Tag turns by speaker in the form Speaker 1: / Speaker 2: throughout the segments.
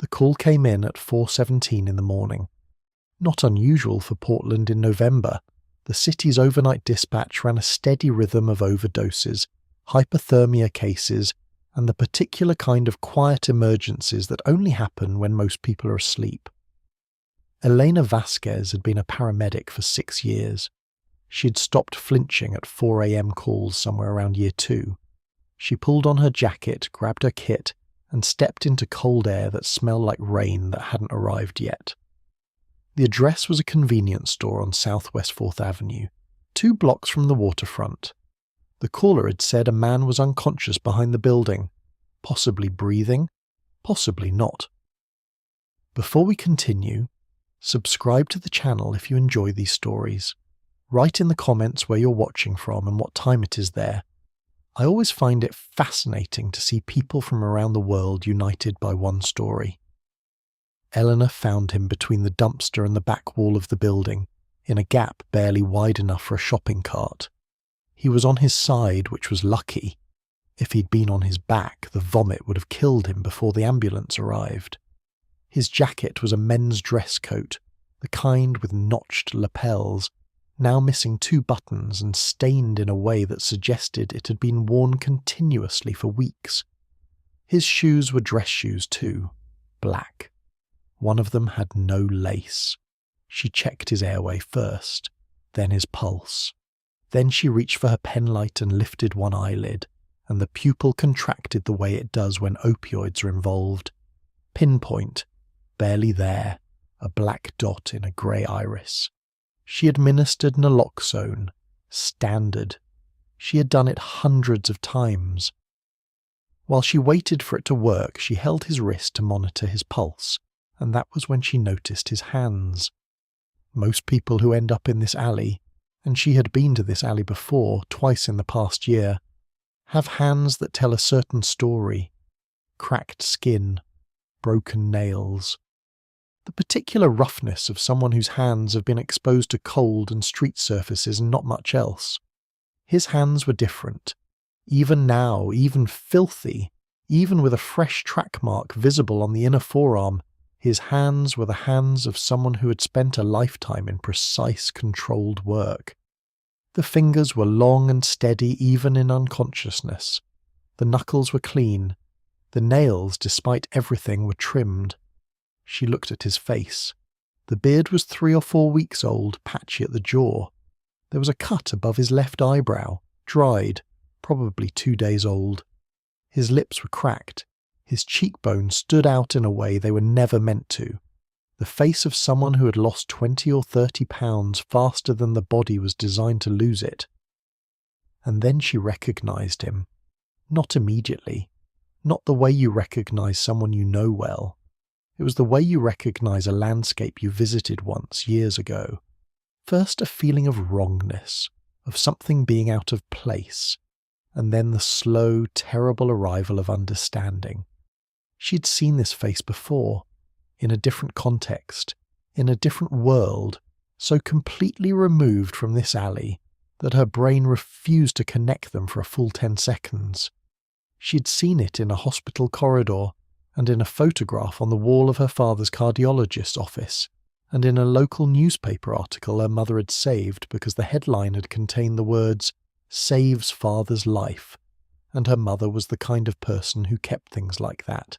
Speaker 1: The call came in at 4:17 in the morning. Not unusual for Portland in November, the city's overnight dispatch ran a steady rhythm of overdoses, hypothermia cases, and the particular kind of quiet emergencies that only happen when most people are asleep. Elena Vasquez had been a paramedic for 6 years. She'd stopped flinching at 4 a.m. calls somewhere around year 2. She pulled on her jacket, grabbed her kit, and stepped into cold air that smelled like rain that hadn't arrived yet. The address was a convenience store on Southwest 4th Avenue, 2 blocks from the waterfront. The caller had said a man was unconscious behind the building, possibly breathing, possibly not. Before we continue, subscribe to the channel if you enjoy these stories. Write in the comments where you're watching from and what time it is there. I always find it fascinating to see people from around the world united by one story. Eleanor found him between the dumpster and the back wall of the building, in a gap barely wide enough for a shopping cart. He was on his side, which was lucky. If he'd been on his back, the vomit would have killed him before the ambulance arrived. His jacket was a men's dress coat, the kind with notched lapels, now missing 2 buttons and stained in a way that suggested it had been worn continuously for weeks. His shoes were dress shoes too, black. One of them had no lace. She checked his airway first, then his pulse. Then she reached for her penlight and lifted one eyelid, and the pupil contracted the way it does when opioids are involved. Pinpoint, barely there, a black dot in a grey iris. She administered naloxone, standard. She had done it hundreds of times. While she waited for it to work, she held his wrist to monitor his pulse, and that was when she noticed his hands. Most people who end up in this alley, and she had been to this alley before, twice in the past year, have hands that tell a certain story. Cracked skin, broken nails. The particular roughness of someone whose hands have been exposed to cold and street surfaces and not much else. His hands were different. Even now, even filthy, even with a fresh track mark visible on the inner forearm, his hands were the hands of someone who had spent a lifetime in precise, controlled work. The fingers were long and steady even in unconsciousness. The knuckles were clean. The nails, despite everything, were trimmed. She looked at his face. The beard was 3 or 4 weeks old, patchy at the jaw. There was a cut above his left eyebrow, dried, probably 2 days old. His lips were cracked. His cheekbones stood out in a way they were never meant to. The face of someone who had lost 20 or 30 pounds faster than the body was designed to lose it. And then she recognized him. Not immediately. Not the way you recognize someone you know well. It was the way you recognize a landscape you visited once, years ago. First a feeling of wrongness, of something being out of place, and then the slow, terrible arrival of understanding. She'd seen this face before, in a different context, in a different world, so completely removed from this alley that her brain refused to connect them for a full 10 seconds. She'd seen it in a hospital corridor, and in a photograph on the wall of her father's cardiologist's office, and in a local newspaper article her mother had saved because the headline had contained the words, "Saves father's life," and her mother was the kind of person who kept things like that.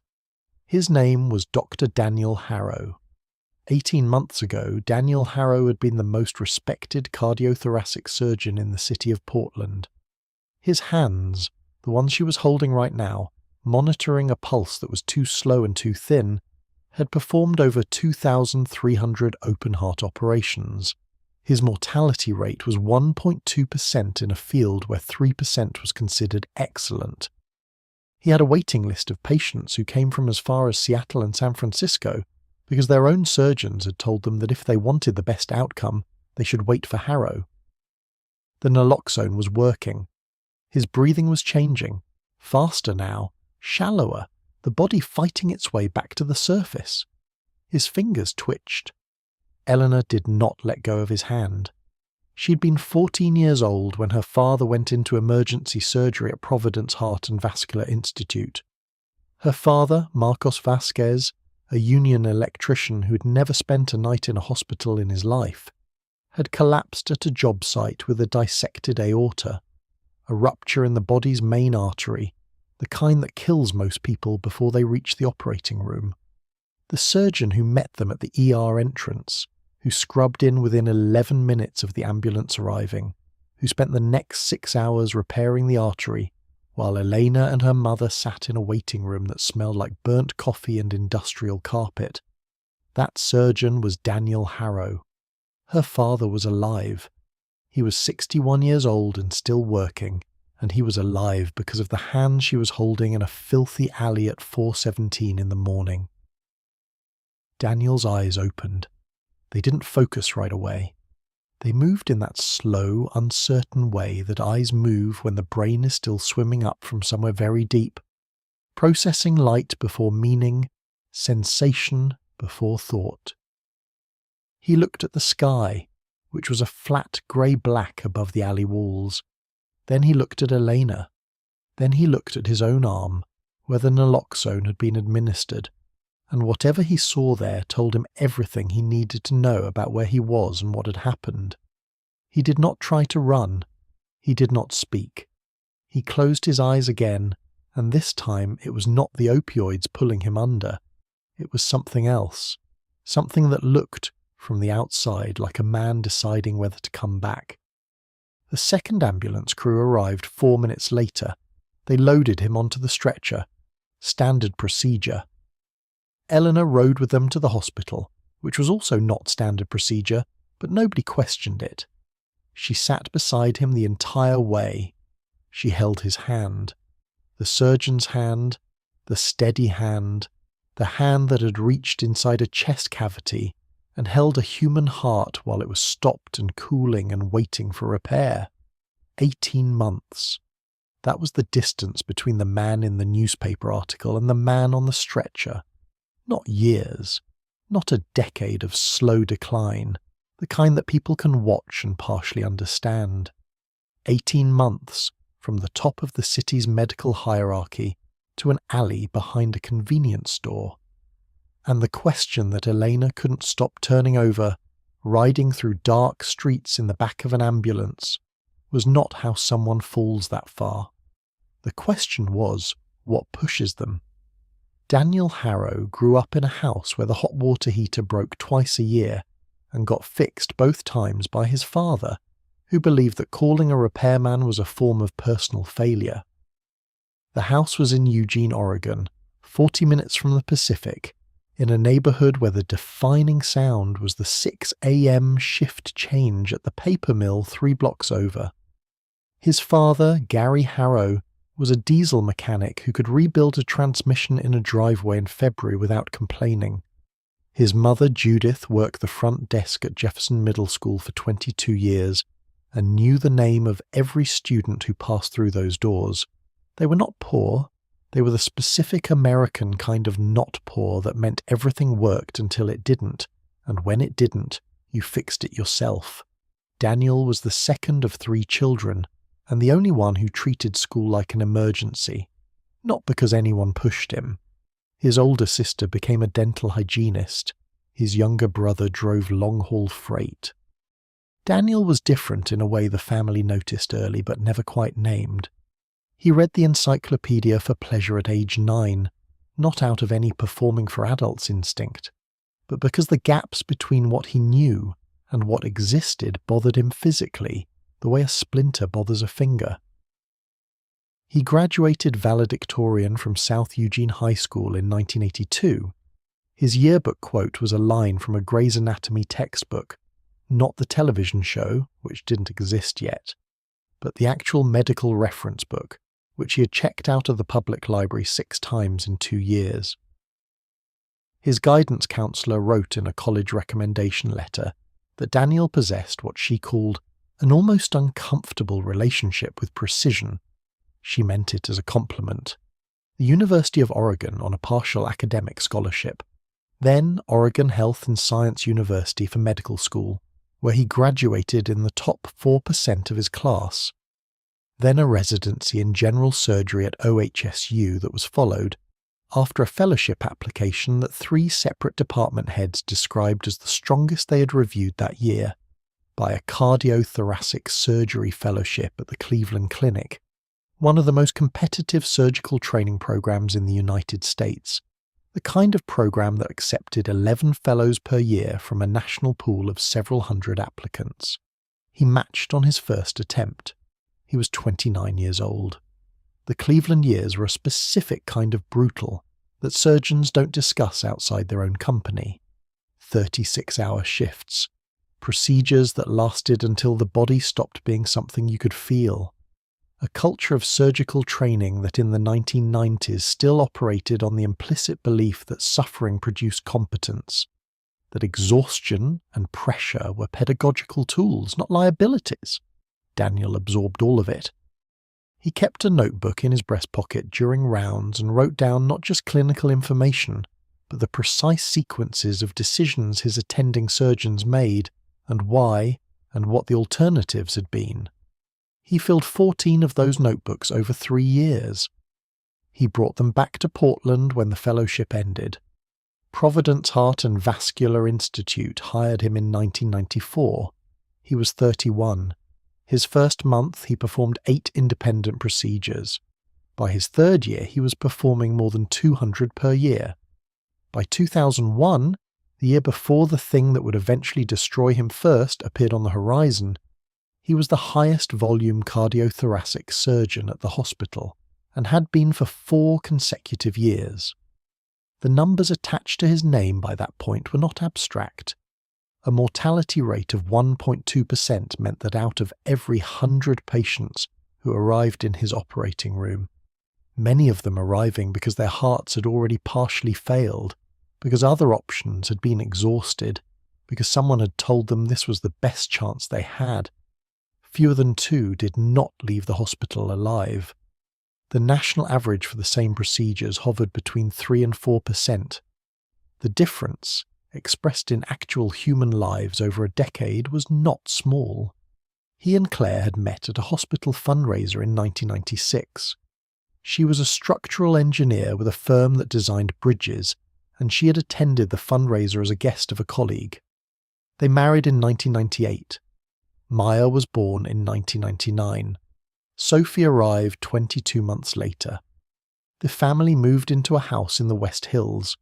Speaker 1: His name was Dr. Daniel Harrow. 18 months ago, Daniel Harrow had been the most respected cardiothoracic surgeon in the city of Portland. His hands, the ones she was holding right now, monitoring a pulse that was too slow and too thin, had performed over 2,300 open-heart operations. His mortality rate was 1.2% in a field where 3% was considered excellent. He had a waiting list of patients who came from as far as Seattle and San Francisco because their own surgeons had told them that if they wanted the best outcome, they should wait for Harrow. The naloxone was working. His breathing was changing. Faster now, shallower, the body fighting its way back to the surface. His fingers twitched. Eleanor did not let go of his hand. She'd been 14 years old when her father went into emergency surgery at Providence Heart and Vascular Institute. Her father, Marcos Vasquez, a union electrician who had never spent a night in a hospital in his life, had collapsed at a job site with a dissected aorta, a rupture in the body's main artery, the kind that kills most people before they reach the operating room. The surgeon who met them at the ER entrance, who scrubbed in within 11 minutes of the ambulance arriving, who spent the next 6 hours repairing the artery, while Elena and her mother sat in a waiting room that smelled like burnt coffee and industrial carpet. That surgeon was Daniel Harrow. Her father was alive. He was 61 years old and still working, and he was alive because of the hand she was holding in a filthy alley at 4:17 in the morning. Daniel's eyes opened. They didn't focus right away. They moved in that slow, uncertain way that eyes move when the brain is still swimming up from somewhere very deep, processing light before meaning, sensation before thought. He looked at the sky, which was a flat grey-black above the alley walls. Then he looked at Elena. Then he looked at his own arm, where the naloxone had been administered, and whatever he saw there told him everything he needed to know about where he was and what had happened. He did not try to run. He did not speak. He closed his eyes again, and this time it was not the opioids pulling him under. It was something else, something that looked, from the outside, like a man deciding whether to come back. The second ambulance crew arrived 4 minutes later. They loaded him onto the stretcher. Standard procedure. Eleanor rode with them to the hospital, which was also not standard procedure, but nobody questioned it. She sat beside him the entire way. She held his hand. The surgeon's hand, the steady hand, the hand that had reached inside a chest cavity and held a human heart while it was stopped and cooling and waiting for repair. 18 months. That was the distance between the man in the newspaper article and the man on the stretcher. Not years, not a decade of slow decline, the kind that people can watch and partially understand. 18 months from the top of the city's medical hierarchy to an alley behind a convenience store. And the question that Elena couldn't stop turning over, riding through dark streets in the back of an ambulance, was not how someone falls that far. The question was, what pushes them? Daniel Harrow grew up in a house where the hot water heater broke twice a year and got fixed both times by his father, who believed that calling a repairman was a form of personal failure. The house was in Eugene, Oregon, 40 minutes from the Pacific, in a neighborhood where the defining sound was the 6 a.m. shift change at the paper mill 3 blocks over. His father, Gary Harrow, was a diesel mechanic who could rebuild a transmission in a driveway in February without complaining. His mother, Judith, worked the front desk at Jefferson Middle School for 22 years and knew the name of every student who passed through those doors. They were not poor. They were the specific American kind of not poor that meant everything worked until it didn't, and when it didn't, you fixed it yourself. Daniel was the second of 3 children, and the only one who treated school like an emergency, not because anyone pushed him. His older sister became a dental hygienist. His younger brother drove long-haul freight. Daniel was different in a way the family noticed early but never quite named. He read the encyclopedia for pleasure at age 9, not out of any performing for adults instinct, but because the gaps between what he knew and what existed bothered him physically, the way a splinter bothers a finger. He graduated valedictorian from South Eugene High School in 1982. His yearbook quote was a line from a Grey's Anatomy textbook, not the television show, which didn't exist yet, but the actual medical reference book, which he had checked out of the public library 6 times in 2 years. His guidance counselor wrote in a college recommendation letter that Daniel possessed what she called an almost uncomfortable relationship with precision. She meant it as a compliment. The University of Oregon on a partial academic scholarship, then Oregon Health and Science University for medical school, where he graduated in the top 4% of his class, then a residency in general surgery at OHSU that was followed, after a fellowship application that 3 separate department heads described as the strongest they had reviewed that year, by a cardiothoracic surgery fellowship at the Cleveland Clinic, one of the most competitive surgical training programs in the United States, the kind of program that accepted 11 fellows per year from a national pool of several hundred applicants. He matched on his first attempt. He was 29 years old. The Cleveland years were a specific kind of brutal that surgeons don't discuss outside their own company. 36-hour shifts, procedures that lasted until the body stopped being something you could feel. A culture of surgical training that in the 1990s still operated on the implicit belief that suffering produced competence, that exhaustion and pressure were pedagogical tools, not liabilities. Daniel absorbed all of it. He kept a notebook in his breast pocket during rounds and wrote down not just clinical information, but the precise sequences of decisions his attending surgeons made, and why, and what the alternatives had been. He filled 14 of those notebooks over 3 years. He brought them back to Portland when the fellowship ended. Providence Heart and Vascular Institute hired him in 1994. He was 31. His first month, he performed 8 independent procedures. By his 3rd year, he was performing more than 200 per year. By 2001, the year before the thing that would eventually destroy him first appeared on the horizon, he was the highest volume cardiothoracic surgeon at the hospital, and had been for 4 consecutive years. The numbers attached to his name by that point were not abstract. A mortality rate of 1.2% meant that out of every 100 patients who arrived in his operating room, many of them arriving because their hearts had already partially failed, because other options had been exhausted, because someone had told them this was the best chance they had, fewer than 2 did not leave the hospital alive. The national average for the same procedures hovered between 3 and 4%. The difference, expressed in actual human lives over a decade, was not small. He and Claire had met at a hospital fundraiser in 1996. She was a structural engineer with a firm that designed bridges, and she had attended the fundraiser as a guest of a colleague. They married in 1998. Maya was born in 1999. Sophie arrived 22 months later. The family moved into a house in the West Hills,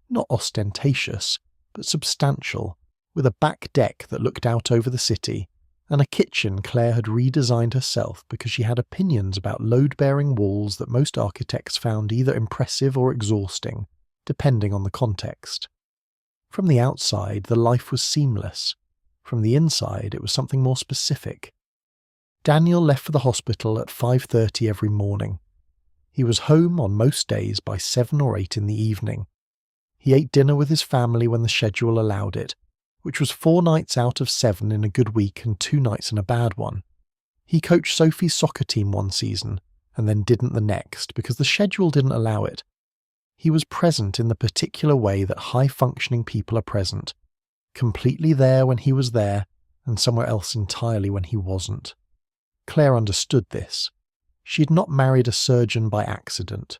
Speaker 1: not ostentatious, but substantial, with a back deck that looked out over the city, and a kitchen Claire had redesigned herself because she had opinions about load-bearing walls that most architects found either impressive or exhausting, depending on the context. From the outside, the life was seamless. From the inside, it was something more specific. Daniel left for the hospital at 5:30 every morning. He was home on most days by 7 or 8 in the evening. He ate dinner with his family when the schedule allowed it, which was 4 nights out of 7 in a good week and 2 nights in a bad one. He coached Sophie's soccer team one season, and then didn't the next because the schedule didn't allow it. He was present in the particular way that high-functioning people are present, completely there when he was there, and somewhere else entirely when he wasn't. Claire understood this. She had not married a surgeon by accident.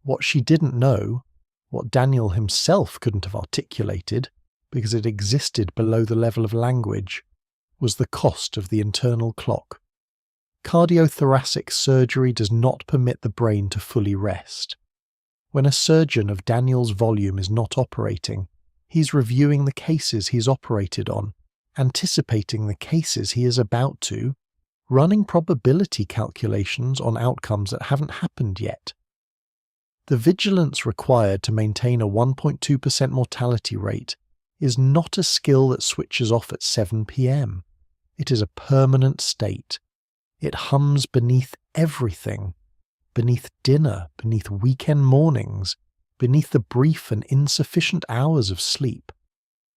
Speaker 1: What she didn't know, what Daniel himself couldn't have articulated, because it existed below the level of language, was the cost of the internal clock. Cardiothoracic surgery does not permit the brain to fully rest. When a surgeon of Daniel's volume is not operating, he's reviewing the cases he's operated on, anticipating the cases he is about to, running probability calculations on outcomes that haven't happened yet. The vigilance required to maintain a 1.2% mortality rate is not a skill that switches off at 7 p.m. It is a permanent state. It hums beneath everything, beneath dinner, beneath weekend mornings, beneath the brief and insufficient hours of sleep.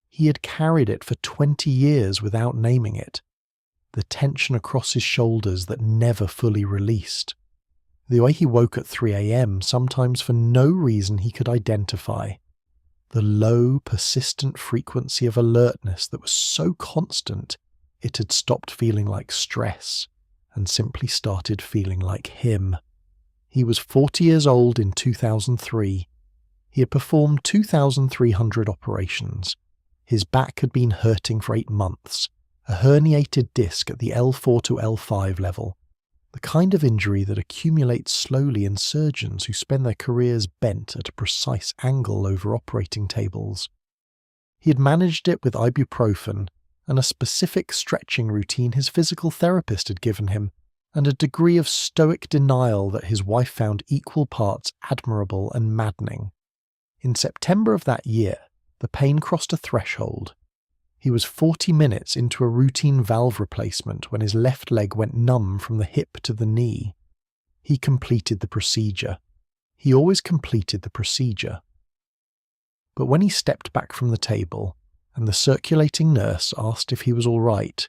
Speaker 1: He had carried it for 20 years without naming it. The tension across his shoulders that never fully released. The way he woke at 3 a.m., sometimes for no reason he could identify. The low, persistent frequency of alertness that was so constant it had stopped feeling like stress and simply started feeling like him. He was 40 years old in 2003, He had performed 2,300 operations. His back had been hurting for 8 months, a herniated disc at the L4 to L5 level, the kind of injury that accumulates slowly in surgeons who spend their careers bent at a precise angle over operating tables. He had managed it with ibuprofen and a specific stretching routine his physical therapist had given him, and a degree of stoic denial that his wife found equal parts admirable and maddening. In September of that year, the pain crossed a threshold. He was 40 minutes into a routine valve replacement when his left leg went numb from the hip to the knee. He completed the procedure. He always completed the procedure. But when he stepped back from the table, and the circulating nurse asked if he was all right,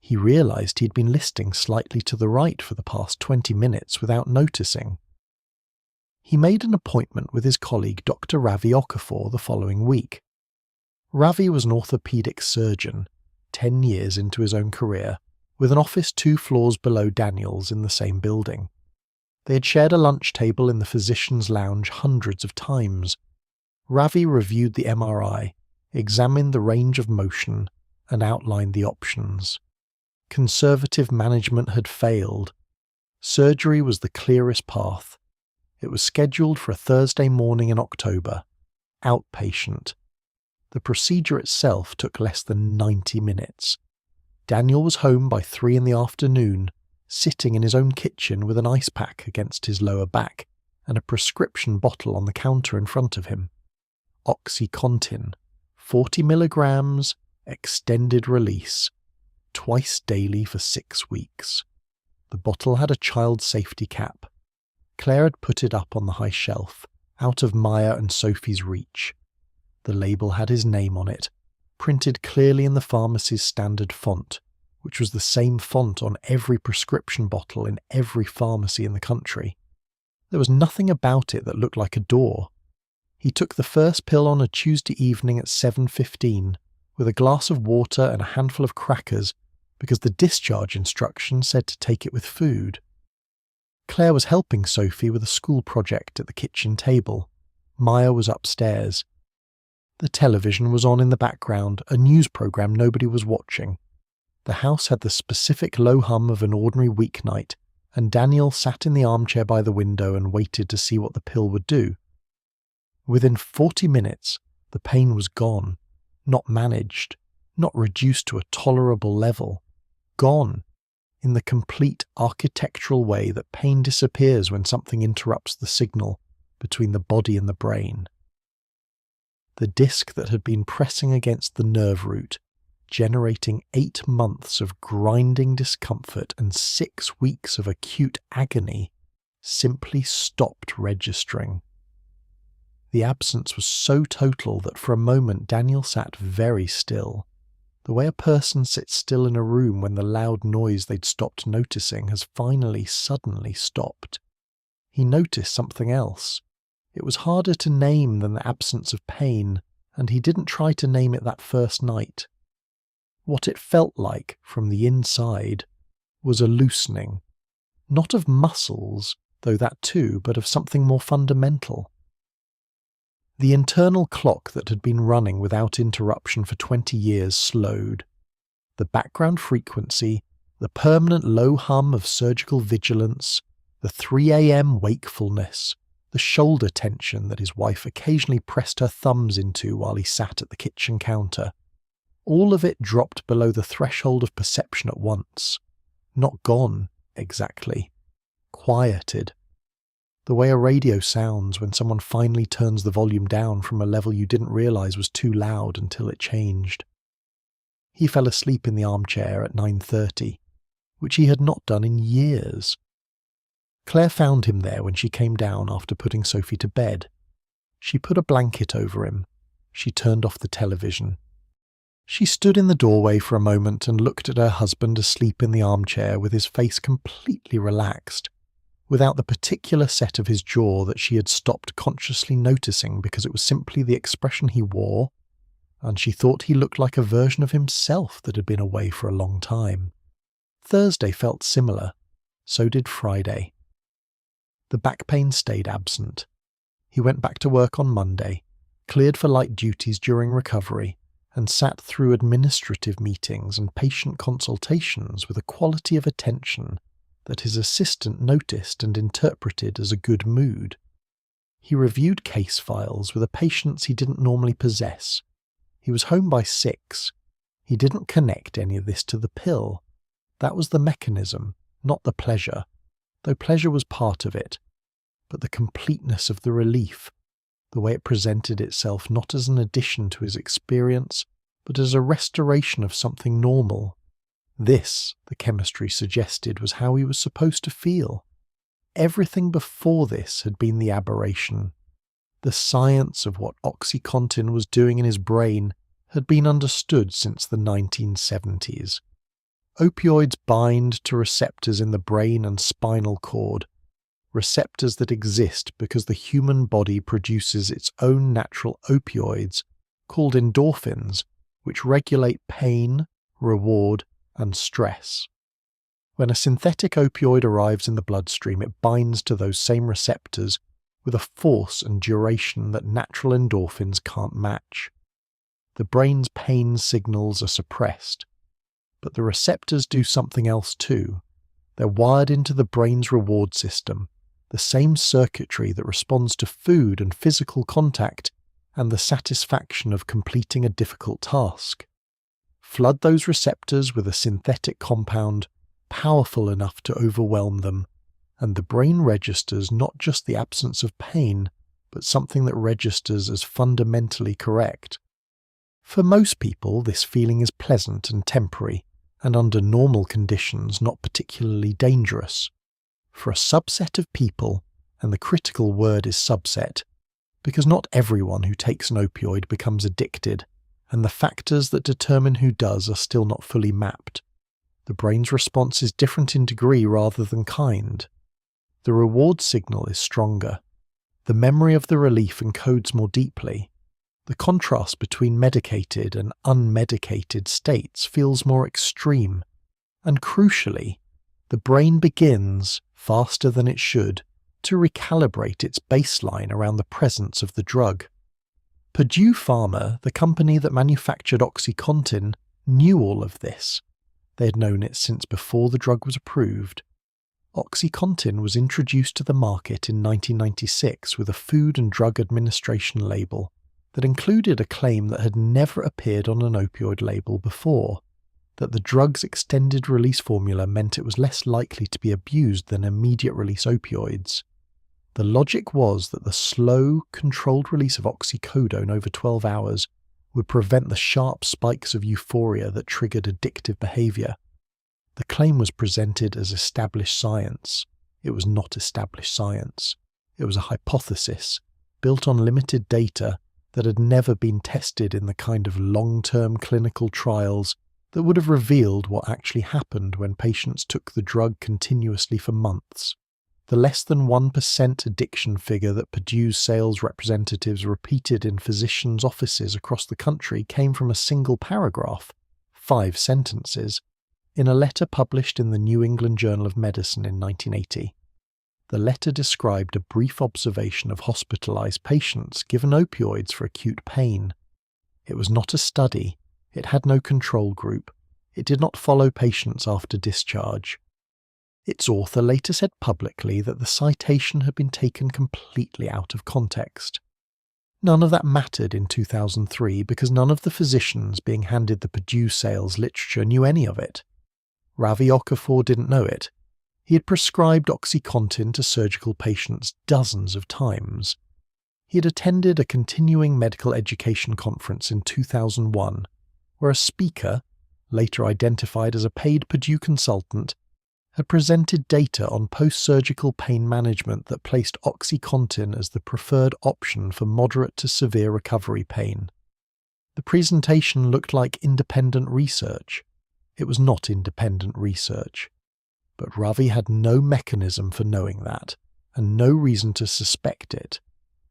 Speaker 1: he realised he'd been listing slightly to the right for the past 20 minutes without noticing. He made an appointment with his colleague Dr. Ravi Okafor the following week. Ravi was an orthopaedic surgeon, 10 years into his own career, with an office 2 floors below Daniel's in the same building. They had shared a lunch table in the physician's lounge hundreds of times. Ravi reviewed the MRI, examined the range of motion, and outlined the options. Conservative management had failed. Surgery was the clearest path. It was scheduled for a Thursday morning in October. Outpatient. The procedure itself took less than 90 minutes. Daniel was home by 3 in the afternoon, sitting in his own kitchen with an ice pack against his lower back and a prescription bottle on the counter in front of him. OxyContin, 40 milligrams, extended release, twice daily for 6 weeks. The bottle had a child safety cap. Claire had put it up on the high shelf, out of Maya and Sophie's reach. The label had his name on it, printed clearly in the pharmacy's standard font, which was the same font on every prescription bottle in every pharmacy in the country. There was nothing about it that looked like a door. He took the first pill on a Tuesday evening at 7:15, with a glass of water and a handful of crackers, because the discharge instruction said to take it with food. Claire was helping Sophie with a school project at the kitchen table. Maya was upstairs. The television was on in the background, a news programme nobody was watching. The house had the specific low hum of an ordinary weeknight, and Daniel sat in the armchair by the window and waited to see what the pill would do. Within 40 minutes, the pain was gone, not managed, not reduced to a tolerable level. Gone, in the complete architectural way that pain disappears when something interrupts the signal between the body and the brain. The disc that had been pressing against the nerve root, generating 8 months of grinding discomfort and 6 weeks of acute agony, simply stopped registering. The absence was so total that for a moment Daniel sat very still, the way a person sits still in a room when the loud noise they'd stopped noticing has finally suddenly stopped. He noticed something else. It was harder to name than the absence of pain, and he didn't try to name it that first night. What it felt like, from the inside, was a loosening. Not of muscles, though that too, but of something more fundamental. The internal clock that had been running without interruption for 20 years slowed. The background frequency, the permanent low hum of surgical vigilance, the 3 a.m. wakefulness, the shoulder tension that his wife occasionally pressed her thumbs into while he sat at the kitchen counter. All of it dropped below the threshold of perception at once. Not gone, exactly. Quieted. The way a radio sounds when someone finally turns the volume down from a level you didn't realise was too loud until it changed. He fell asleep in the armchair at 9:30, which he had not done in years. Claire found him there when she came down after putting Sophie to bed. She put a blanket over him. She turned off the television. She stood in the doorway for a moment and looked at her husband asleep in the armchair with his face completely relaxed, without the particular set of his jaw that she had stopped consciously noticing because it was simply the expression he wore, and she thought he looked like a version of himself that had been away for a long time. Thursday felt similar. So did Friday. The back pain stayed absent. He went back to work on Monday, cleared for light duties during recovery, and sat through administrative meetings and patient consultations with a quality of attention that his assistant noticed and interpreted as a good mood. He reviewed case files with a patience he didn't normally possess. He was home by 6. He didn't connect any of this to the pill. That was the mechanism, not the pleasure, though pleasure was part of it. But the completeness of the relief, the way it presented itself not as an addition to his experience, but as a restoration of something normal. This, the chemistry suggested, was how he was supposed to feel. Everything before this had been the aberration. The science of what OxyContin was doing in his brain had been understood since the 1970s. Opioids bind to receptors in the brain and spinal cord, receptors that exist because the human body produces its own natural opioids, called endorphins, which regulate pain, reward, and stress. When a synthetic opioid arrives in the bloodstream, it binds to those same receptors with a force and duration that natural endorphins can't match. The brain's pain signals are suppressed, but the receptors do something else too. They're wired into the brain's reward system, the same circuitry that responds to food and physical contact and the satisfaction of completing a difficult task. Flood those receptors with a synthetic compound powerful enough to overwhelm them, and the brain registers not just the absence of pain, but something that registers as fundamentally correct. For most people, this feeling is pleasant and temporary, and under normal conditions not particularly dangerous. For a subset of people, and the critical word is subset, because not everyone who takes an opioid becomes addicted, and the factors that determine who does are still not fully mapped. The brain's response is different in degree rather than kind. The reward signal is stronger. The memory of the relief encodes more deeply. The contrast between medicated and unmedicated states feels more extreme. And crucially, the brain begins, faster than it should, to recalibrate its baseline around the presence of the drug. Purdue Pharma, the company that manufactured OxyContin, knew all of this. They had known it since before the drug was approved. OxyContin was introduced to the market in 1996 with a Food and Drug Administration label that included a claim that had never appeared on an opioid label before, that the drug's extended release formula meant it was less likely to be abused than immediate release opioids. The logic was that the slow, controlled release of oxycodone over 12 hours would prevent the sharp spikes of euphoria that triggered addictive behavior. The claim was presented as established science. It was not established science. It was a hypothesis, built on limited data that had never been tested in the kind of long-term clinical trials that would have revealed what actually happened when patients took the drug continuously for months. The less than 1% addiction figure that Purdue's sales representatives repeated in physicians' offices across the country came from a single paragraph, 5 sentences, in a letter published in the New England Journal of Medicine in 1980. The letter described a brief observation of hospitalized patients given opioids for acute pain. It was not a study. It had no control group. It did not follow patients after discharge. Its author later said publicly that the citation had been taken completely out of context. None of that mattered in 2003 because none of the physicians being handed the Purdue sales literature knew any of it. Ravi Okafor didn't know it. He had prescribed OxyContin to surgical patients dozens of times. He had attended a continuing medical education conference in 2001, where a speaker, later identified as a paid Purdue consultant, had presented data on post-surgical pain management that placed OxyContin as the preferred option for moderate to severe recovery pain. The presentation looked like independent research. It was not independent research. But Ravi had no mechanism for knowing that, and no reason to suspect it.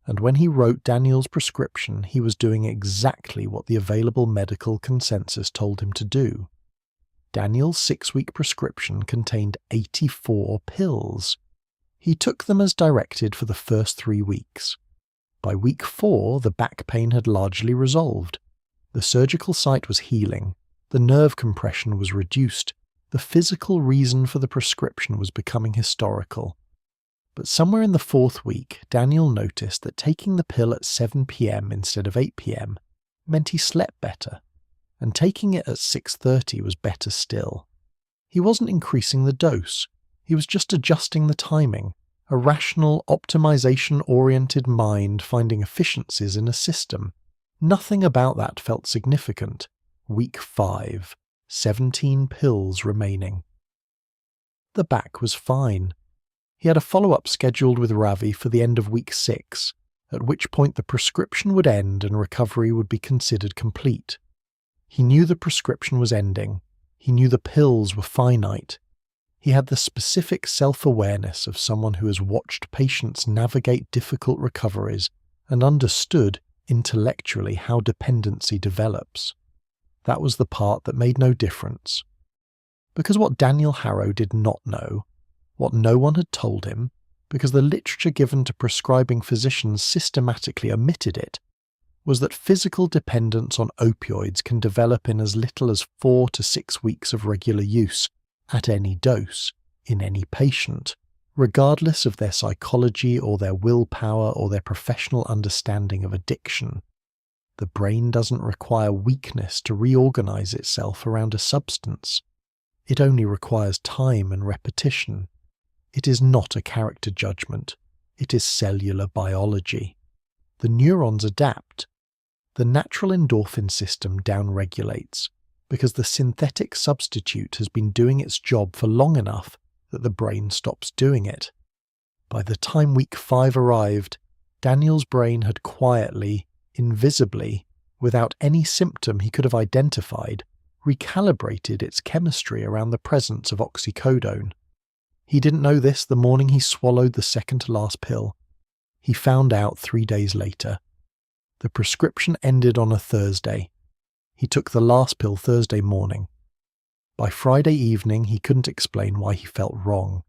Speaker 1: And when he wrote Daniel's prescription, he was doing exactly what the available medical consensus told him to do. Daniel's 6-week prescription contained 84 pills. He took them as directed for the first 3 weeks. By week 4, the back pain had largely resolved. The surgical site was healing, the nerve compression was reduced, the physical reason for the prescription was becoming historical. But somewhere in the 4th week, Daniel noticed that taking the pill at 7 p.m. instead of 8 p.m. meant he slept better, and taking it at 6:30 was better still. He wasn't increasing the dose, he was just adjusting the timing, a rational, optimization-oriented mind finding efficiencies in a system. Nothing about that felt significant. Week 5, 17 pills remaining. The back was fine. He had a follow-up scheduled with Ravi for the end of week 6, at which point the prescription would end and recovery would be considered complete. He knew the prescription was ending. He knew the pills were finite. He had the specific self-awareness of someone who has watched patients navigate difficult recoveries and understood intellectually how dependency develops. That was the part that made no difference. Because what Daniel Harrow did not know, what no one had told him, because the literature given to prescribing physicians systematically omitted it, was that physical dependence on opioids can develop in as little as 4 to 6 weeks of regular use, at any dose, in any patient, regardless of their psychology or their willpower or their professional understanding of addiction. The brain doesn't require weakness to reorganize itself around a substance. It only requires time and repetition. It is not a character judgment. It is cellular biology. The neurons adapt. The natural endorphin system downregulates because the synthetic substitute has been doing its job for long enough that the brain stops doing it. By the time week 5 arrived, Daniel's brain had quietly, invisibly, without any symptom he could have identified, recalibrated its chemistry around the presence of oxycodone. He didn't know this the morning he swallowed the second-to-last pill. He found out 3 days later. The prescription ended on a Thursday. He took the last pill Thursday morning. By Friday evening, he couldn't explain why he felt wrong.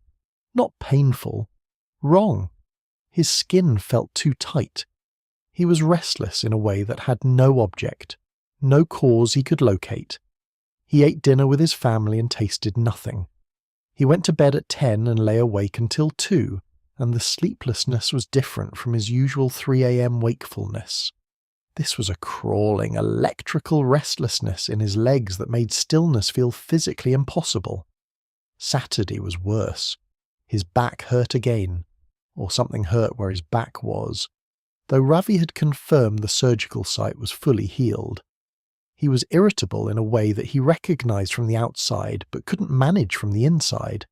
Speaker 1: Not painful. Wrong. His skin felt too tight. He was restless in a way that had no object, no cause he could locate. He ate dinner with his family and tasted nothing. He went to bed at 10 and lay awake until 2, and the sleeplessness was different from his usual 3 a.m. wakefulness. This was a crawling, electrical restlessness in his legs that made stillness feel physically impossible. Saturday was worse. His back hurt again, or something hurt where his back was, though Ravi had confirmed the surgical site was fully healed. He was irritable in a way that he recognized from the outside but couldn't manage from the inside.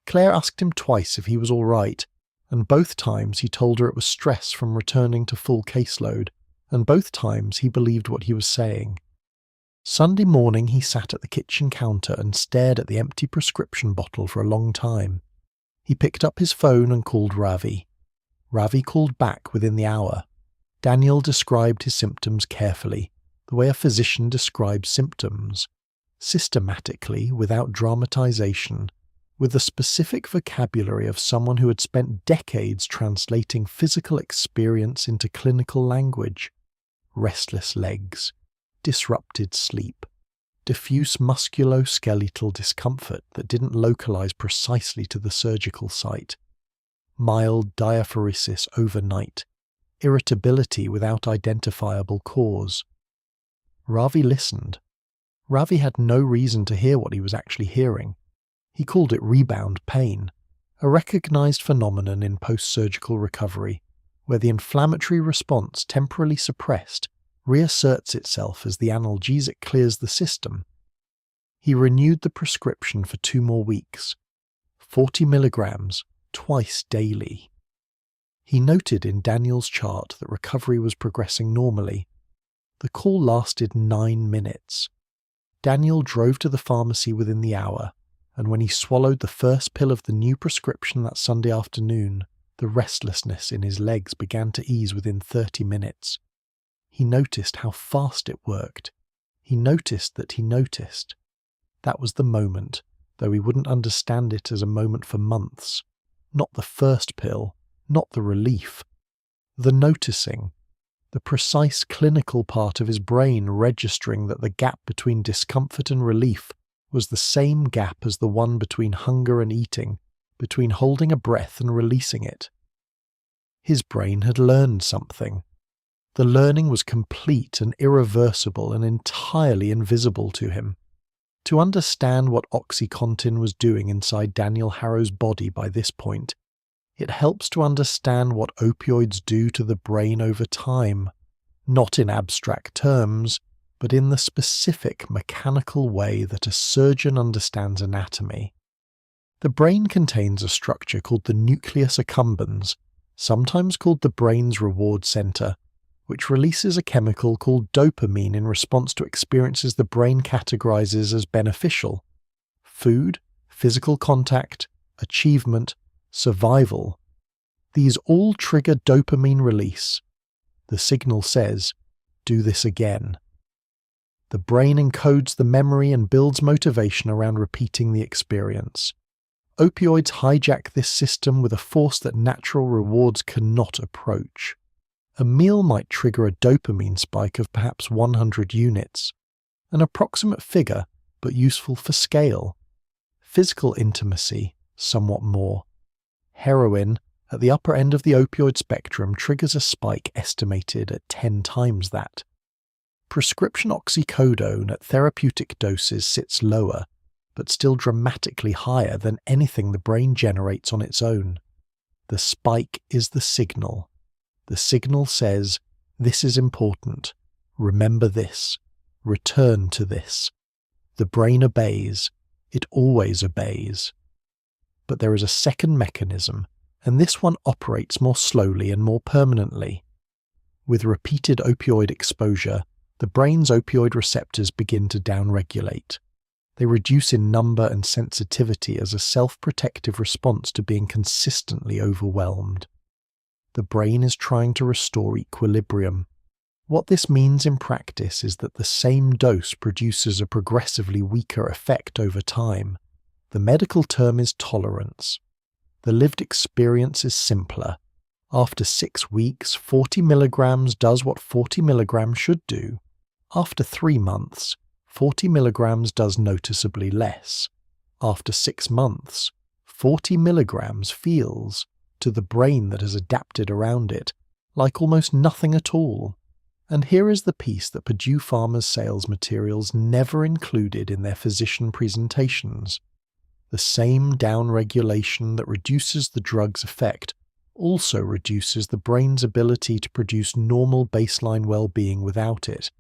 Speaker 1: Claire asked him twice if he was all right, and both times he told her it was stress from returning to full caseload, and both times he believed what he was saying. Sunday morning he sat at the kitchen counter and stared at the empty prescription bottle for a long time. He picked up his phone and called Ravi. Ravi called back within the hour. Daniel described his symptoms carefully, the way a physician describes symptoms, systematically, without dramatization, with the specific vocabulary of someone who had spent decades translating physical experience into clinical language. Restless legs, disrupted sleep, diffuse musculoskeletal discomfort that didn't localize precisely to the surgical site, mild diaphoresis overnight, irritability without identifiable cause. Ravi listened. Ravi had no reason to hear what he was actually hearing. He called it rebound pain, a recognized phenomenon in post-surgical recovery, where the inflammatory response, temporarily suppressed, reasserts itself as the analgesic clears the system. He renewed the prescription for 2 more weeks, 40 milligrams, twice daily. He noted in Daniel's chart that recovery was progressing normally. The call lasted 9 minutes. Daniel drove to the pharmacy within the hour, and when he swallowed the first pill of the new prescription that Sunday afternoon, the restlessness in his legs began to ease within 30 minutes. He noticed how fast it worked. He noticed that he noticed. That was the moment, though he wouldn't understand it as a moment for months. Not the first pill, not the relief. The noticing, the precise clinical part of his brain registering that the gap between discomfort and relief was the same gap as the one between hunger and eating, between holding a breath and releasing it. His brain had learned something. The learning was complete and irreversible and entirely invisible to him. To understand what OxyContin was doing inside Daniel Harrow's body by this point, it helps to understand what opioids do to the brain over time, not in abstract terms, but in the specific mechanical way that a surgeon understands anatomy. The brain contains a structure called the nucleus accumbens, sometimes called the brain's reward center, which releases a chemical called dopamine in response to experiences the brain categorizes as beneficial: food, physical contact, achievement, survival. These all trigger dopamine release. The signal says, "Do this again." The brain encodes the memory and builds motivation around repeating the experience. Opioids hijack this system with a force that natural rewards cannot approach. A meal might trigger a dopamine spike of perhaps 100 units, an approximate figure, but useful for scale. Physical intimacy, somewhat more. Heroin, at the upper end of the opioid spectrum, triggers a spike estimated at 10 times that. Prescription oxycodone at therapeutic doses sits lower, but still dramatically higher than anything the brain generates on its own. The spike is the signal. The signal says, "This is important. Remember this. Return to this." The brain obeys. It always obeys. But there is a second mechanism, and this one operates more slowly and more permanently. With repeated opioid exposure, the brain's opioid receptors begin to downregulate. They reduce in number and sensitivity as a self-protective response to being consistently overwhelmed. The brain is trying to restore equilibrium. What this means in practice is that the same dose produces a progressively weaker effect over time. The medical term is tolerance. The lived experience is simpler. After 6 weeks, 40 milligrams does what 40 milligrams should do. After 3 months, 40 milligrams does noticeably less. After 6 months, 40 milligrams feels, to the brain that has adapted around it, like almost nothing at all. And here is the piece that Purdue Pharma's sales materials never included in their physician presentations. The same downregulation that reduces the drug's effect also reduces the brain's ability to produce normal baseline well-being without it.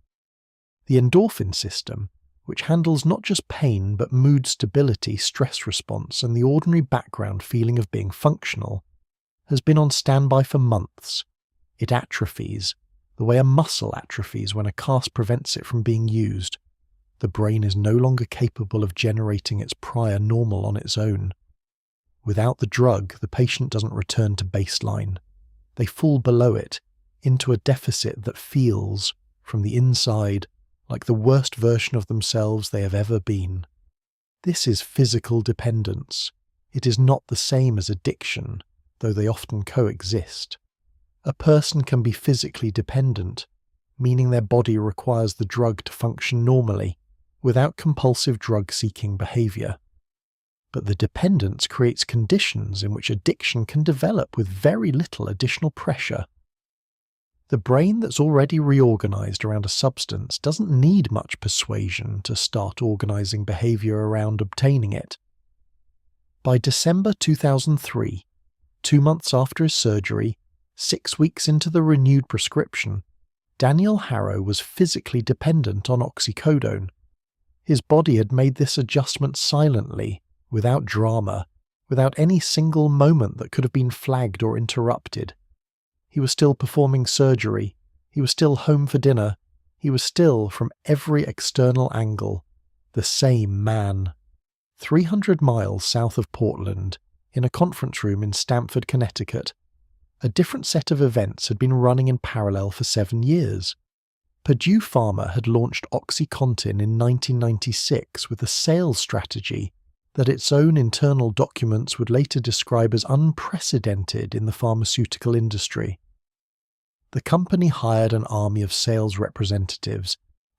Speaker 1: The endorphin system, which handles not just pain but mood stability, stress response, and the ordinary background feeling of being functional, has been on standby for months. It atrophies, the way a muscle atrophies when a cast prevents it from being used. The brain is no longer capable of generating its prior normal on its own. Without the drug, the patient doesn't return to baseline. They fall below it, into a deficit that feels, from the inside, like the worst version of themselves they have ever been. This is physical dependence. It is not the same as addiction, though they often coexist. A person can be physically dependent, meaning their body requires the drug to function normally, without compulsive drug-seeking behavior. But the dependence creates conditions in which addiction can develop with very little additional pressure. The brain that's already reorganized around a substance doesn't need much persuasion to start organizing behavior around obtaining it. By December 2003, 2 months after his surgery, 6 weeks into the renewed prescription, Daniel Harrow was physically dependent on oxycodone. His body had made this adjustment silently, without drama, without any single moment that could have been flagged or interrupted. He was still performing surgery. He was still home for dinner. He was still, from every external angle, the same man. 300 miles south of Portland, in a conference room in Stamford, Connecticut, a different set of events had been running in parallel for 7 years. Purdue Pharma had launched OxyContin in 1996 with a sales strategy that its own internal documents would later describe as unprecedented in the pharmaceutical industry. The company hired an army of sales representatives,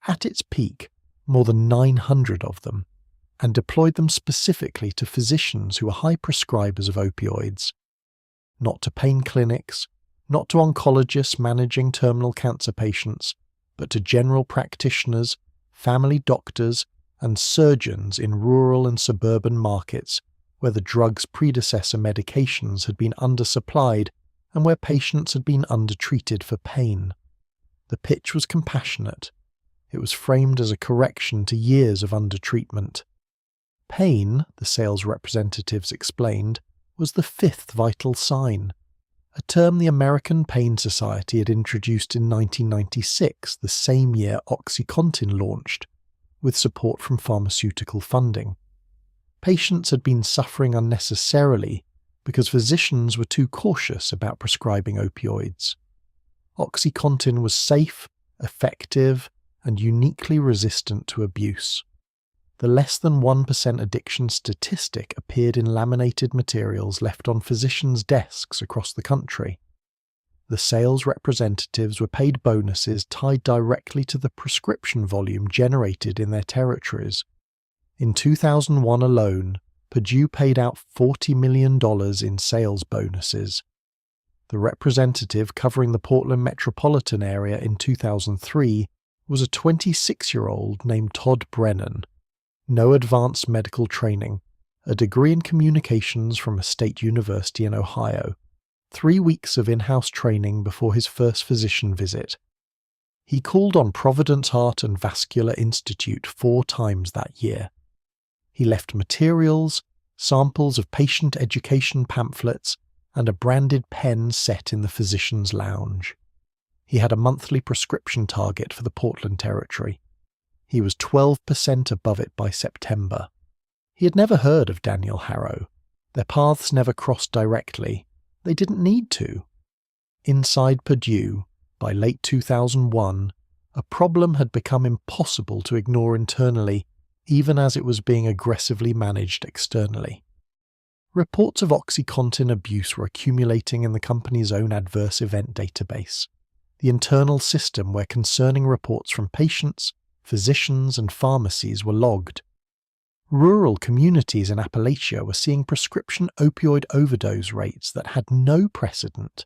Speaker 1: at its peak, more than 900 of them, and deployed them specifically to physicians who were high prescribers of opioids. Not to pain clinics, not to oncologists managing terminal cancer patients, but to general practitioners, family doctors, and surgeons in rural and suburban markets where the drug's predecessor medications had been undersupplied and where patients had been undertreated for pain. The pitch was compassionate. It was framed as a correction to years of undertreatment. Pain, the sales representatives explained, was the fifth vital sign, a term the American Pain Society had introduced in 1996, the same year OxyContin launched, with support from pharmaceutical funding. Patients had been suffering unnecessarily because physicians were too cautious about prescribing opioids. OxyContin was safe, effective, and uniquely resistant to abuse. The less than 1% addiction statistic appeared in laminated materials left on physicians' desks across the country. The sales representatives were paid bonuses tied directly to the prescription volume generated in their territories. In 2001 alone, Purdue paid out $40 million in sales bonuses. The representative covering the Portland metropolitan area in 2003 was a 26-year-old named Todd Brennan. No advanced medical training, a degree in communications from a state university in Ohio, 3 weeks of in-house training before his first physician visit. He called on Providence Heart and Vascular Institute 4 times that year. He left materials, samples of patient education pamphlets, and a branded pen set in the physician's lounge. He had a monthly prescription target for the Portland territory. He was 12% above it by September. He had never heard of Daniel Harrow. Their paths never crossed directly. They didn't need to. Inside Purdue, by late 2001, a problem had become impossible to ignore internally, even as it was being aggressively managed externally. Reports of OxyContin abuse were accumulating in the company's own adverse event database, the internal system where concerning reports from patients, physicians, and pharmacies were logged. Rural communities in Appalachia were seeing prescription opioid overdose rates that had no precedent.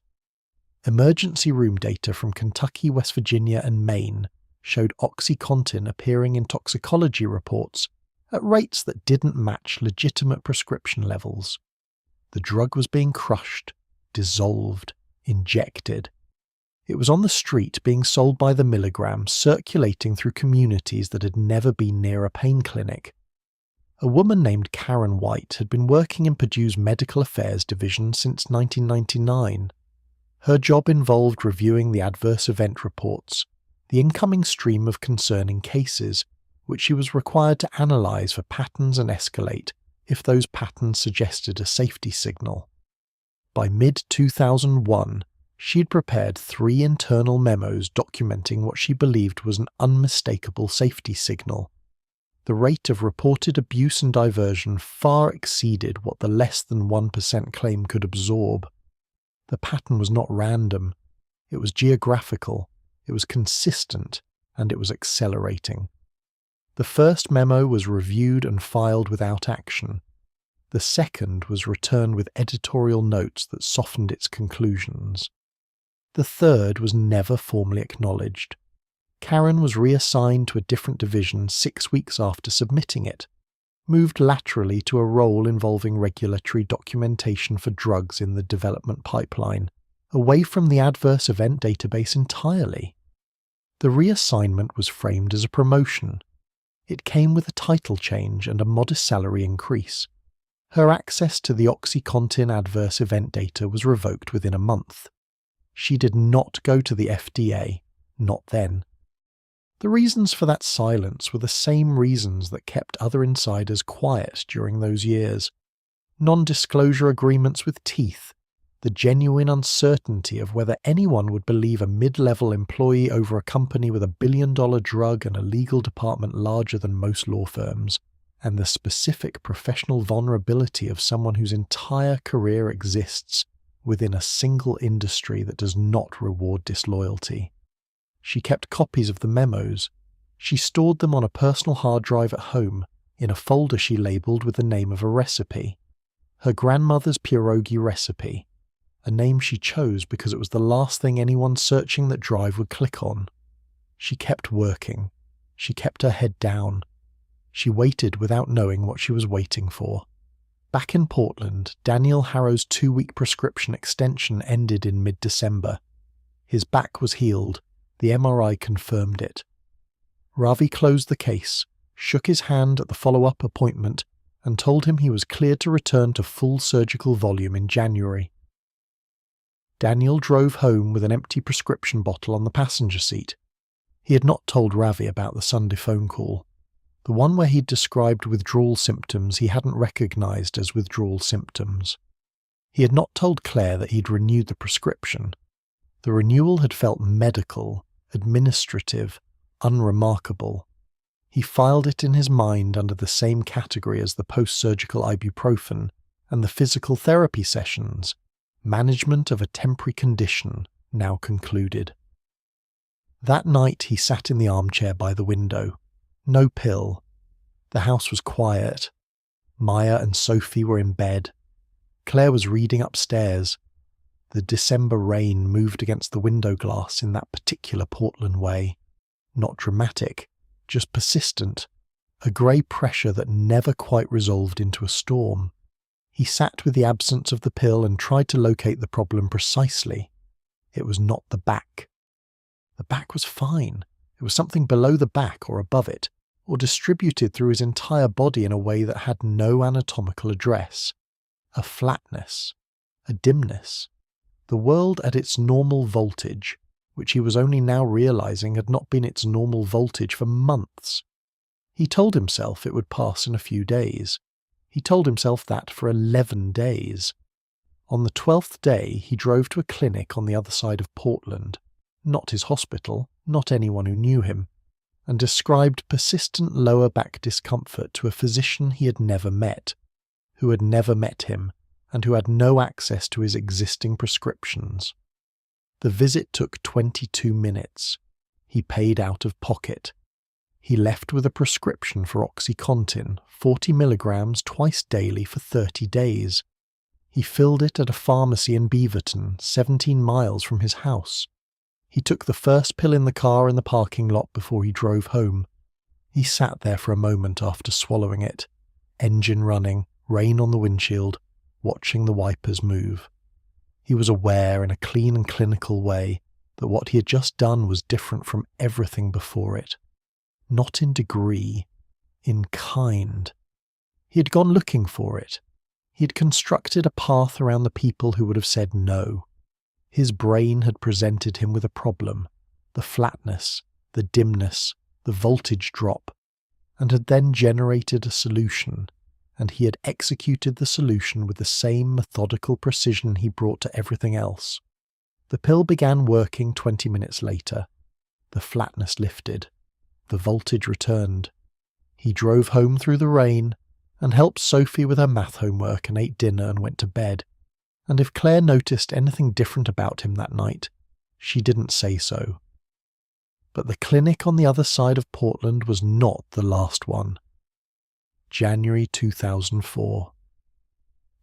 Speaker 1: Emergency room data from Kentucky, West Virginia, and Maine showed OxyContin appearing in toxicology reports at rates that didn't match legitimate prescription levels. The drug was being crushed, dissolved, injected. It was on the street being sold by the milligram, circulating through communities that had never been near a pain clinic. A woman named Karen White had been working in Purdue's Medical Affairs Division since 1999. Her job involved reviewing the adverse event reports, the incoming stream of concerning cases, which she was required to analyze for patterns and escalate if those patterns suggested a safety signal. By mid-2001, she'd prepared 3 internal memos documenting what she believed was an unmistakable safety signal. The rate of reported abuse and diversion far exceeded what the less than 1% claim could absorb. The pattern was not random. It was geographical, it was consistent, and it was accelerating. The first memo was reviewed and filed without action. The second was returned with editorial notes that softened its conclusions. The third was never formally acknowledged. Karen was reassigned to a different division 6 weeks after submitting it, moved laterally to a role involving regulatory documentation for drugs in the development pipeline, away from the adverse event database entirely. The reassignment was framed as a promotion. It came with a title change and a modest salary increase. Her access to the OxyContin adverse event data was revoked within a month. She did not go to the FDA, not then. The reasons for that silence were the same reasons that kept other insiders quiet during those years. Non-disclosure agreements with teeth, the genuine uncertainty of whether anyone would believe a mid-level employee over a company with $1 billion drug and a legal department larger than most law firms, and the specific professional vulnerability of someone whose entire career exists within a single industry that does not reward disloyalty. She kept copies of the memos. She stored them on a personal hard drive at home, in a folder she labelled with the name of a recipe. Her grandmother's pierogi recipe, a name she chose because it was the last thing anyone searching that drive would click on. She kept working. She kept her head down. She waited without knowing what she was waiting for. Back in Portland, Daniel Harrow's 2-week prescription extension ended in mid-December. His back was healed. The MRI confirmed it. Ravi closed the case, shook his hand at the follow-up appointment, and told him he was cleared to return to full surgical volume in January. Daniel drove home with an empty prescription bottle on the passenger seat. He had not told Ravi about the Sunday phone call. The one where he'd described withdrawal symptoms he hadn't recognised as withdrawal symptoms. He had not told Claire that he'd renewed the prescription. The renewal had felt medical, administrative, unremarkable. He filed it in his mind under the same category as the post-surgical ibuprofen and the physical therapy sessions, management of a temporary condition, now concluded. That night he sat in the armchair by the window. No pill. The house was quiet. Maya and Sophie were in bed. Claire was reading upstairs. The December rain moved against the window glass in that particular Portland way. Not dramatic, just persistent, a grey pressure that never quite resolved into a storm. He sat with the absence of the pill and tried to locate the problem precisely. It was not the back. The back was fine. It was something below the back or above it, or distributed through his entire body in a way that had no anatomical address. A flatness, a dimness. The world at its normal voltage, which he was only now realising had not been its normal voltage for months. He told himself it would pass in a few days. He told himself that for 11 days. On the 12th day, he drove to a clinic on the other side of Portland, not his hospital, not anyone who knew him, and described persistent lower back discomfort to a physician he had never met, who had never met him, and who had no access to his existing prescriptions. The visit took 22 minutes. He paid out of pocket. He left with a prescription for OxyContin, 40 milligrams twice daily for 30 days. He filled it at a pharmacy in Beaverton, 17 miles from his house. He took the first pill in the car in the parking lot before he drove home. He sat there for a moment after swallowing it, engine running, rain on the windshield, watching the wipers move. He was aware in a clean and clinical way that what he had just done was different from everything before it. Not in degree, in kind. He had gone looking for it. He had constructed a path around the people who would have said no. His brain had presented him with a problem, the flatness, the dimness, the voltage drop, and had then generated a solution, and he had executed the solution with the same methodical precision he brought to everything else. The pill began working 20 minutes later. The flatness lifted. The voltage returned. He drove home through the rain and helped Sophie with her math homework and ate dinner and went to bed. And if Claire noticed anything different about him that night, she didn't say so. But the clinic on the other side of Portland was not the last one. January 2004.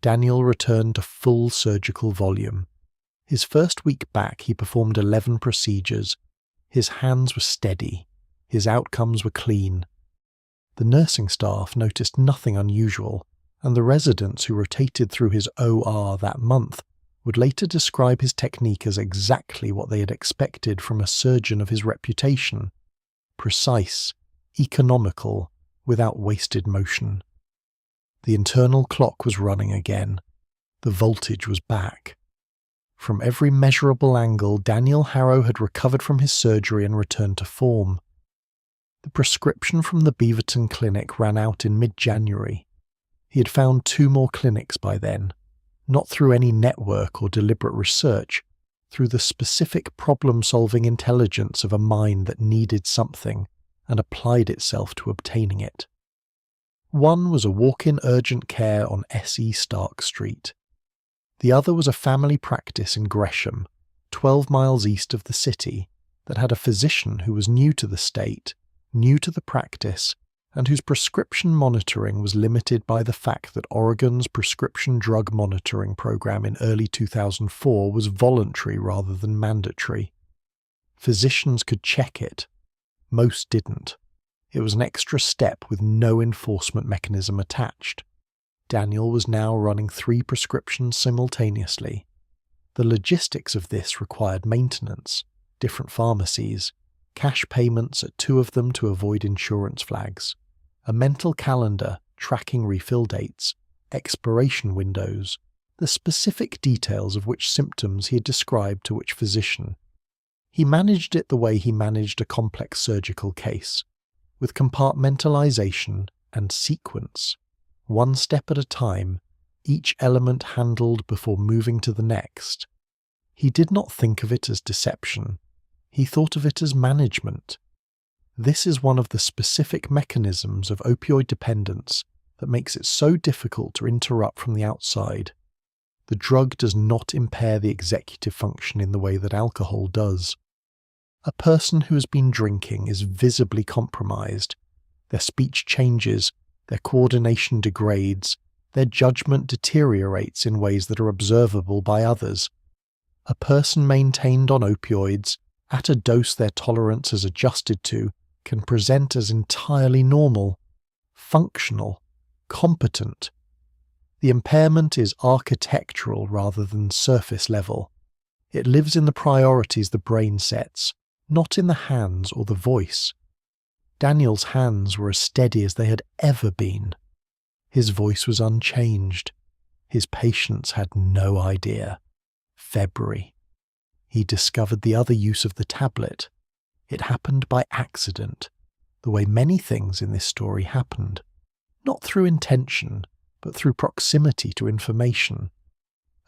Speaker 1: Daniel returned to full surgical volume. His first week back he performed 11 procedures. His hands were steady. His outcomes were clean. The nursing staff noticed nothing unusual, and the residents who rotated through his OR that month would later describe his technique as exactly what they had expected from a surgeon of his reputation: precise, economical, without wasted motion. The internal clock was running again. The voltage was back. From every measurable angle, Daniel Harrow had recovered from his surgery and returned to form. The prescription from the Beaverton clinic ran out in mid-January. He had found 2 more clinics by then, not through any network or deliberate research, through the specific problem-solving intelligence of a mind that needed something and applied itself to obtaining it. One was a walk-in urgent care on S.E. Stark Street. The other was a family practice in Gresham, 12 miles east of the city, that had a physician who was new to the state, new to the practice, and whose prescription monitoring was limited by the fact that Oregon's prescription drug monitoring program in early 2004 was voluntary rather than mandatory. Physicians could check it. Most didn't. It was an extra step with no enforcement mechanism attached. Daniel was now running 3 prescriptions simultaneously. The logistics of this required maintenance, different pharmacies, cash payments at 2 of them to avoid insurance flags, a mental calendar tracking refill dates, expiration windows, the specific details of which symptoms he had described to which physician. He managed it the way he managed a complex surgical case, with compartmentalization and sequence, one step at a time, each element handled before moving to the next. He did not think of it as deception. He thought of it as management. This is one of the specific mechanisms of opioid dependence that makes it so difficult to interrupt from the outside. The drug does not impair the executive function in the way that alcohol does. A person who has been drinking is visibly compromised. Their speech changes, their coordination degrades, their judgment deteriorates in ways that are observable by others. A person maintained on opioids, at a dose their tolerance is adjusted to, can present as entirely normal, functional, competent. The impairment is architectural rather than surface level. It lives in the priorities the brain sets, not in the hands or the voice. Daniel's hands were as steady as they had ever been. His voice was unchanged. His patients had no idea. February. He discovered the other use of the tablet. It happened by accident, the way many things in this story happened, not through intention, but through proximity to information.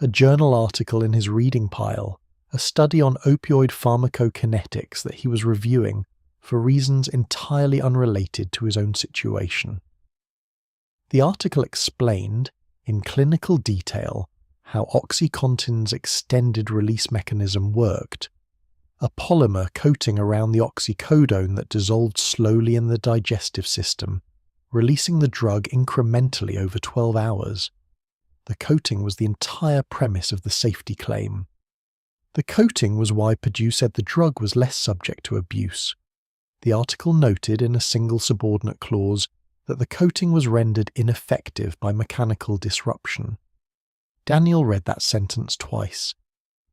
Speaker 1: A journal article in his reading pile, a study on opioid pharmacokinetics that he was reviewing for reasons entirely unrelated to his own situation. The article explained, in clinical detail, how OxyContin's extended release mechanism worked, a polymer coating around the oxycodone that dissolved slowly in the digestive system, releasing the drug incrementally over 12 hours. The coating was the entire premise of the safety claim. The coating was why Purdue said the drug was less subject to abuse. The article noted in a single subordinate clause that the coating was rendered ineffective by mechanical disruption. Daniel read that sentence twice.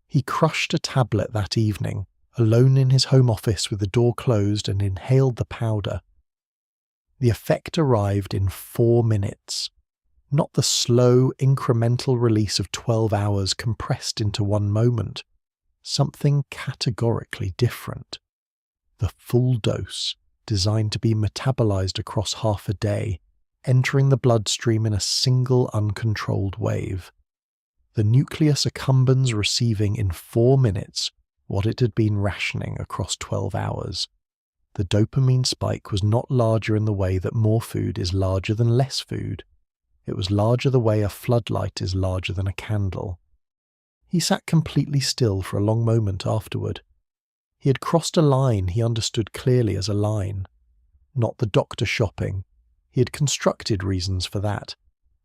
Speaker 1: He crushed a tablet that evening, alone in his home office with the door closed, and inhaled the powder. The effect arrived in 4 minutes, not the slow, incremental release of 12 hours compressed into one moment. Something categorically different. The full dose, designed to be metabolized across half a day, entering the bloodstream in a single uncontrolled wave. The nucleus accumbens receiving in 4 minutes what it had been rationing across 12 hours. The dopamine spike was not larger in the way that more food is larger than less food. It was larger the way a floodlight is larger than a candle. He sat completely still for a long moment afterward. He had crossed a line he understood clearly as a line. Not the doctor shopping. He had constructed reasons for that.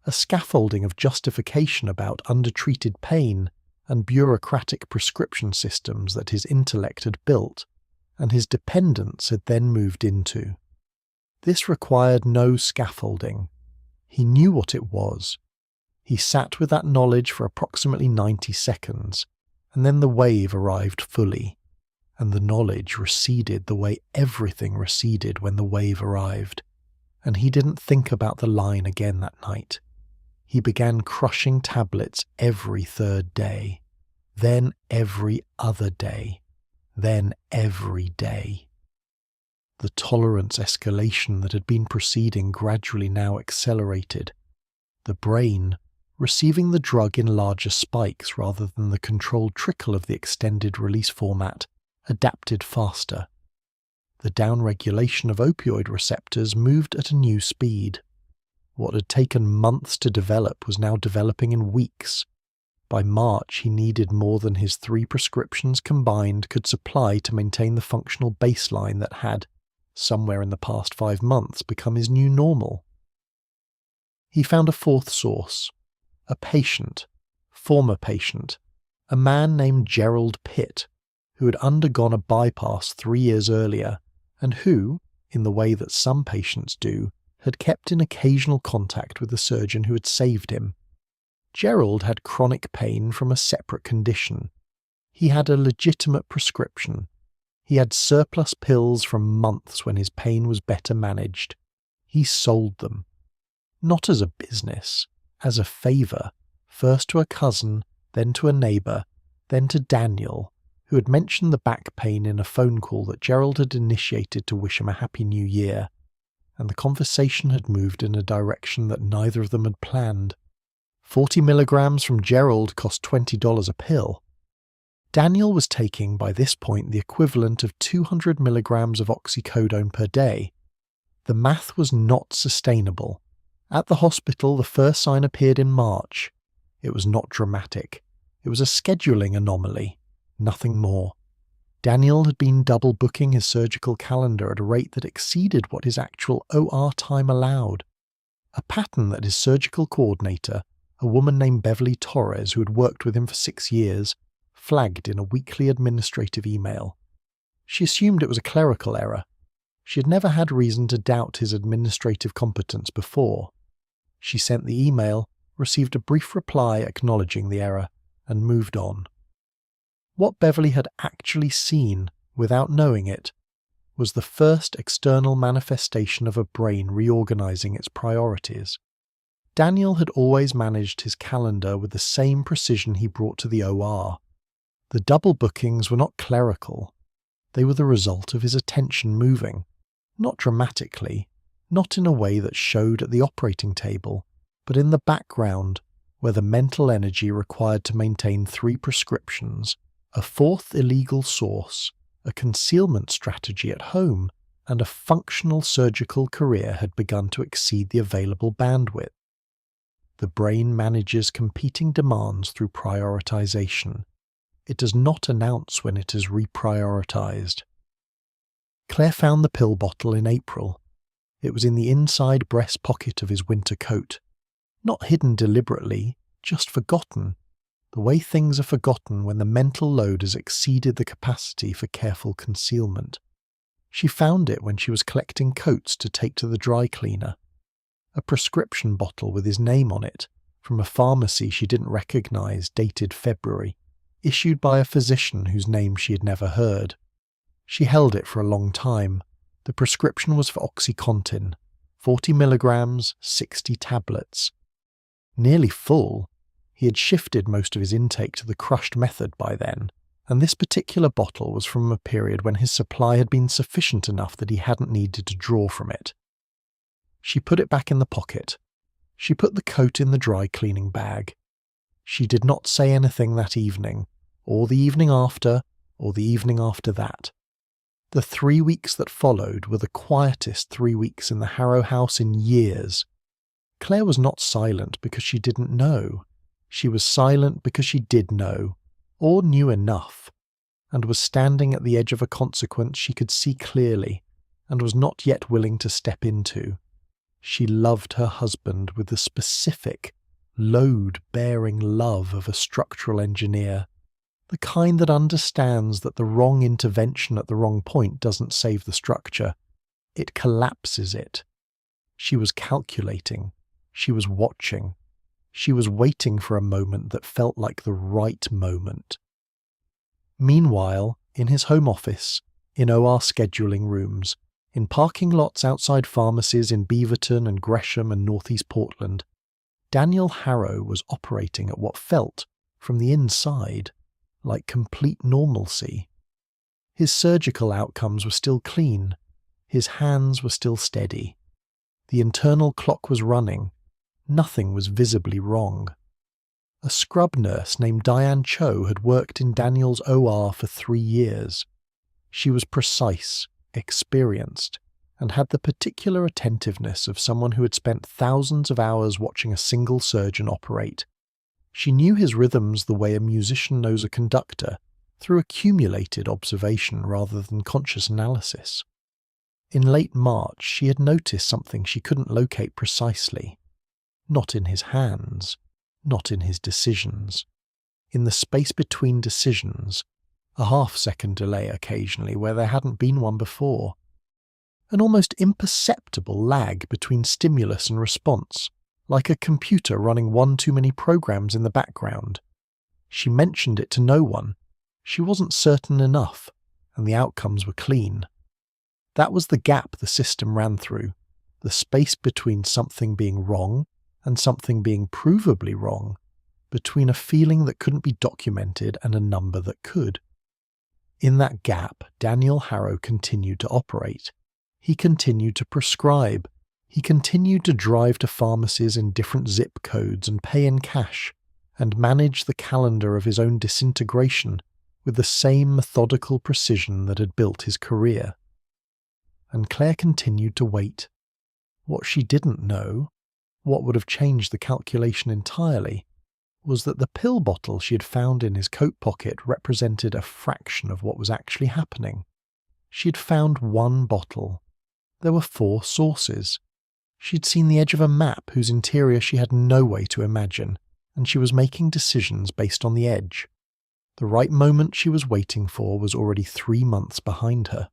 Speaker 1: A scaffolding of justification about undertreated pain and bureaucratic prescription systems that his intellect had built, and his dependents had then moved into. This required no scaffolding. He knew what it was. He sat with that knowledge for approximately 90 seconds, and then the wave arrived fully, and the knowledge receded the way everything receded when the wave arrived, and he didn't think about the line again that night. He began crushing tablets every 3rd day, then every other day, then every day. The tolerance escalation that had been proceeding gradually now accelerated. The brain, receiving the drug in larger spikes rather than the controlled trickle of the extended release format, adapted faster. The downregulation of opioid receptors moved at a new speed. What had taken months to develop was now developing in weeks. By March, he needed more than his 3 prescriptions combined could supply to maintain the functional baseline that had, somewhere in the past 5 months, become his new normal. He found a 4th source, a former patient, a man named Gerald Pitt, who had undergone a bypass 3 years earlier, and who, in the way that some patients do, had kept in occasional contact with the surgeon who had saved him. Gerald had chronic pain from a separate condition. He had a legitimate prescription. He had surplus pills from months when his pain was better managed. He sold them. Not as a business, as a favour, first to a cousin, then to a neighbour, then to Daniel, who had mentioned the back pain in a phone call that Gerald had initiated to wish him a happy new year, and the conversation had moved in a direction that neither of them had planned. 40 milligrams from Gerald cost $20 a pill. Daniel was taking by this point the equivalent of 200 milligrams of OxyContin per day. The math was not sustainable. At the hospital, the first sign appeared in March. It was not dramatic. It was a scheduling anomaly, nothing more. Daniel had been double booking his surgical calendar at a rate that exceeded what his actual OR time allowed. A pattern that his surgical coordinator, a woman named Beverly Torres who had worked with him for 6 years, flagged in a weekly administrative email. She assumed it was a clerical error. She had never had reason to doubt his administrative competence before. She sent the email, received a brief reply acknowledging the error, and moved on. What Beverly had actually seen, without knowing it, was the first external manifestation of a brain reorganizing its priorities. Daniel had always managed his calendar with the same precision he brought to the OR. The double bookings were not clerical. They were the result of his attention moving, not dramatically, not in a way that showed at the operating table, but in the background, where the mental energy required to maintain 3 prescriptions, a 4th illegal source, a concealment strategy at home, and a functional surgical career had begun to exceed the available bandwidth. The brain manages competing demands through prioritization. It does not announce when it is reprioritized. Claire found the pill bottle in April. It was in the inside breast pocket of his winter coat. Not hidden deliberately, just forgotten. The way things are forgotten when the mental load has exceeded the capacity for careful concealment. She found it when she was collecting coats to take to the dry cleaner. A prescription bottle with his name on it, from a pharmacy she didn't recognize, dated February, issued by a physician whose name she had never heard. She held it for a long time. The prescription was for OxyContin, 40 milligrams, 60 tablets. Nearly full. He had shifted most of his intake to the crushed method by then, and this particular bottle was from a period when his supply had been sufficient enough that he hadn't needed to draw from it. She put it back in the pocket. She put the coat in the dry cleaning bag. She did not say anything that evening, or the evening after, or the evening after that. The 3 weeks that followed were the quietest 3 weeks in the Harrow house in years. Claire was not silent because she didn't know. She was silent because she did know, or knew enough, and was standing at the edge of a consequence she could see clearly, and was not yet willing to step into. She loved her husband with the specific, load-bearing love of a structural engineer, the kind that understands that the wrong intervention at the wrong point doesn't save the structure. It collapses it. She was calculating. She was watching. She was waiting for a moment that felt like the right moment. Meanwhile, in his home office, in OR scheduling rooms, in parking lots outside pharmacies in Beaverton and Gresham and Northeast Portland, Daniel Harrow was operating at what felt, from the inside, like complete normalcy. His surgical outcomes were still clean. His hands were still steady. The internal clock was running. Nothing was visibly wrong. A scrub nurse named Diane Cho had worked in Daniel's OR for 3 years. She was precise, experienced, and had the particular attentiveness of someone who had spent thousands of hours watching a single surgeon operate. She knew his rhythms the way a musician knows a conductor, through accumulated observation rather than conscious analysis. In late March, she had noticed something she couldn't locate precisely. Not in his hands, not in his decisions. In the space between decisions, a half-second delay occasionally where there hadn't been one before. An almost imperceptible lag between stimulus and response, like a computer running one too many programs in the background. She mentioned it to no one. She wasn't certain enough, and the outcomes were clean. That was the gap the system ran through, the space between something being wrong and something being provably wrong, between a feeling that couldn't be documented and a number that could. In that gap, Daniel Harrow continued to operate. He continued to prescribe. He continued to drive to pharmacies in different zip codes and pay in cash, and manage the calendar of his own disintegration with the same methodical precision that had built his career. And Claire continued to wait. What she didn't know, what would have changed the calculation entirely, was that the pill bottle she had found in his coat pocket represented a fraction of what was actually happening. She had found one bottle. There were 4 sources. She'd seen the edge of a map whose interior she had no way to imagine, and she was making decisions based on the edge. The right moment she was waiting for was already 3 months behind her.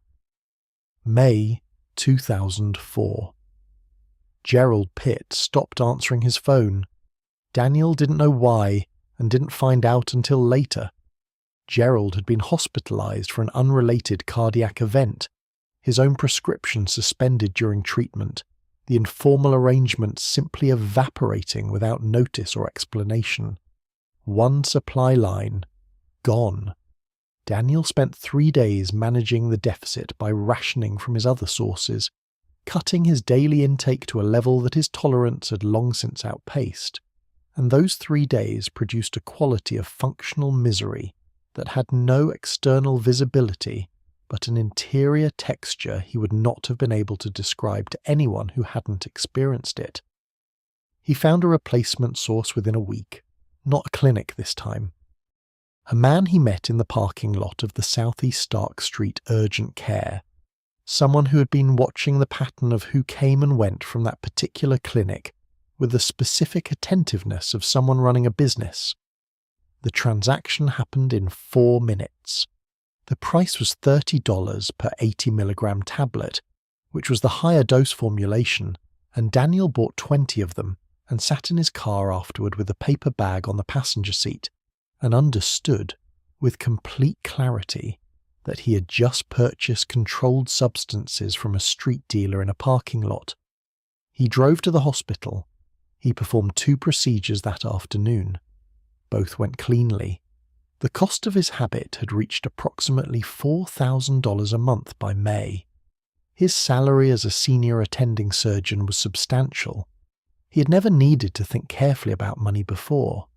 Speaker 1: May 2004. Gerald Pitt stopped answering his phone. Daniel didn't know why, and didn't find out until later. Gerald had been hospitalized for an unrelated cardiac event, his own prescription suspended during treatment, the informal arrangement simply evaporating without notice or explanation. One supply line, gone. Daniel spent 3 days managing the deficit by rationing from his other sources, cutting his daily intake to a level that his tolerance had long since outpaced, and those 3 days produced a quality of functional misery that had no external visibility but an interior texture he would not have been able to describe to anyone who hadn't experienced it. He found a replacement source within a week, not a clinic this time. A man he met in the parking lot of the Southeast Stark Street Urgent Care, someone who had been watching the pattern of who came and went from that particular clinic with the specific attentiveness of someone running a business. The transaction happened in 4 minutes. The price was $30 per 80 milligram tablet, which was the higher dose formulation, and Daniel bought 20 of them and sat in his car afterward with a paper bag on the passenger seat, and understood, with complete clarity, that he had just purchased controlled substances from a street dealer in a parking lot. He drove to the hospital. He performed 2 procedures that afternoon. Both went cleanly. The cost of his habit had reached approximately $4,000 a month by May. His salary as a senior attending surgeon was substantial. He had never needed to think carefully about money before.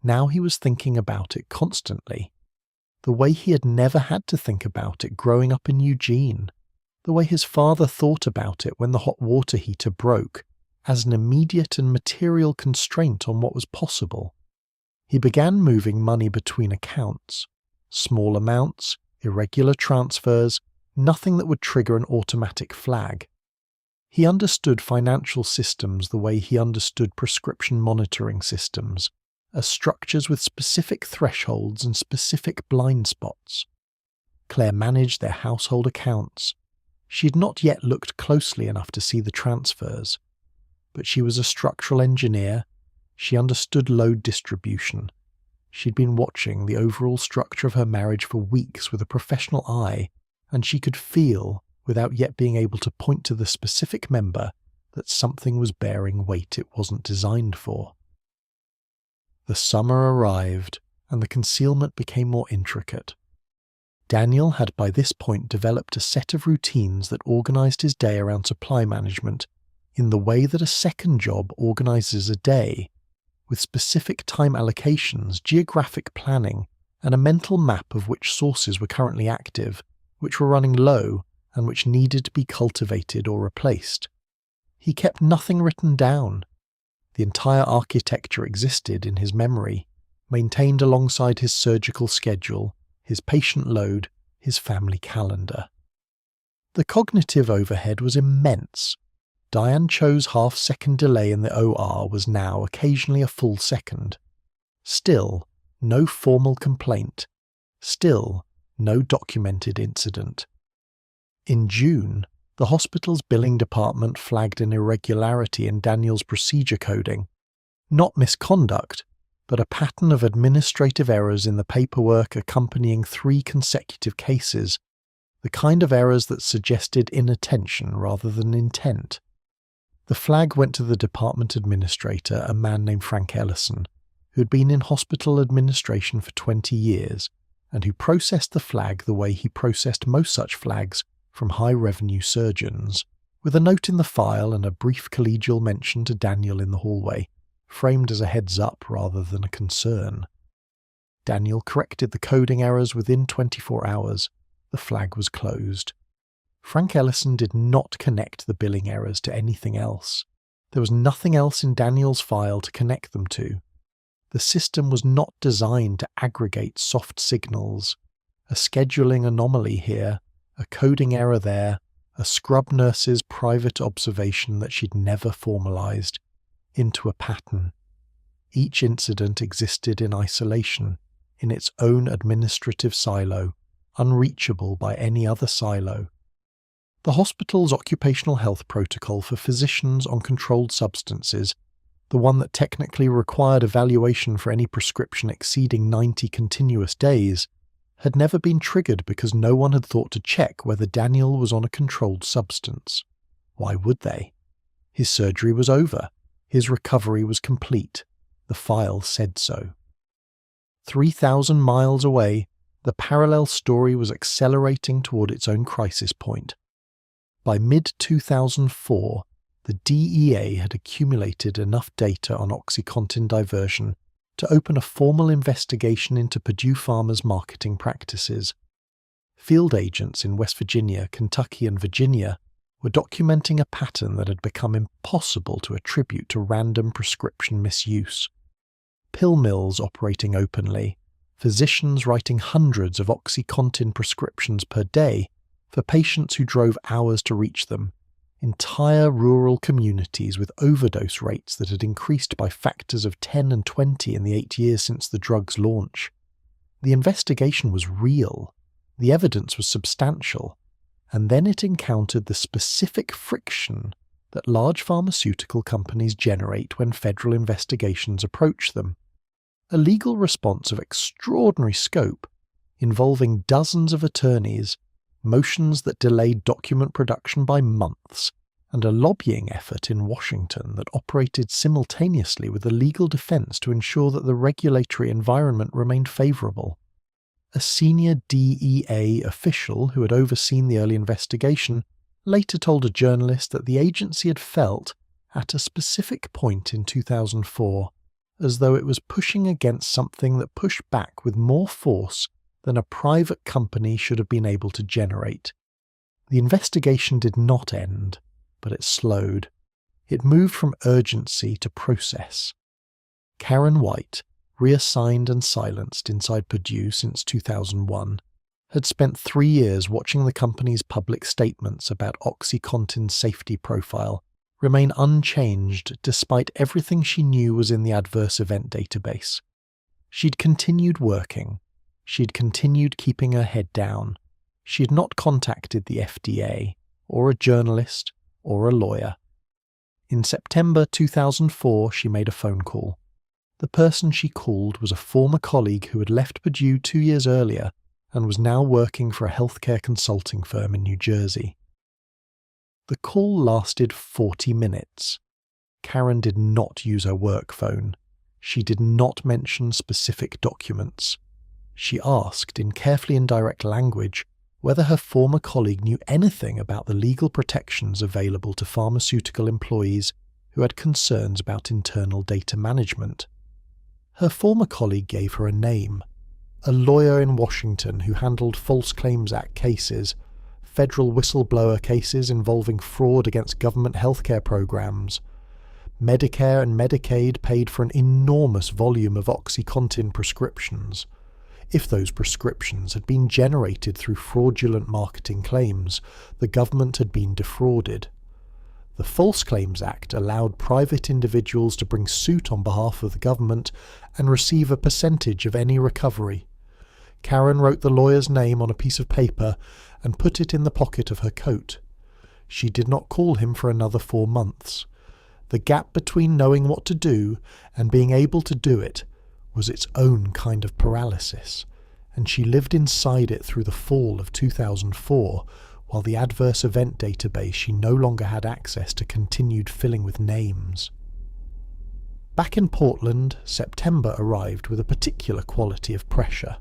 Speaker 1: Now he was thinking about it constantly. The way he had never had to think about it growing up in Eugene. The way his father thought about it when the hot water heater broke, as an immediate and material constraint on what was possible. He began moving money between accounts. Small amounts, irregular transfers, nothing that would trigger an automatic flag. He understood financial systems the way he understood prescription monitoring systems, as structures with specific thresholds and specific blind spots. Claire managed their household accounts. She had not yet looked closely enough to see the transfers, but she was a structural engineer. She understood load distribution. She'd been watching the overall structure of her marriage for weeks with a professional eye, and she could feel, without yet being able to point to the specific member, that something was bearing weight it wasn't designed for. The summer arrived, and the concealment became more intricate. Daniel had by this point developed a set of routines that organized his day around supply management in the way that a second job organizes a day, with specific time allocations, geographic planning, and a mental map of which sources were currently active, which were running low, and which needed to be cultivated or replaced. He kept nothing written down. The entire architecture existed in his memory, maintained alongside his surgical schedule, his patient load, his family calendar. The cognitive overhead was immense. Diane Cho's half-second delay in the OR was now occasionally a full second. Still, no formal complaint. Still, no documented incident. In June, the hospital's billing department flagged an irregularity in Daniel's procedure coding. Not misconduct, but a pattern of administrative errors in the paperwork accompanying 3 consecutive cases, the kind of errors that suggested inattention rather than intent. The flag went to the department administrator, a man named Frank Ellison, who had been in hospital administration for 20 years, and who processed the flag the way he processed most such flags from high-revenue surgeons, with a note in the file and a brief collegial mention to Daniel in the hallway, framed as a heads-up rather than a concern. Daniel corrected the coding errors within 24 hours. The flag was closed. Frank Ellison did not connect the billing errors to anything else. There was nothing else in Daniel's file to connect them to. The system was not designed to aggregate soft signals. A scheduling anomaly here, a coding error there, a scrub nurse's private observation that she'd never formalized, into a pattern. Each incident existed in isolation, in its own administrative silo, unreachable by any other silo. The hospital's occupational health protocol for physicians on controlled substances, the one that technically required evaluation for any prescription exceeding 90 continuous days, had never been triggered because no one had thought to check whether Daniel was on a controlled substance. Why would they? His surgery was over. His recovery was complete. The file said so. 3,000 miles away, the parallel story was accelerating toward its own crisis point. By mid-2004, the DEA had accumulated enough data on OxyContin diversion to open a formal investigation into Purdue Pharma's marketing practices. Field agents in West Virginia, Kentucky, and Virginia were documenting a pattern that had become impossible to attribute to random prescription misuse. Pill mills operating openly, physicians writing hundreds of OxyContin prescriptions per day for patients who drove hours to reach them, entire rural communities with overdose rates that had increased by factors of 10 and 20 in the 8 years since the drug's launch. The investigation was real, the evidence was substantial, and then it encountered the specific friction that large pharmaceutical companies generate when federal investigations approach them. A legal response of extraordinary scope, involving dozens of attorneys, motions that delayed document production by months, and a lobbying effort in Washington that operated simultaneously with a legal defense to ensure that the regulatory environment remained favorable. A senior DEA official who had overseen the early investigation later told a journalist that the agency had felt, at a specific point in 2004, as though it was pushing against something that pushed back with more force than a private company should have been able to generate. The investigation did not end, but it slowed. It moved from urgency to process. Karen White, reassigned and silenced inside Purdue since 2001, had spent 3 years watching the company's public statements about OxyContin's safety profile remain unchanged despite everything she knew was in the adverse event database. She'd continued working. She'd continued keeping her head down. She had not contacted the FDA, or a journalist, or a lawyer. In September 2004, she made a phone call. The person she called was a former colleague who had left Purdue 2 years earlier and was now working for a healthcare consulting firm in New Jersey. The call lasted 40 minutes. Karen did not use her work phone. She did not mention specific documents. She asked, in carefully indirect language, whether her former colleague knew anything about the legal protections available to pharmaceutical employees who had concerns about internal data management. Her former colleague gave her a name, a lawyer in Washington who handled False Claims Act cases, federal whistleblower cases involving fraud against government healthcare programs. Medicare and Medicaid paid for an enormous volume of OxyContin prescriptions. If those prescriptions had been generated through fraudulent marketing claims, the government had been defrauded. The False Claims Act allowed private individuals to bring suit on behalf of the government and receive a percentage of any recovery. Karen wrote the lawyer's name on a piece of paper and put it in the pocket of her coat. She did not call him for another 4 months. The gap between knowing what to do and being able to do it was its own kind of paralysis, and she lived inside it through the fall of 2004, while the adverse event database she no longer had access to continued filling with names. Back in Portland, September arrived with a particular quality of pressure.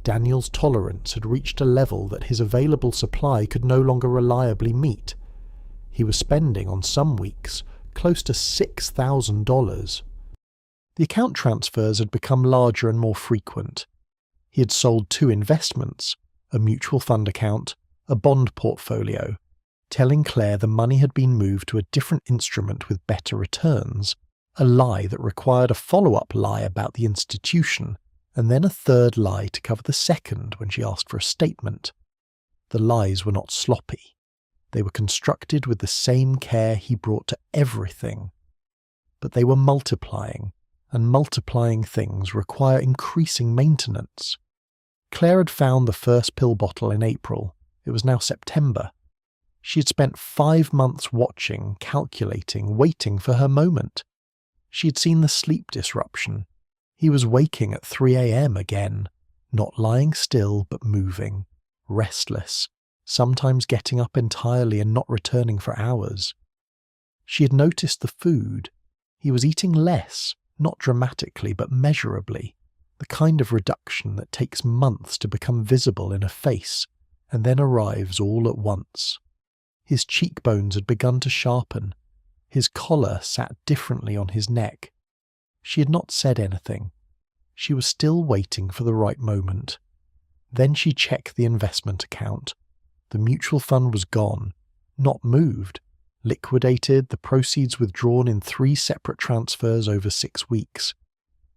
Speaker 1: Daniel's tolerance had reached a level that his available supply could no longer reliably meet. He was spending, on some weeks, close to $6,000. The account transfers had become larger and more frequent. He had sold 2 investments, a mutual fund account, a bond portfolio, telling Claire the money had been moved to a different instrument with better returns, a lie that required a follow-up lie about the institution, and then a third lie to cover the second when she asked for a statement. The lies were not sloppy. They were constructed with the same care he brought to everything. But they were multiplying, and multiplying things require increasing maintenance. Claire had found the first pill bottle in April. It was now September. She had spent 5 months watching, calculating, waiting for her moment. She had seen the sleep disruption. He was waking at 3 a.m. again, not lying still but moving, restless, sometimes getting up entirely and not returning for hours. She had noticed the food. He was eating less, not dramatically but measurably, the kind of reduction that takes months to become visible in a face and then arrives all at once. His cheekbones had begun to sharpen. His collar sat differently on his neck. She had not said anything. She was still waiting for the right moment. Then she checked the investment account. The mutual fund was gone, not moved, liquidated, the proceeds withdrawn in 3 separate transfers over 6 weeks.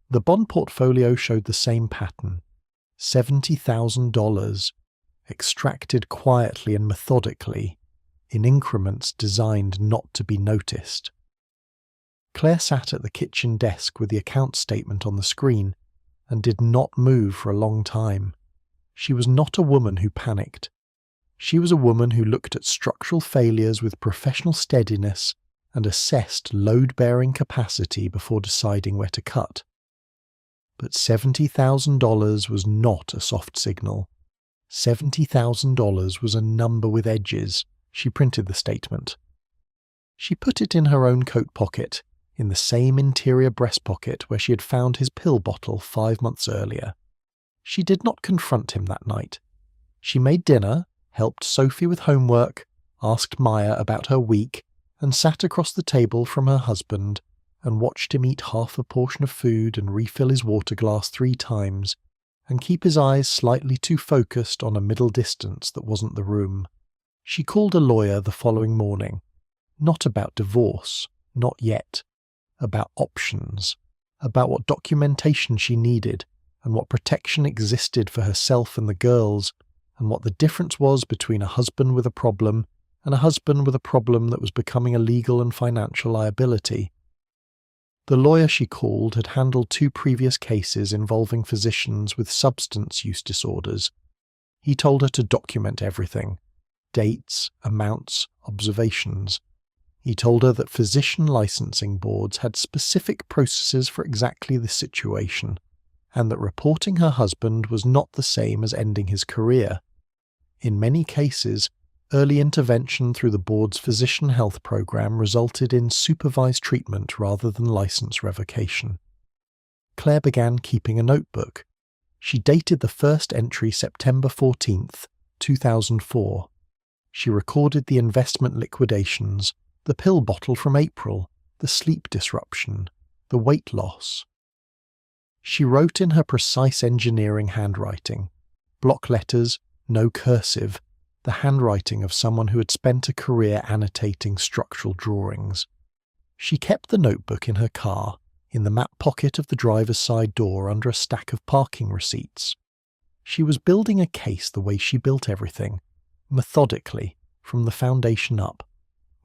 Speaker 1: The bond portfolio showed the same pattern. $70,000, extracted quietly and methodically, in increments designed not to be noticed. Claire sat at the kitchen desk with the account statement on the screen and did not move for a long time. She was not a woman who panicked. She was a woman who looked at structural failures with professional steadiness and assessed load-bearing capacity before deciding where to cut. But $70,000 was not a soft signal. $70,000 was a number with edges. She printed the statement. She put it in her own coat pocket, in the same interior breast pocket where she had found his pill bottle 5 months earlier. She did not confront him that night. She made dinner, helped Sophie with homework, asked Maya about her week, and sat across the table from her husband and watched him eat half a portion of food and refill his water glass 3 times, and keep his eyes slightly too focused on a middle distance that wasn't the room. She called a lawyer the following morning. Not about divorce, not yet. About options. About what documentation she needed, and what protection existed for herself and the girls, and what the difference was between a husband with a problem and a husband with a problem that was becoming a legal and financial liability. The lawyer she called had handled 2 previous cases involving physicians with substance use disorders. He told her to document everything. Dates, amounts, observations. He told her that physician licensing boards had specific processes for exactly this situation, and that reporting her husband was not the same as ending his career. In many cases, early intervention through the board's physician health program resulted in supervised treatment rather than license revocation. Claire began keeping a notebook. She dated the first entry September 14th, 2004. She recorded the investment liquidations, the pill bottle from April, the sleep disruption, the weight loss. She wrote in her precise engineering handwriting, block letters, no cursive, the handwriting of someone who had spent a career annotating structural drawings. She kept the notebook in her car, in the map pocket of the driver's side door under a stack of parking receipts. She was building a case the way she built everything, methodically, from the foundation up,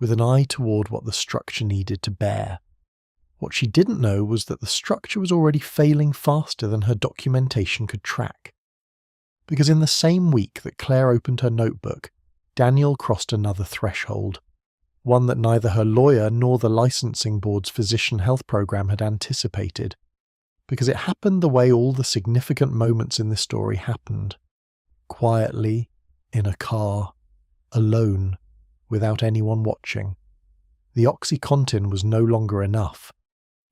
Speaker 1: with an eye toward what the structure needed to bear. What she didn't know was that the structure was already failing faster than her documentation could track. Because in the same week that Claire opened her notebook, Daniel crossed another threshold, one that neither her lawyer nor the licensing board's physician health program had anticipated, because it happened the way all the significant moments in this story happened. Quietly, in a car, alone, without anyone watching. The OxyContin was no longer enough.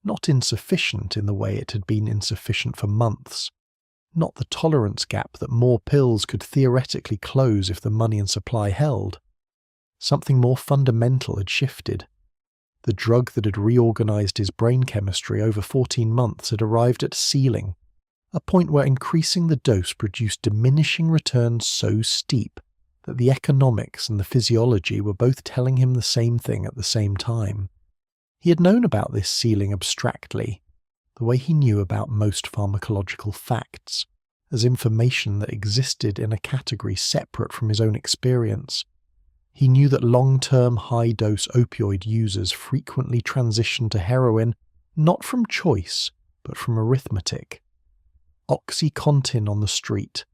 Speaker 1: Not insufficient in the way it had been insufficient for months. Not the tolerance gap that more pills could theoretically close if the money and supply held. Something more fundamental had shifted. The drug that had reorganized his brain chemistry over 14 months had arrived at a ceiling, a point where increasing the dose produced diminishing returns so steep that the economics and the physiology were both telling him the same thing at the same time. He had known about this ceiling abstractly, the way he knew about most pharmacological facts, as information that existed in a category separate from his own experience. He knew that long-term high-dose opioid users frequently transition to heroin not from choice, but from arithmetic. OxyContin on the street,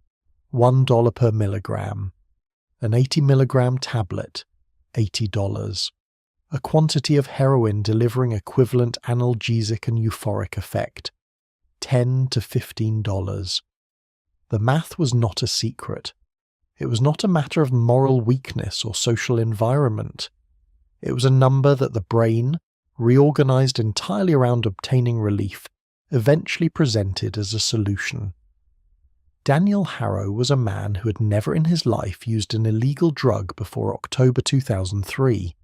Speaker 1: $1 per milligram. An 80-milligram tablet, $80. A quantity of heroin delivering equivalent analgesic and euphoric effect, $10 to $15. The math was not a secret. It was not a matter of moral weakness or social environment. It was a number that the brain, reorganized entirely around obtaining relief, eventually presented as a solution. Daniel Harrow was a man who had never in his life used an illegal drug before October 2003.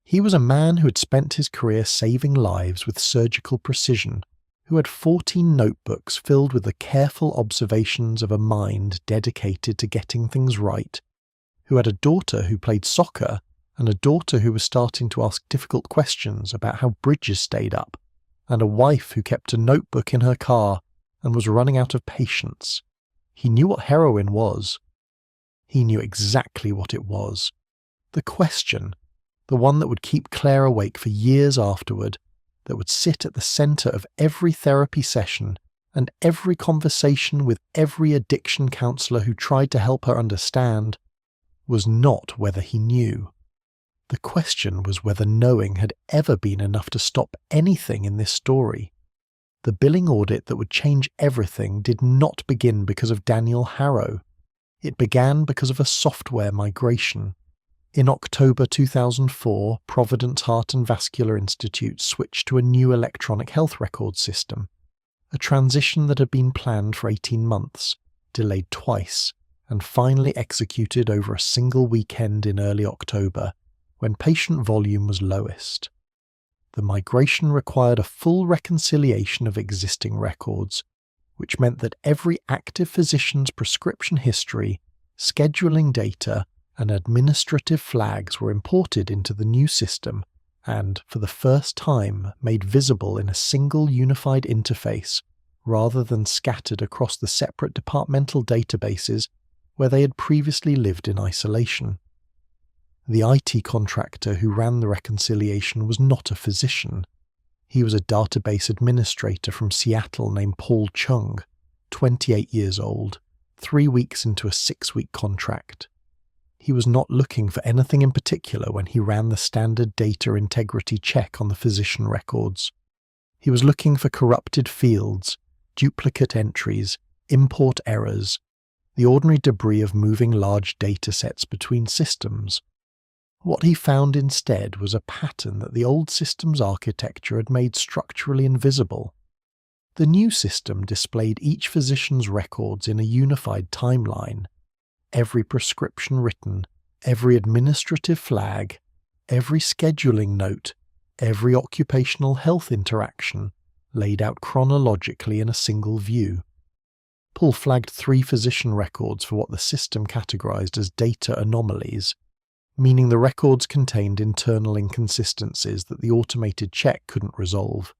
Speaker 1: He was a man who had spent his career saving lives with surgical precision, who had 14 notebooks filled with the careful observations of a mind dedicated to getting things right, who had a daughter who played soccer and a daughter who was starting to ask difficult questions about how bridges stayed up, and a wife who kept a notebook in her car and was running out of patience. He knew what heroin was. He knew exactly what it was. The question, the one that would keep Claire awake for years afterward, that would sit at the centre of every therapy session and every conversation with every addiction counsellor who tried to help her understand, was not whether he knew. The question was whether knowing had ever been enough to stop anything in this story. The billing audit that would change everything did not begin because of Daniel Harrow. It began because of a software migration. In October 2004, Providence Heart and Vascular Institute switched to a new electronic health record system, a transition that had been planned for 18 months, delayed twice, and finally executed over a single weekend in early October, when patient volume was lowest. The migration required a full reconciliation of existing records, which meant that every active physician's prescription history, scheduling data, and administrative flags were imported into the new system and, for the first time, made visible in a single unified interface rather than scattered across the separate departmental databases where they had previously lived in isolation. The IT contractor who ran the reconciliation was not a physician. He was a database administrator from Seattle named Paul Chung, 28 years old, 3 weeks into a 6-week contract. He was not looking for anything in particular when he ran the standard data integrity check on the physician records. He was looking for corrupted fields, duplicate entries, import errors, the ordinary debris of moving large data sets between systems. What he found instead was a pattern that the old system's architecture had made structurally invisible. The new system displayed each physician's records in a unified timeline. Every prescription written, every administrative flag, every scheduling note, every occupational health interaction, laid out chronologically in a single view. Paul flagged 3 physician records for what the system categorized as data anomalies. meaning the records contained internal inconsistencies that the automated check couldn't resolve.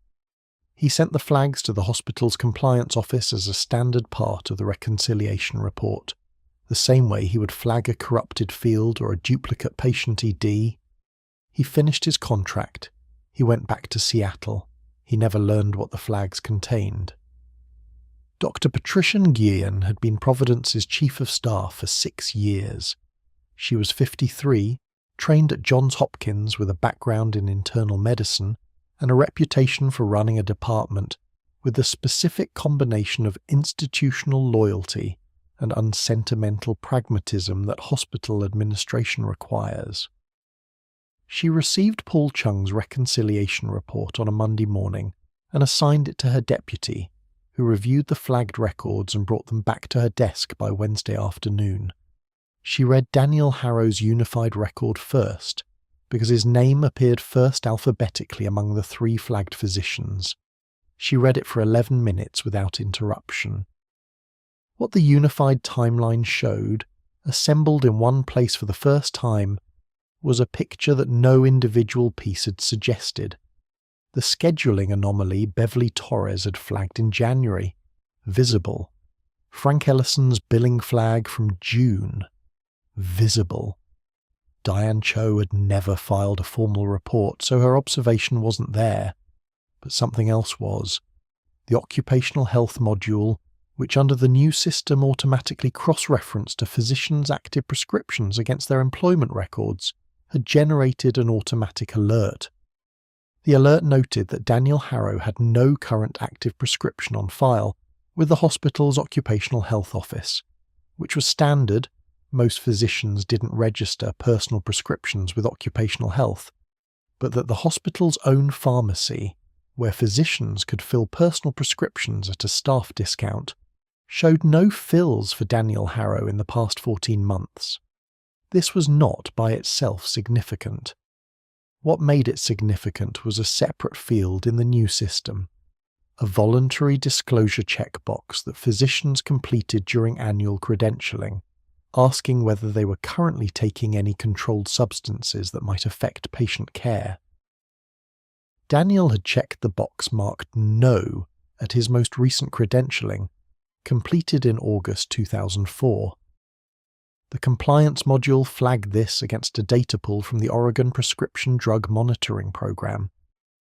Speaker 1: He sent the flags to the hospital's compliance office as a standard part of the reconciliation report, the same way he would flag a corrupted field or a duplicate patient ED. He finished his contract. He went back to Seattle. He never learned what the flags contained. Dr. Patricia Nguyen had been Providence's chief of staff for 6 years. She was 53, trained at Johns Hopkins with a background in internal medicine and a reputation for running a department with the specific combination of institutional loyalty and unsentimental pragmatism that hospital administration requires. She received Paul Chung's reconciliation report on a Monday morning and assigned it to her deputy, who reviewed the flagged records and brought them back to her desk by Wednesday afternoon. She read Daniel Harrow's unified record first, because his name appeared first alphabetically among the 3 flagged physicians. She read it for 11 minutes without interruption. What the unified timeline showed, assembled in one place for the first time, was a picture that no individual piece had suggested. The scheduling anomaly Beverly Torres had flagged in January, visible. Frank Ellison's billing flag from June, visible. Diane Cho had never filed a formal report, so her observation wasn't there. But something else was. The occupational health module, which under the new system automatically cross-referenced a physician's active prescriptions against their employment records, had generated an automatic alert. The alert noted that Daniel Harrow had no current active prescription on file with the hospital's occupational health office, which was standard. Most physicians didn't register personal prescriptions with occupational health, but that the hospital's own pharmacy, where physicians could fill personal prescriptions at a staff discount, showed no fills for Daniel Harrow in the past 14 months. This was not by itself significant. What made it significant was a separate field in the new system, a voluntary disclosure checkbox that physicians completed during annual credentialing, asking whether they were currently taking any controlled substances that might affect patient care. Daniel had checked the box marked No at his most recent credentialing, completed in August 2004. The compliance module flagged this against a data pull from the Oregon Prescription Drug Monitoring Program,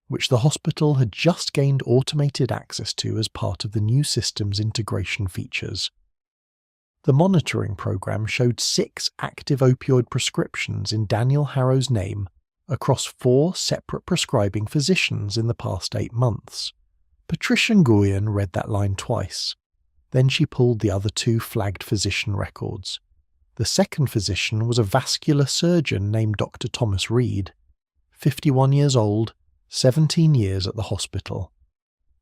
Speaker 1: which the hospital had just gained automated access to as part of the new system's integration features. The monitoring program showed 6 active opioid prescriptions in Daniel Harrow's name across 4 separate prescribing physicians in the past 8 months. Patricia Nguyen read that line twice. Then she pulled the other 2 flagged physician records. The second physician was a vascular surgeon named Dr. Thomas Reed, 51 years old, 17 years at the hospital.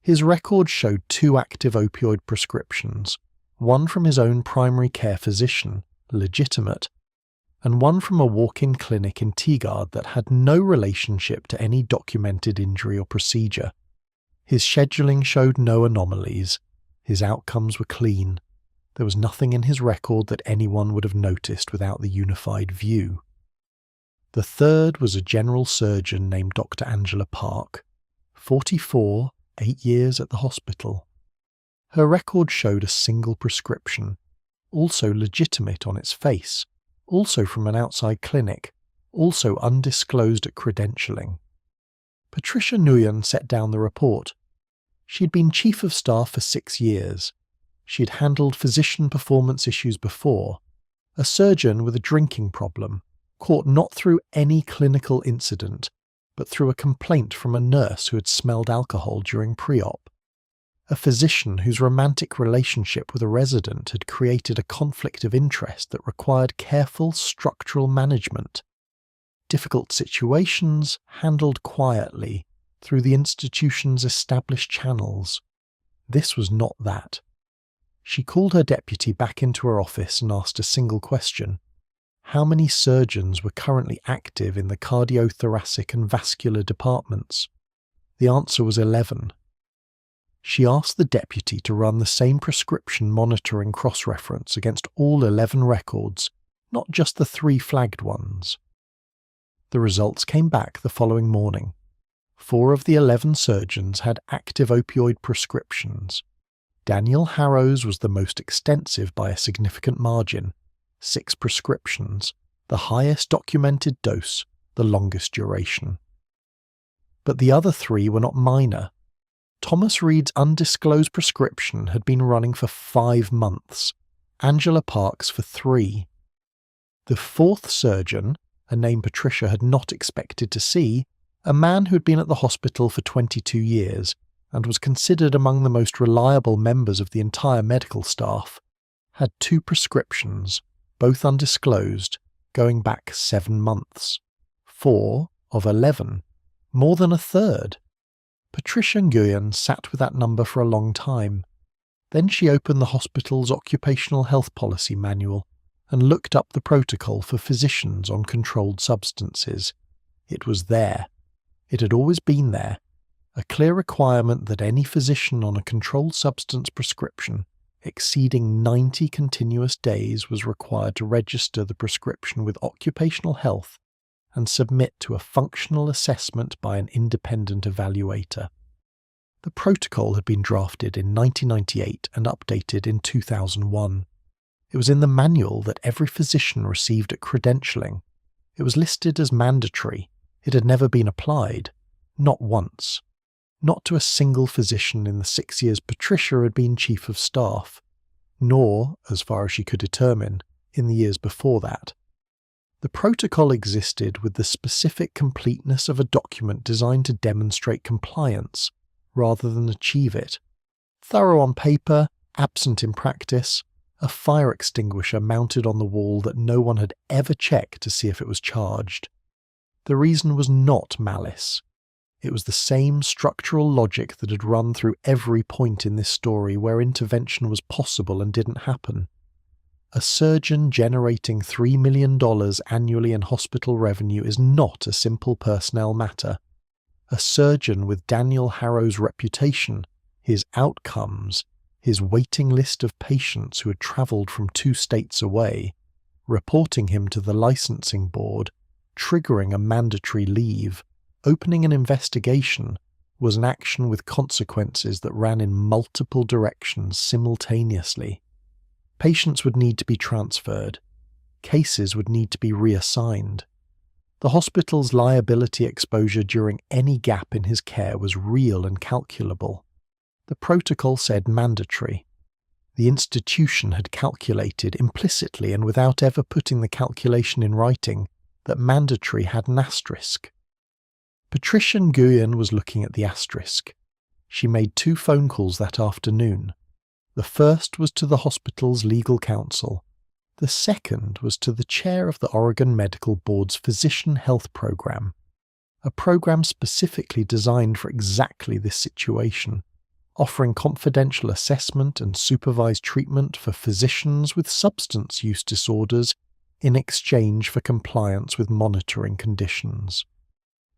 Speaker 1: His record showed 2 active opioid prescriptions, one from his own primary care physician, legitimate, and one from a walk-in clinic in Tigard that had no relationship to any documented injury or procedure. His scheduling showed no anomalies. His outcomes were clean. There was nothing in his record that anyone would have noticed without the unified view. The third was a general surgeon named Dr. Angela Park, 44, 8 years at the hospital. Her record showed a single prescription, also legitimate on its face, also from an outside clinic, also undisclosed at credentialing. Patricia Nguyen set down the report. She'd been chief of staff for 6 years. She'd handled physician performance issues before. A surgeon with a drinking problem, caught not through any clinical incident, but through a complaint from a nurse who had smelled alcohol during pre-op. A physician whose romantic relationship with a resident had created a conflict of interest that required careful structural management. Difficult situations handled quietly through the institution's established channels. This was not that. She called her deputy back into her office and asked a single question. How many surgeons were currently active in the cardiothoracic and vascular departments? The answer was 11. She asked the deputy to run the same prescription monitoring cross-reference against all 11 records, not just the 3 flagged ones. The results came back the following morning. 4 of the 11 surgeons had active opioid prescriptions. Daniel Harrow's was the most extensive by a significant margin, 6 prescriptions, the highest documented dose, the longest duration. But the other 3 were not minor. Thomas Reed's undisclosed prescription had been running for 5 months, Angela Park's for 3. The 4th surgeon, a name Patricia had not expected to see, a man who had been at the hospital for 22 years and was considered among the most reliable members of the entire medical staff, had 2 prescriptions, both undisclosed, going back 7 months. 4 of 11, more than a third. Patricia Nguyen sat with that number for a long time. Then she opened the hospital's occupational health policy manual and looked up the protocol for physicians on controlled substances. It was there. It had always been there. A clear requirement that any physician on a controlled substance prescription exceeding 90 continuous days was required to register the prescription with occupational health and submit to a functional assessment by an independent evaluator. The protocol had been drafted in 1998 and updated in 2001. It was in the manual that every physician received at credentialing. It was listed as mandatory. It had never been applied. Not once. Not to a single physician in the 6 years Patricia had been chief of staff, nor, as far as she could determine, in the years before that. The protocol existed with the specific completeness of a document designed to demonstrate compliance, rather than achieve it. Thorough on paper, absent in practice, a fire extinguisher mounted on the wall that no one had ever checked to see if it was charged. The reason was not malice. It was the same structural logic that had run through every point in this story where intervention was possible and didn't happen. A surgeon generating $3 million annually in hospital revenue is not a simple personnel matter. A surgeon with Daniel Harrow's reputation, his outcomes, his waiting list of patients who had travelled from 2 states away, reporting him to the licensing board, triggering a mandatory leave, opening an investigation, was an action with consequences that ran in multiple directions simultaneously. Patients would need to be transferred. Cases would need to be reassigned. The hospital's liability exposure during any gap in his care was real and calculable. The protocol said mandatory. The institution had calculated implicitly and without ever putting the calculation in writing that mandatory had an asterisk. Patricia Nguyen was looking at the asterisk. She made 2 phone calls that afternoon. The first was to the hospital's legal counsel. The second was to the chair of the Oregon Medical Board's Physician Health Program, a program specifically designed for exactly this situation, offering confidential assessment and supervised treatment for physicians with substance use disorders in exchange for compliance with monitoring conditions.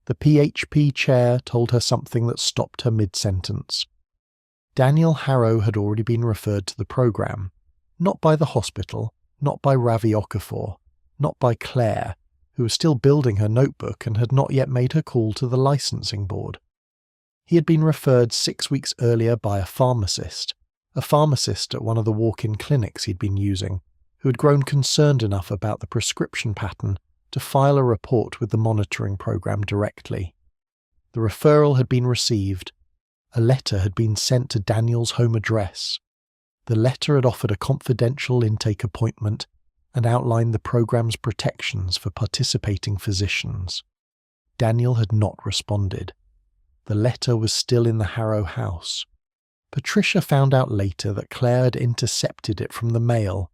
Speaker 1: The PHP chair told her something that stopped her mid-sentence. Daniel Harrow had already been referred to the program, not by the hospital, not by Ravi Okafor, not by Claire, who was still building her notebook and had not yet made her call to the licensing board. He had been referred 6 weeks earlier by a pharmacist at one of the walk-in clinics he'd been using, who had grown concerned enough about the prescription pattern to file a report with the monitoring program directly. The referral had been received. A letter had been sent to Daniel's home address. The letter had offered a confidential intake appointment and outlined the program's protections for participating physicians. Daniel had not responded. The letter was still in the Harrow house. Patricia found out later that Claire had intercepted it from the mail,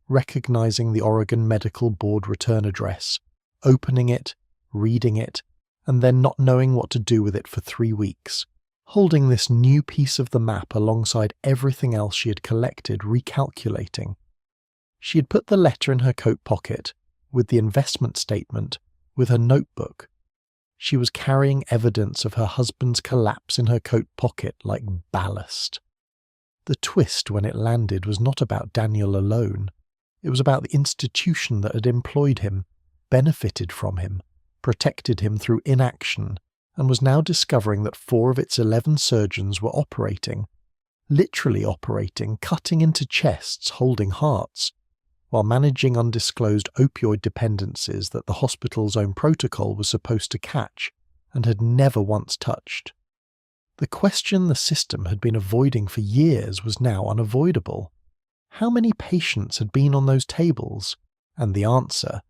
Speaker 1: recognizing the Oregon Medical Board return address, opening it, reading it, and then not knowing what to do with it for 3 weeks, holding this new piece of the map alongside everything else she had collected, recalculating. She had put the letter in her coat pocket, with the investment statement, with her notebook. She was carrying evidence of her husband's collapse in her coat pocket like ballast. The twist when it landed was not about Daniel alone. It was about the institution that had employed him, benefited from him, protected him through inaction, and was now discovering that 4 of its 11 surgeons were operating, literally operating, cutting into chests, holding hearts, while managing undisclosed opioid dependencies that the hospital's own protocol was supposed to catch and had never once touched. The question the system had been avoiding for years was now unavoidable. How many patients had been on those tables? And the answer,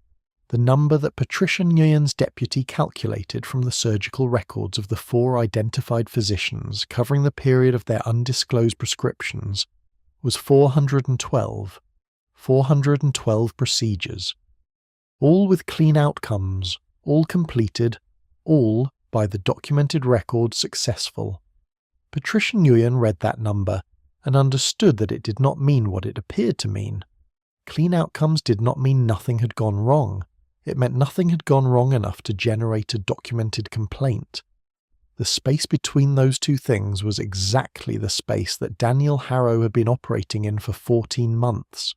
Speaker 1: the number that Patricia Nguyen's deputy calculated from the surgical records of the 4 identified physicians covering the period of their undisclosed prescriptions, was 412. 412 procedures. All with clean outcomes, all completed, all, by the documented record, successful. Patricia Nguyen read that number and understood that it did not mean what it appeared to mean. Clean outcomes did not mean nothing had gone wrong. It meant nothing had gone wrong enough to generate a documented complaint. The space between those two things was exactly the space that Daniel Harrow had been operating in for 14 months.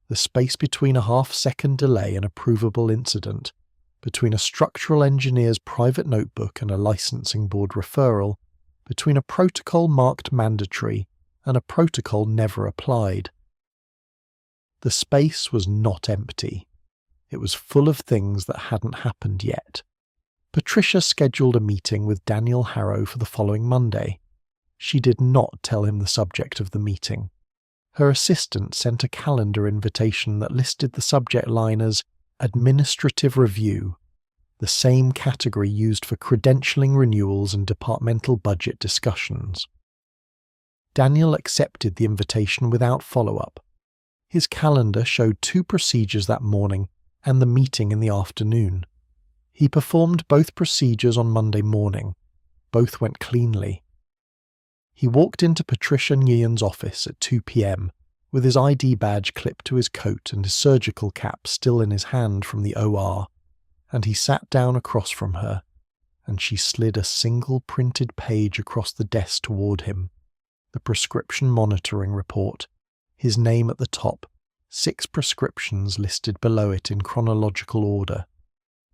Speaker 1: The space between a half-second delay and a provable incident, between a structural engineer's private notebook and a licensing board referral, between a protocol marked mandatory and a protocol never applied. The space was not empty. It was full of things that hadn't happened yet. Patricia scheduled a meeting with Daniel Harrow for the following Monday. She did not tell him the subject of the meeting. Her assistant sent a calendar invitation that listed the subject line as Administrative Review, the same category used for credentialing renewals and departmental budget discussions. Daniel accepted the invitation without follow-up. His calendar showed 2 procedures that morning and the meeting in the afternoon. He performed both procedures on Monday morning. Both went cleanly. He walked into Patricia Nguyen's office at 2 p.m. with his ID badge clipped to his coat and his surgical cap still in his hand from the OR, and he sat down across from her, and she slid a single printed page across the desk toward him, the prescription monitoring report, his name at the top, 6 prescriptions listed below it in chronological order.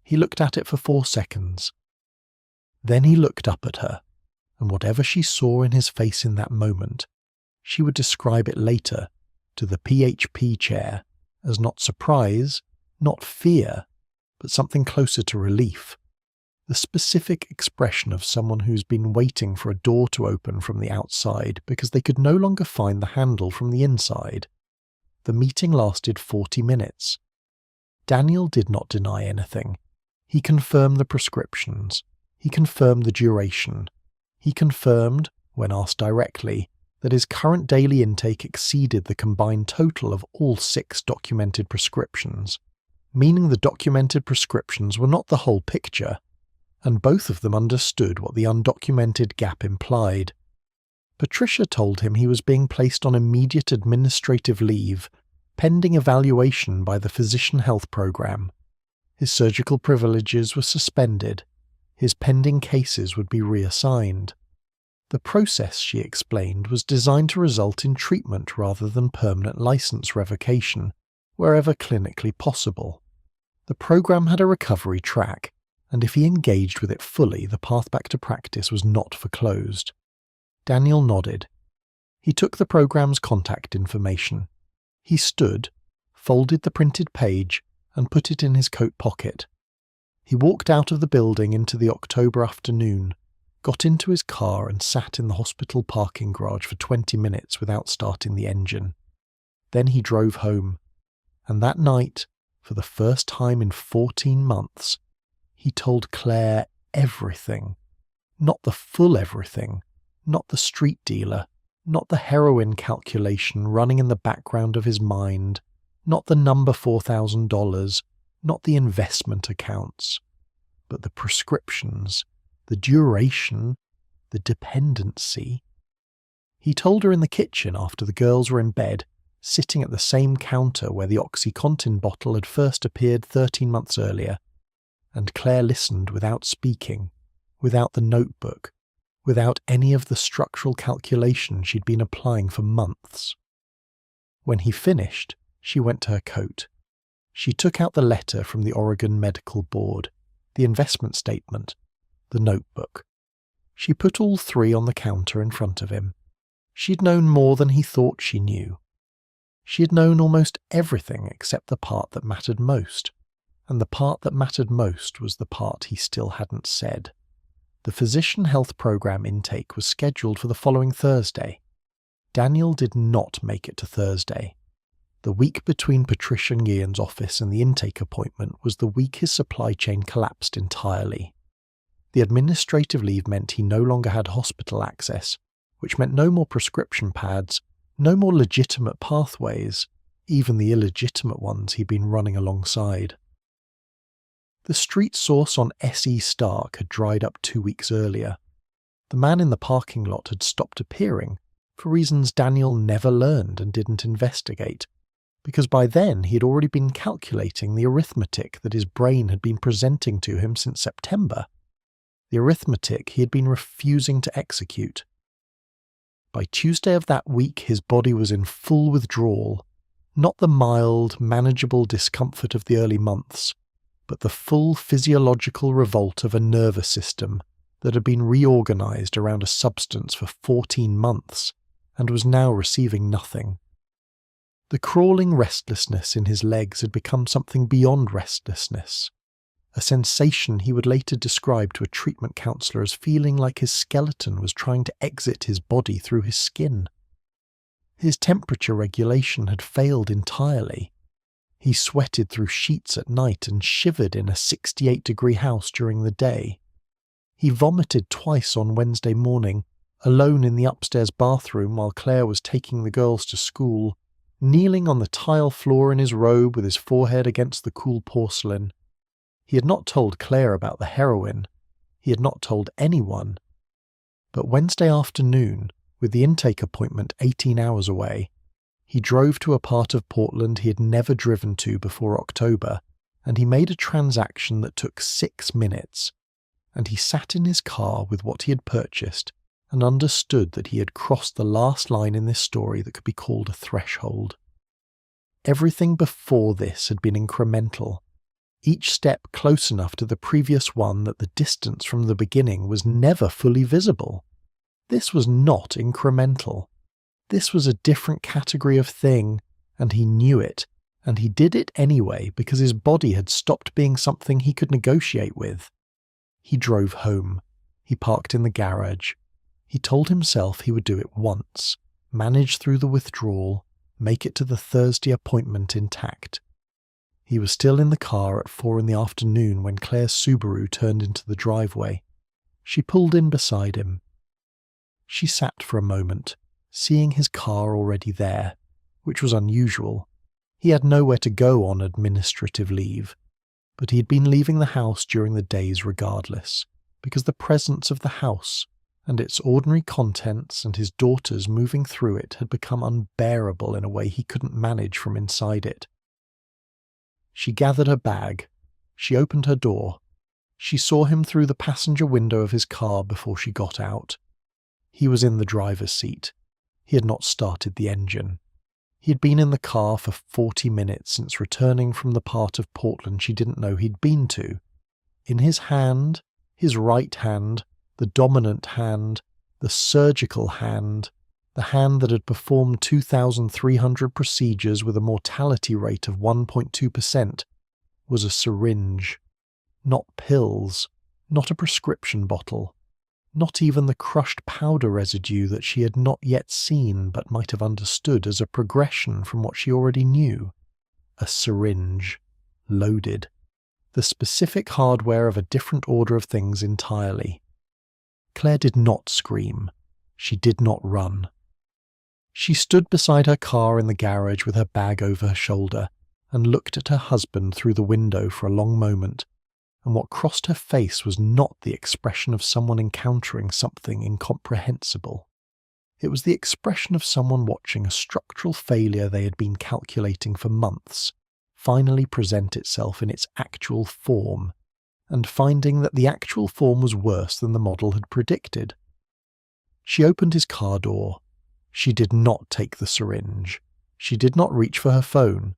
Speaker 1: He looked at it for 4 seconds. Then he looked up at her, and whatever she saw in his face in that moment, she would describe it later to the PHP chair as not surprise, not fear, but something closer to relief. The specific expression of someone who's been waiting for a door to open from the outside because they could no longer find the handle from the inside. The meeting lasted 40 minutes. Daniel did not deny anything. He confirmed the prescriptions. He confirmed the duration. He confirmed, when asked directly, that his current daily intake exceeded the combined total of all 6 documented prescriptions, meaning the documented prescriptions were not the whole picture, and both of them understood what the undocumented gap implied. Patricia told him he was being placed on immediate administrative leave, pending evaluation by the Physician Health Program. His surgical privileges were suspended. His pending cases would be reassigned. The process, she explained, was designed to result in treatment rather than permanent license revocation, wherever clinically possible. The program had a recovery track, and if he engaged with it fully, the path back to practice was not foreclosed. Daniel nodded. He took the program's contact information. He stood, folded the printed page, and put it in his coat pocket. He walked out of the building into the October afternoon, got into his car and sat in the hospital parking garage for 20 minutes without starting the engine. Then he drove home, and that night, for the first time in 14 months, he told Claire everything. Not the full everything, not the street dealer, not the heroin calculation running in the background of his mind, not the number $4,000, not the investment accounts, but the prescriptions, the duration, the dependency. He told her in the kitchen after the girls were in bed, sitting at the same counter where the OxyContin bottle had first appeared 13 months earlier, and Claire listened without speaking, without the notebook, without any of the structural calculation she'd been applying for months. When he finished, she went to her coat. She took out the letter from the Oregon Medical Board, the investment statement, the notebook. She put all three on the counter in front of him. She'd known more than he thought she knew. She had known almost everything except the part that mattered most, and the part that mattered most was the part he still hadn't said. The physician health program intake was scheduled for the following Thursday. Daniel did not make it to Thursday. The week between Patricia Nguyen's office and the intake appointment was the week his supply chain collapsed entirely. The administrative leave meant he no longer had hospital access, which meant no more prescription pads, no more legitimate pathways, even the illegitimate ones he'd been running alongside. The street source on S.E. Stark had dried up 2 weeks earlier. The man in the parking lot had stopped appearing, for reasons Daniel never learned and didn't investigate, because by then he had already been calculating the arithmetic that his brain had been presenting to him since September. The arithmetic he had been refusing to execute. By Tuesday of that week his body was in full withdrawal, not the mild, manageable discomfort of the early months, but the full physiological revolt of a nervous system that had been reorganized around a substance for 14 months and was now receiving nothing. The crawling restlessness in his legs had become something beyond restlessness, a sensation he would later describe to a treatment counsellor as feeling like his skeleton was trying to exit his body through his skin. His temperature regulation had failed entirely. He sweated through sheets at night and shivered in a 68-degree house during the day. He vomited twice on Wednesday morning, alone in the upstairs bathroom while Claire was taking the girls to school, kneeling on the tile floor in his robe with his forehead against the cool porcelain. He had not told Claire about the heroin. He had not told anyone. But Wednesday afternoon, with the intake appointment 18 hours away, he drove to a part of Portland he had never driven to before October, and he made a transaction that took 6 minutes. And he sat in his car with what he had purchased and understood that he had crossed the last line in this story that could be called a threshold. Everything before this had been incremental, each step close enough to the previous one that the distance from the beginning was never fully visible. This was not incremental. This was a different category of thing, and he knew it, and he did it anyway because his body had stopped being something he could negotiate with. He drove home. He parked in the garage. He told himself he would do it once, manage through the withdrawal, make it to the Thursday appointment intact. He was still in the car at 4 p.m. when Claire's Subaru turned into the driveway. She pulled in beside him. She sat for a moment, seeing his car already there, which was unusual. He had nowhere to go on administrative leave, but he had been leaving the house during the days regardless, because the presence of the house and its ordinary contents and his daughters moving through it had become unbearable in a way he couldn't manage from inside it. She gathered her bag. She opened her door. She saw him through the passenger window of his car before she got out. He was in the driver's seat. He had not started the engine. He had been in the car for 40 minutes since returning from the part of Portland she didn't know he'd been to. In his hand, his right hand, the dominant hand, the surgical hand, the hand that had performed 2,300 procedures with a mortality rate of 1.2%, was a syringe. Not pills, not a prescription bottle, not even the crushed powder residue that she had not yet seen but might have understood as a progression from what she already knew. A syringe, loaded. The specific hardware of a different order of things entirely. Claire did not scream. She did not run. She stood beside her car in the garage with her bag over her shoulder and looked at her husband through the window for a long moment, and what crossed her face was not the expression of someone encountering something incomprehensible. It was the expression of someone watching a structural failure they had been calculating for months finally present itself in its actual form, and finding that the actual form was worse than the model had predicted. She opened his car door. She did not take the syringe. She did not reach for her phone.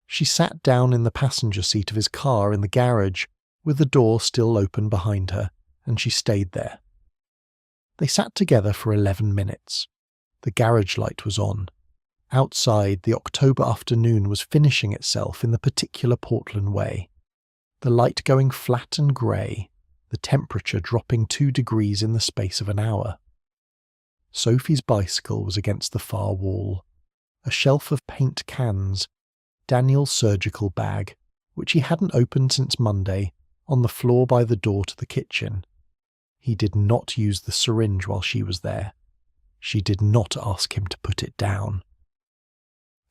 Speaker 1: She sat down in the passenger seat of his car in the garage with the door still open behind her, and she stayed there. They sat together for 11 minutes. The garage light was on. Outside, the October afternoon was finishing itself in the particular Portland way. The light going flat and grey, the temperature dropping 2 degrees in the space of an hour. Sophie's bicycle was against the far wall. A shelf of paint cans, Daniel's surgical bag, which he hadn't opened since Monday, on the floor by the door to the kitchen. He did not use the syringe while she was there. She did not ask him to put it down.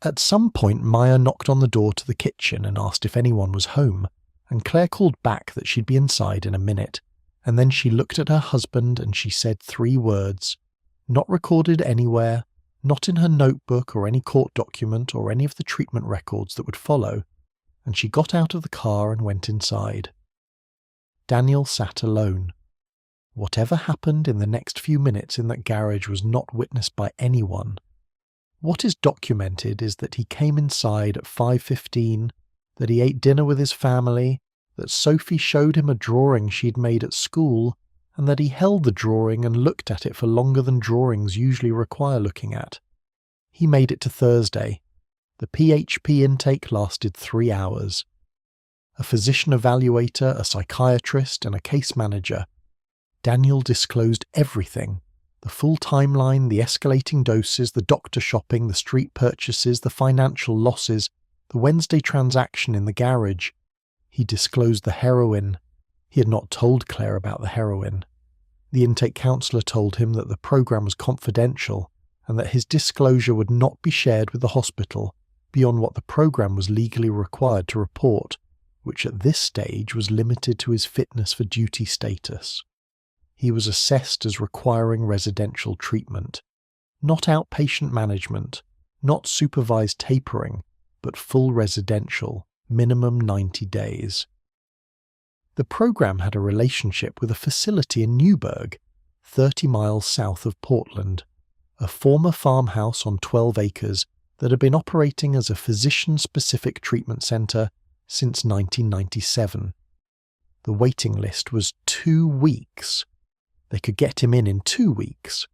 Speaker 1: At some point, Maya knocked on the door to the kitchen and asked if anyone was home, and Claire called back that she'd be inside in a minute, and then she looked at her husband and she said 3 words, not recorded anywhere, not in her notebook or any court document or any of the treatment records that would follow, and she got out of the car and went inside. Daniel sat alone. Whatever happened in the next few minutes in that garage was not witnessed by anyone. What is documented is that he came inside at 5:15, that he ate dinner with his family, that Sophie showed him a drawing she'd made at school, and that he held the drawing and looked at it for longer than drawings usually require looking at. He made it to Thursday. The PHP intake lasted 3 hours. A physician evaluator, a psychiatrist, and a case manager. Daniel disclosed everything. The full timeline, the escalating doses, the doctor shopping, the street purchases, the financial losses, the Wednesday transaction in the garage. He disclosed the heroin. He had not told Claire about the heroin. The intake counsellor told him that the program was confidential and that his disclosure would not be shared with the hospital beyond what the program was legally required to report, which at this stage was limited to his fitness for duty status. He was assessed as requiring residential treatment, not outpatient management, not supervised tapering, but full residential, minimum 90 days. The program had a relationship with a facility in Newburgh, 30 miles south of Portland, a former farmhouse on 12 acres that had been operating as a physician-specific treatment centre since 1997. The waiting list was 2 weeks. They could get him in 2 weeks.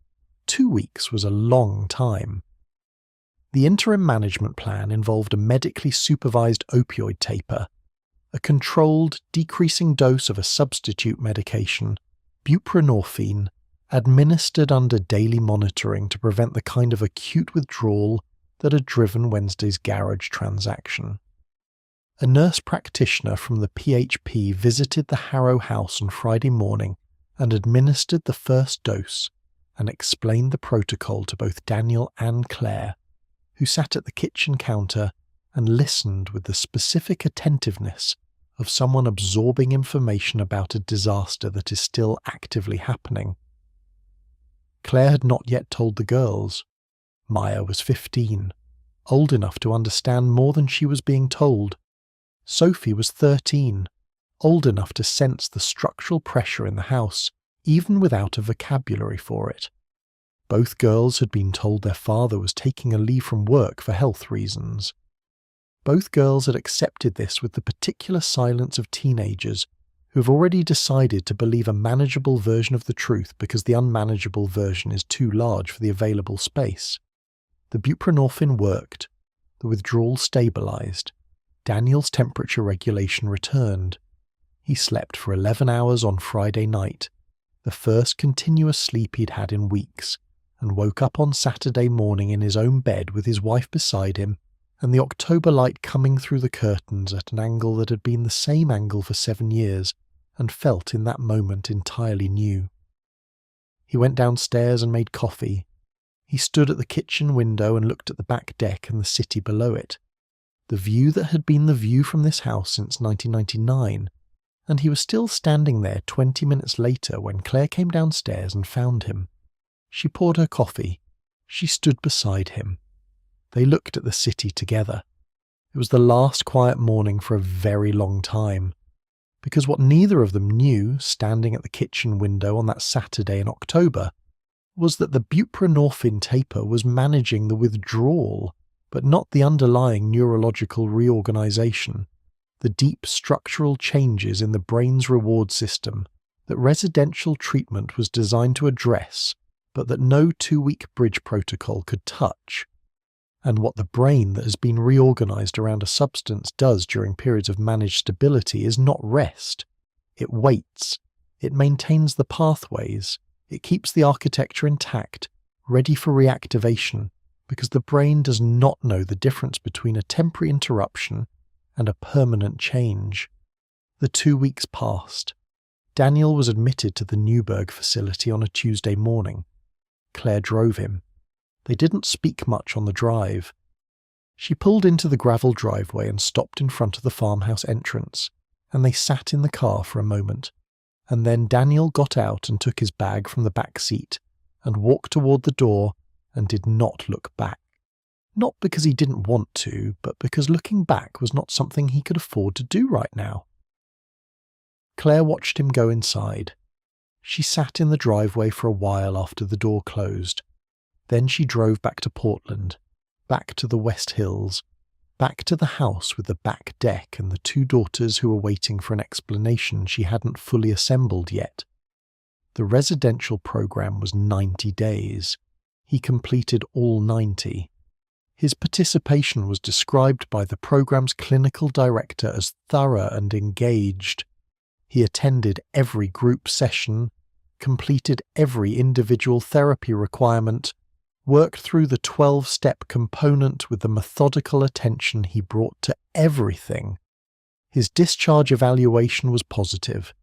Speaker 1: 2 weeks was a long time. The interim management plan involved a medically supervised opioid taper, a controlled, decreasing dose of a substitute medication, buprenorphine, administered under daily monitoring to prevent the kind of acute withdrawal that had driven Wednesday's garage transaction. A nurse practitioner from the PHP visited the Harrow house on Friday morning and administered the first dose and explained the protocol to both Daniel and Claire, who sat at the kitchen counter and listened with the specific attentiveness of someone absorbing information about a disaster that is still actively happening. Claire had not yet told the girls. Maya was 15, old enough to understand more than she was being told. Sophie was 13, old enough to sense the structural pressure in the house, even without a vocabulary for it. Both girls had been told their father was taking a leave from work for health reasons. Both girls had accepted this with the particular silence of teenagers who have already decided to believe a manageable version of the truth because the unmanageable version is too large for the available space. The buprenorphine worked. The withdrawal stabilized. Daniel's temperature regulation returned. He slept for 11 hours on Friday night, the first continuous sleep he'd had in weeks, and woke up on Saturday morning in his own bed with his wife beside him and the October light coming through the curtains at an angle that had been the same angle for 7 years and felt in that moment entirely new. He went downstairs and made coffee. He stood at the kitchen window and looked at the back deck and the city below it, the view that had been the view from this house since 1999, and he was still standing there 20 minutes later when Claire came downstairs and found him. She poured her coffee. She stood beside him. They looked at the city together. It was the last quiet morning for a very long time, because what neither of them knew, standing at the kitchen window on that Saturday in October, was that the buprenorphine taper was managing the withdrawal, but not the underlying neurological reorganization. the deep structural changes in the brain's reward system that residential treatment was designed to address, but that no 2-week bridge protocol could touch, and what the brain that has been reorganized around a substance does during periods of managed stability is not rest. It waits. It maintains the pathways. It keeps the architecture intact, ready for reactivation, because the brain does not know the difference between a temporary interruption and a permanent change. The 2 weeks passed. Daniel was admitted to the Newburgh facility on a Tuesday morning. Claire drove him. They didn't speak much on the drive. She pulled into the gravel driveway and stopped in front of the farmhouse entrance, and they sat in the car for a moment. And then Daniel got out and took his bag from the back seat and walked toward the door and did not look back. Not because he didn't want to, but because looking back was not something he could afford to do right now. Claire watched him go inside. She sat in the driveway for a while after the door closed. Then she drove back to Portland, back to the West Hills, back to the house with the back deck and the 2 daughters who were waiting for an explanation she hadn't fully assembled yet. The residential program was 90 days. He completed all 90. His participation was described by the program's clinical director as thorough and engaged. He attended every group session, completed every individual therapy requirement, worked through the 12-step component with the methodical attention he brought to everything. His discharge evaluation was positive.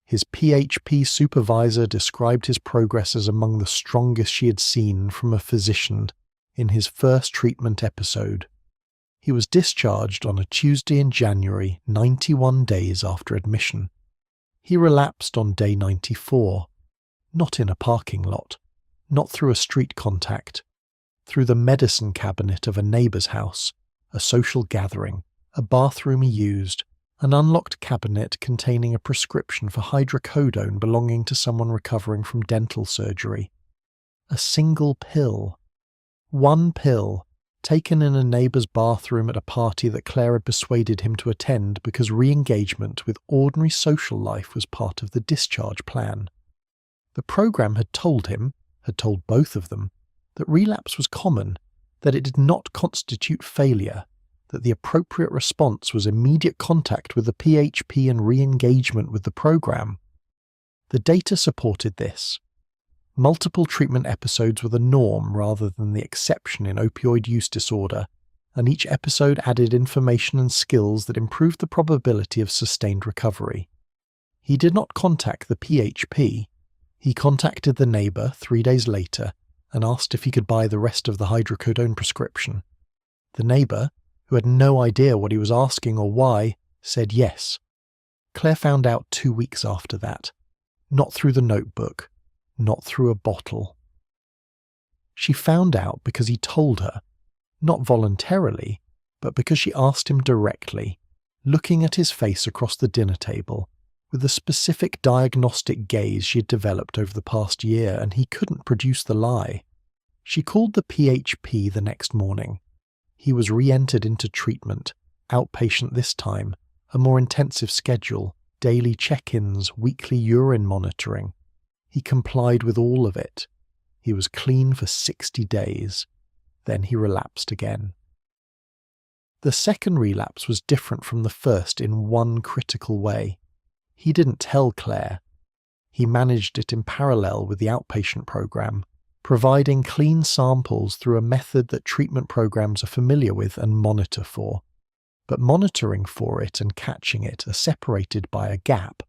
Speaker 1: His PHP supervisor described his progress as among the strongest she had seen from a physician in his first treatment episode. He was discharged on a Tuesday in January, 91 days after admission. He relapsed on day 94, not in a parking lot, not through a street contact, through the medicine cabinet of a neighbour's house, a social gathering, a bathroom he used, an unlocked cabinet containing a prescription for hydrocodone belonging to someone recovering from dental surgery. A single pill. One pill, taken in a neighbour's bathroom at a party that Claire had persuaded him to attend because re-engagement with ordinary social life was part of the discharge plan. The programme had told him, had told both of them, that relapse was common, that it did not constitute failure, that the appropriate response was immediate contact with the PHP and re-engagement with the programme. The data supported this. Multiple treatment episodes were the norm rather than the exception in opioid use disorder, and each episode added information and skills that improved the probability of sustained recovery. He did not contact the PHP. He contacted the neighbour 3 days later and asked if he could buy the rest of the hydrocodone prescription. The neighbour, who had no idea what he was asking or why, said yes. Claire found out 2 weeks after that, not through the notebook, not through a bottle. She found out because he told her, not voluntarily, but because she asked him directly, looking at his face across the dinner table, with the specific diagnostic gaze she had developed over the past year, and he couldn't produce the lie. She called the PHP the next morning. He was re-entered into treatment, outpatient this time, a more intensive schedule, daily check-ins, weekly urine monitoring. He complied with all of it. He was clean for 60 days. Then he relapsed again. The second relapse was different from the first in one critical way. He didn't tell Claire. He managed it in parallel with the outpatient program, providing clean samples through a method that treatment programs are familiar with and monitor for. But monitoring for it and catching it are separated by a gap,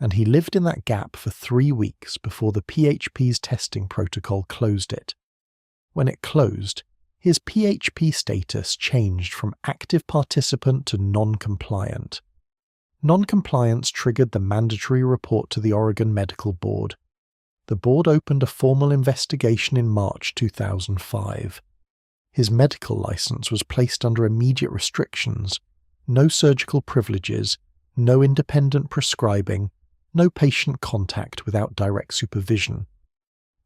Speaker 1: and he lived in that gap for 3 weeks before the PHP's testing protocol closed it. When it closed, his PHP status changed from active participant to non-compliant. Non-compliance triggered the mandatory report to the Oregon Medical Board. The board opened a formal investigation in March 2005. His medical license was placed under immediate restrictions: no surgical privileges, no independent prescribing, no patient contact without direct supervision.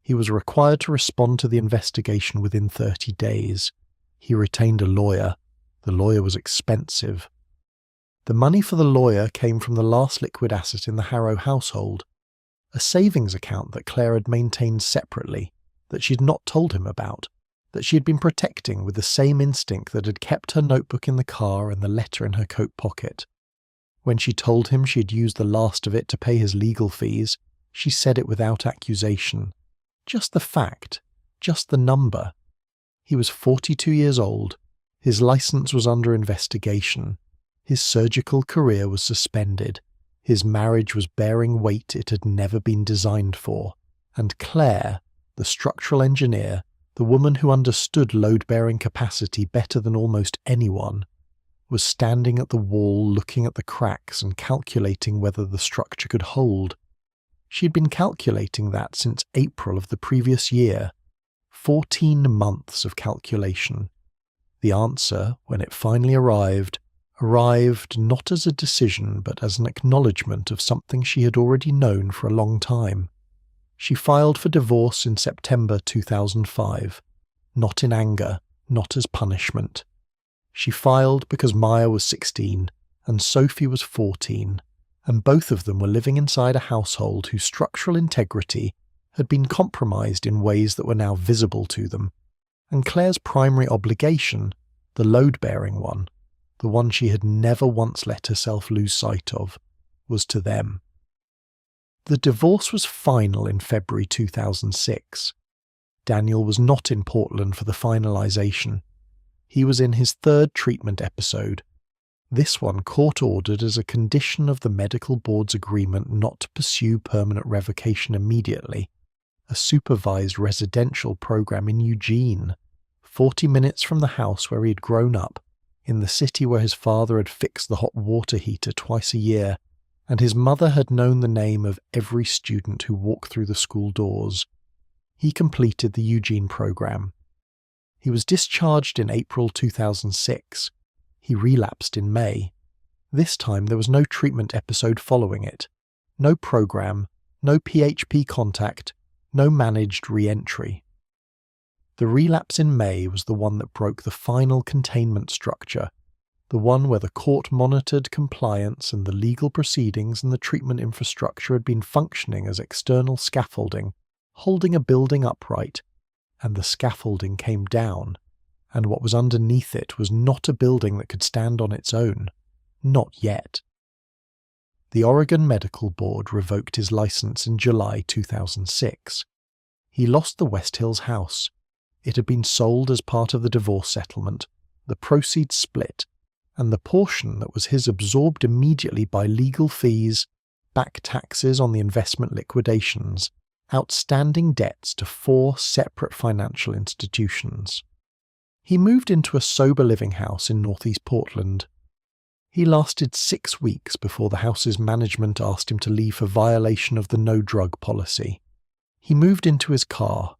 Speaker 1: He was required to respond to the investigation within 30 days. He retained a lawyer. The lawyer was expensive. The money for the lawyer came from the last liquid asset in the Harrow household, a savings account that Claire had maintained separately, that she had not told him about, that she had been protecting with the same instinct that had kept her notebook in the car and the letter in her coat pocket. When she told him she had used the last of it to pay his legal fees, she said it without accusation. Just the fact, just the number. He was 42 years old, his license was under investigation, his surgical career was suspended, his marriage was bearing weight it had never been designed for, and Claire, the structural engineer, the woman who understood load-bearing capacity better than almost anyone, was standing at the wall looking at the cracks and calculating whether the structure could hold. She had been calculating that since April of the previous year. 14 months of calculation. The answer, when it finally arrived not as a decision but as an acknowledgement of something she had already known for a long time. She filed for divorce in September 2005, not in anger, not as punishment. She filed because Maya was 16 and Sophie was 14, and both of them were living inside a household whose structural integrity had been compromised in ways that were now visible to them, and Claire's primary obligation, the load-bearing one, the one she had never once let herself lose sight of, was to them. The divorce was final in February 2006. Daniel was not in Portland for the finalisation. He was in his third treatment episode, this one court-ordered as a condition of the medical board's agreement not to pursue permanent revocation immediately, a supervised residential program in Eugene, 40 minutes from the house where he had grown up, in the city where his father had fixed the hot water heater twice a year, and his mother had known the name of every student who walked through the school doors. He completed the Eugene program. He was discharged in April 2006. He relapsed in May. This time there was no treatment episode following it. No program, no PHP contact, no managed re-entry. The relapse in May was the one that broke the final containment structure, the one where the court monitored compliance and the legal proceedings and the treatment infrastructure had been functioning as external scaffolding, holding a building upright, and the scaffolding came down, and what was underneath it was not a building that could stand on its own. Not yet. The Oregon Medical Board revoked his license in July 2006. He lost the West Hills house. It had been sold as part of the divorce settlement, the proceeds split, and the portion that was his absorbed immediately by legal fees, back taxes on the investment liquidations, outstanding debts to 4 separate financial institutions. He moved into a sober living house in northeast Portland. He lasted 6 weeks before the house's management asked him to leave for violation of the no-drug policy. He moved into his car,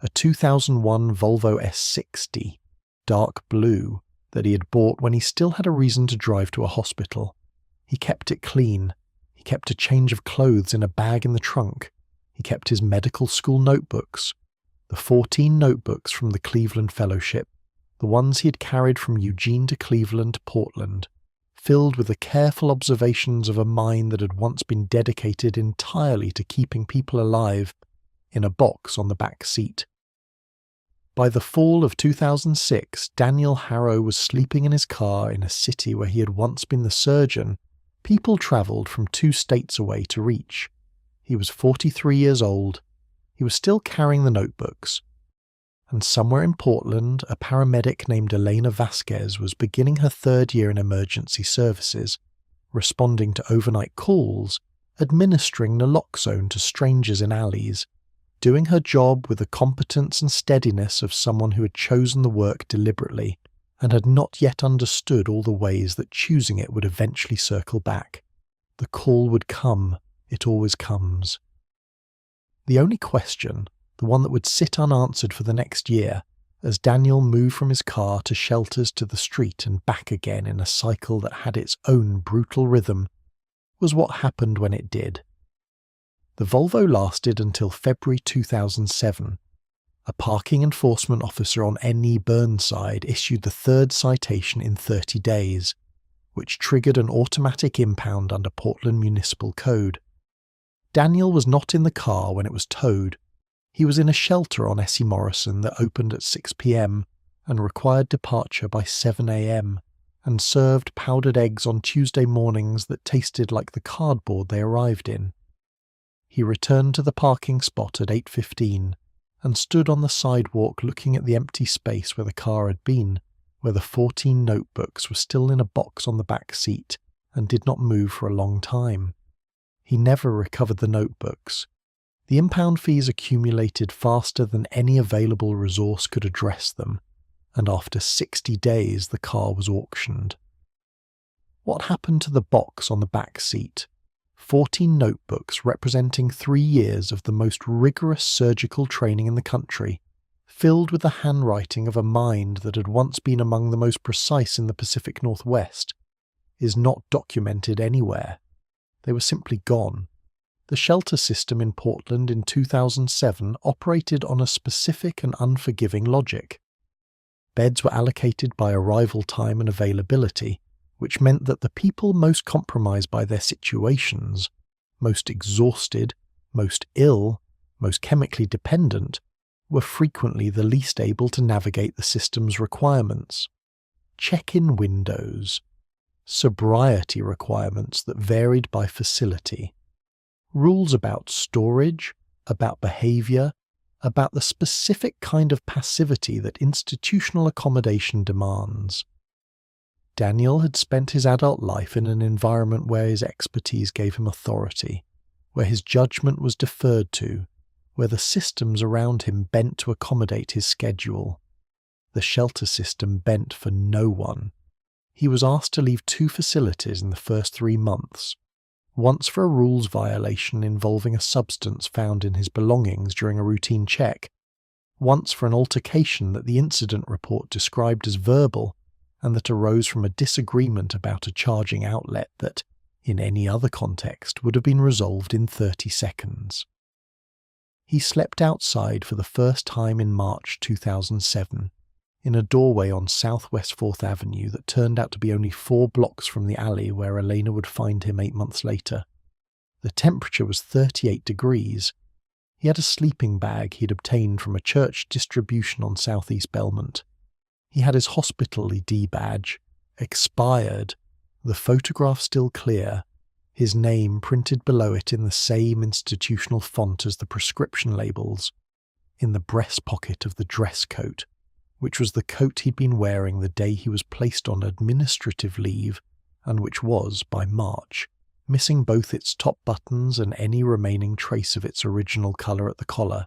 Speaker 1: a 2001 Volvo S60, dark blue, that he had bought when he still had a reason to drive to a hospital. He kept it clean. He kept a change of clothes in a bag in the trunk. He kept his medical school notebooks, the 14 notebooks from the Cleveland Fellowship, the ones he had carried from Eugene to Cleveland to Portland, filled with the careful observations of a mind that had once been dedicated entirely to keeping people alive, in a box on the back seat. By the fall of 2006, Daniel Harrow was sleeping in his car in a city where he had once been the surgeon people travelled from 2 states away to reach. He was 43 years old. He was still carrying the notebooks. And somewhere in Portland, a paramedic named Elena Vasquez was beginning her 3rd year in emergency services, responding to overnight calls, administering naloxone to strangers in alleys, doing her job with the competence and steadiness of someone who had chosen the work deliberately and had not yet understood all the ways that choosing it would eventually circle back. The call would come. It always comes. The only question, the one that would sit unanswered for the next year, as Daniel moved from his car to shelters to the street and back again in a cycle that had its own brutal rhythm, was what happened when it did. The Volvo lasted until February 2007. A parking enforcement officer on NE Burnside issued the 3rd citation in 30 days, which triggered an automatic impound under Portland Municipal Code. Daniel was not in the car when it was towed. He was in a shelter on Essie Morrison that opened at 6 p.m. and required departure by 7 a.m. and served powdered eggs on Tuesday mornings that tasted like the cardboard they arrived in. He returned to the parking spot at 8:15 and stood on the sidewalk looking at the empty space where the car had been, where the 14 notebooks were still in a box on the back seat and did not move for a long time. He never recovered the notebooks. The impound fees accumulated faster than any available resource could address them, and after 60 days the car was auctioned. What happened to the box on the back seat? 14 notebooks representing 3 years of the most rigorous surgical training in the country, filled with the handwriting of a mind that had once been among the most precise in the Pacific Northwest, is not documented anywhere. They were simply gone. The shelter system in Portland in 2007 operated on a specific and unforgiving logic. Beds were allocated by arrival time and availability, which meant that the people most compromised by their situations, most exhausted, most ill, most chemically dependent, were frequently the least able to navigate the system's requirements. Check-in windows, sobriety requirements that varied by facility, rules about storage, about behavior, about the specific kind of passivity that institutional accommodation demands. Daniel had spent his adult life in an environment where his expertise gave him authority, where his judgment was deferred to, where the systems around him bent to accommodate his schedule. The shelter system bent for no one. He was asked to leave 2 facilities in the first 3 months, once for a rules violation involving a substance found in his belongings during a routine check, once for an altercation that the incident report described as verbal, and that arose from a disagreement about a charging outlet that, in any other context, would have been resolved in 30 seconds. He slept outside for the first time in March 2007, in a doorway on Southwest 4th Avenue that turned out to be only 4 blocks from the alley where Elena would find him 8 months later. The temperature was 38 degrees. He had a sleeping bag he'd obtained from a church distribution on Southeast Belmont. He had his hospital ID badge, expired, the photograph still clear, his name printed below it in the same institutional font as the prescription labels, in the breast pocket of the dress coat, which was the coat he'd been wearing the day he was placed on administrative leave, and which was, by March, missing both its top buttons and any remaining trace of its original colour at the collar.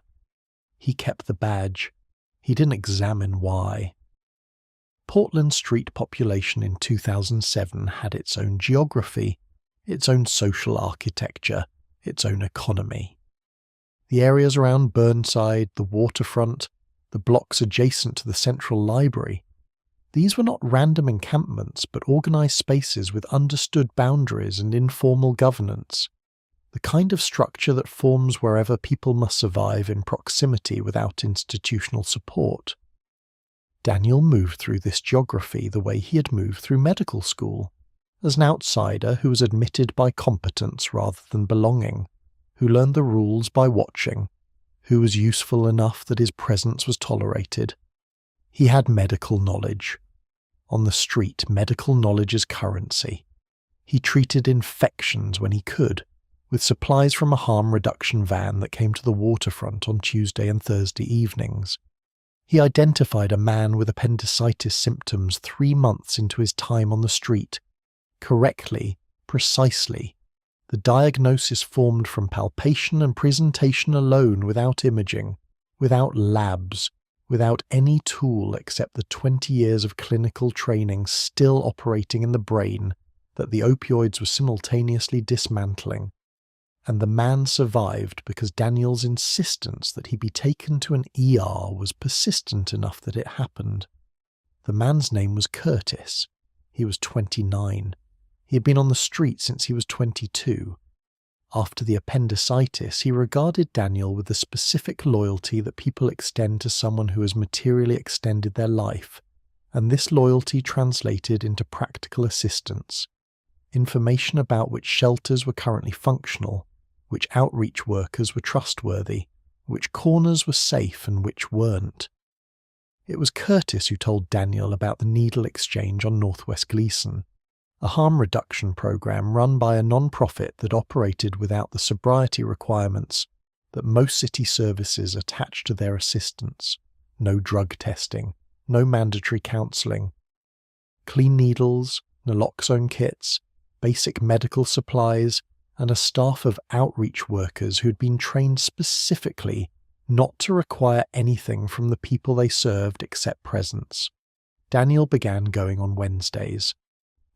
Speaker 1: He kept the badge. He didn't examine why. Portland street population in 2007 had its own geography, its own social architecture, its own economy. The areas around Burnside, the waterfront, the blocks adjacent to the Central Library, these were not random encampments but organised spaces with understood boundaries and informal governance, the kind of structure that forms wherever people must survive in proximity without institutional support. Daniel moved through this geography the way he had moved through medical school, as an outsider who was admitted by competence rather than belonging, who learned the rules by watching, who was useful enough that his presence was tolerated. He had medical knowledge. On the street, medical knowledge is currency. He treated infections when he could, with supplies from a harm reduction van that came to the waterfront on Tuesday and Thursday evenings. He identified a man with appendicitis symptoms 3 months into his time on the street. Correctly, precisely. The diagnosis formed from palpation and presentation alone, without imaging, without labs, without any tool except the 20 years of clinical training still operating in the brain that the opioids were simultaneously dismantling. And the man survived because Daniel's insistence that he be taken to an ER was persistent enough that it happened. The man's name was Curtis. He was 29. He had been on the street since he was 22. After the appendicitis, he regarded Daniel with the specific loyalty that people extend to someone who has materially extended their life, and this loyalty translated into practical assistance, information about which shelters were currently functional, which outreach workers were trustworthy, which corners were safe and which weren't. It was Curtis who told Daniel about the needle exchange on Northwest Gleason, a harm reduction program run by a non-profit that operated without the sobriety requirements that most city services attach to their assistance. No drug testing, no mandatory counselling. Clean needles, naloxone kits, basic medical supplies, and a staff of outreach workers who'd been trained specifically not to require anything from the people they served except presence. Daniel began going on Wednesdays.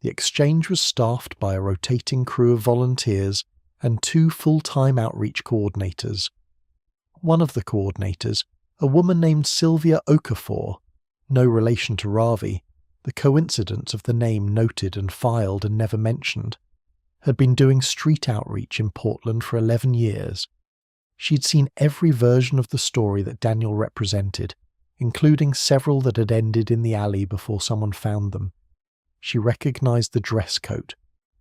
Speaker 1: The exchange was staffed by a rotating crew of volunteers and 2 full-time outreach coordinators. One of the coordinators, a woman named Sylvia Okafor, no relation to Ravi, the coincidence of the name noted and filed and never mentioned, had been doing street outreach in Portland for 11 years. She'd seen every version of the story that Daniel represented, including several that had ended in the alley before someone found them. She recognized the dress coat.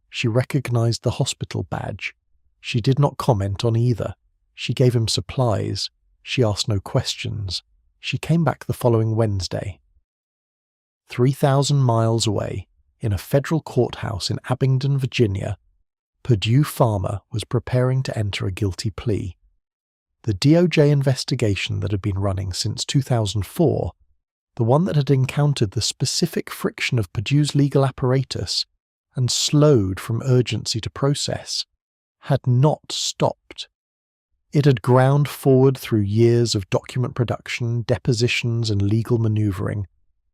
Speaker 1: She recognized the hospital badge. She did not comment on either. She gave him supplies. She asked no questions. She came back the following Wednesday. 3,000 miles away, in a federal courthouse in Abingdon, Virginia, Purdue Pharma was preparing to enter a guilty plea. The DOJ investigation that had been running since 2004, the one that had encountered the specific friction of Purdue's legal apparatus and slowed from urgency to process, had not stopped. It had ground forward through years of document production, depositions, and legal maneuvering,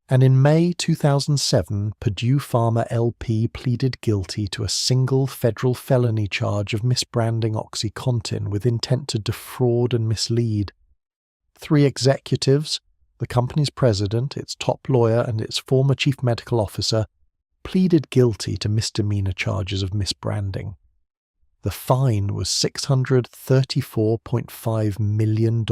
Speaker 1: and in May 2007, Purdue Pharma LP pleaded guilty to a single federal felony charge of misbranding OxyContin with intent to defraud and mislead. 3 executives, the company's president, its top lawyer, and its former chief medical officer, pleaded guilty to misdemeanor charges of misbranding. The fine was $634.5 million.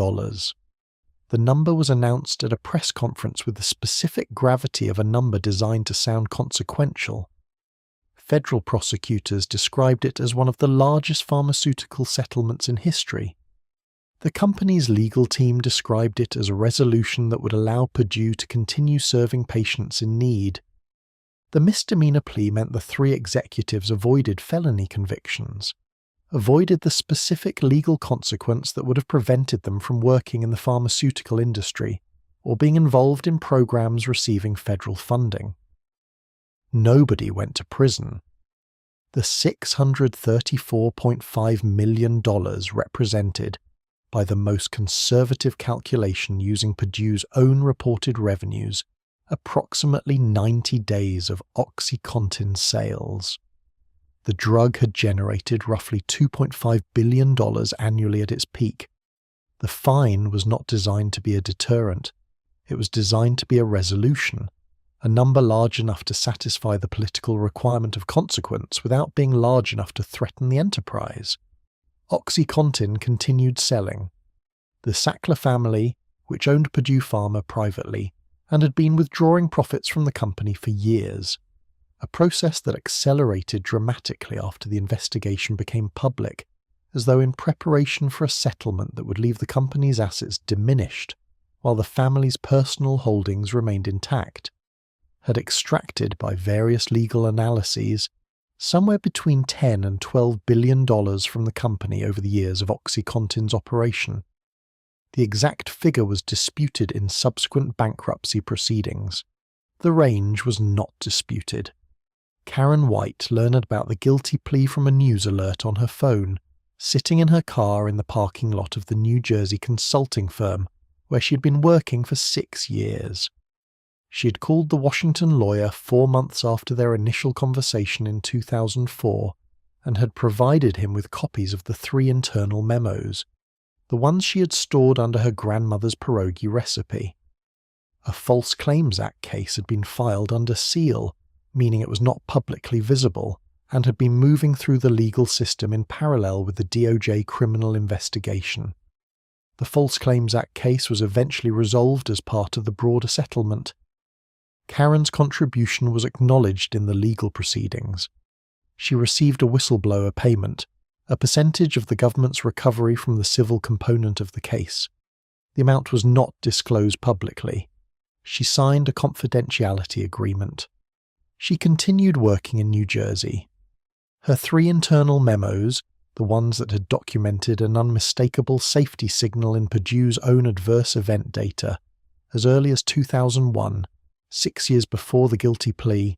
Speaker 1: The number was announced at a press conference with the specific gravity of a number designed to sound consequential. Federal prosecutors described it as one of the largest pharmaceutical settlements in history. The company's legal team described it as a resolution that would allow Purdue to continue serving patients in need. The misdemeanor plea meant the 3 executives avoided felony convictions, avoided the specific legal consequence that would have prevented them from working in the pharmaceutical industry or being involved in programs receiving federal funding. Nobody went to prison. The $634.5 million represented, by the most conservative calculation using Purdue's own reported revenues, approximately 90 days of OxyContin sales. The drug had generated roughly $2.5 billion annually at its peak. The fine was not designed to be a deterrent. It was designed to be a resolution, a number large enough to satisfy the political requirement of consequence without being large enough to threaten the enterprise. OxyContin continued selling. The Sackler family, which owned Purdue Pharma privately, and had been withdrawing profits from the company for years, a process that accelerated dramatically after the investigation became public, as though in preparation for a settlement that would leave the company's assets diminished, while the family's personal holdings remained intact, had extracted by various legal analyses somewhere between $10 and $12 billion from the company over the years of OxyContin's operation. The exact figure was disputed in subsequent bankruptcy proceedings. The range was not disputed. Karen White learned about the guilty plea from a news alert on her phone, sitting in her car in the parking lot of the New Jersey consulting firm, where she had been working for 6 years. She had called the Washington lawyer 4 months after their initial conversation in 2004 and had provided him with copies of the 3 internal memos, the ones she had stored under her grandmother's pierogi recipe. A False Claims Act case had been filed under seal, meaning it was not publicly visible, and had been moving through the legal system in parallel with the DOJ criminal investigation. The False Claims Act case was eventually resolved as part of the broader settlement. Karen's contribution was acknowledged in the legal proceedings. She received a whistleblower payment, a percentage of the government's recovery from the civil component of the case. The amount was not disclosed publicly. She signed a confidentiality agreement. She continued working in New Jersey. Her 3 internal memos, the ones that had documented an unmistakable safety signal in Purdue's own adverse event data, as early as 2001, 6 years before the guilty plea,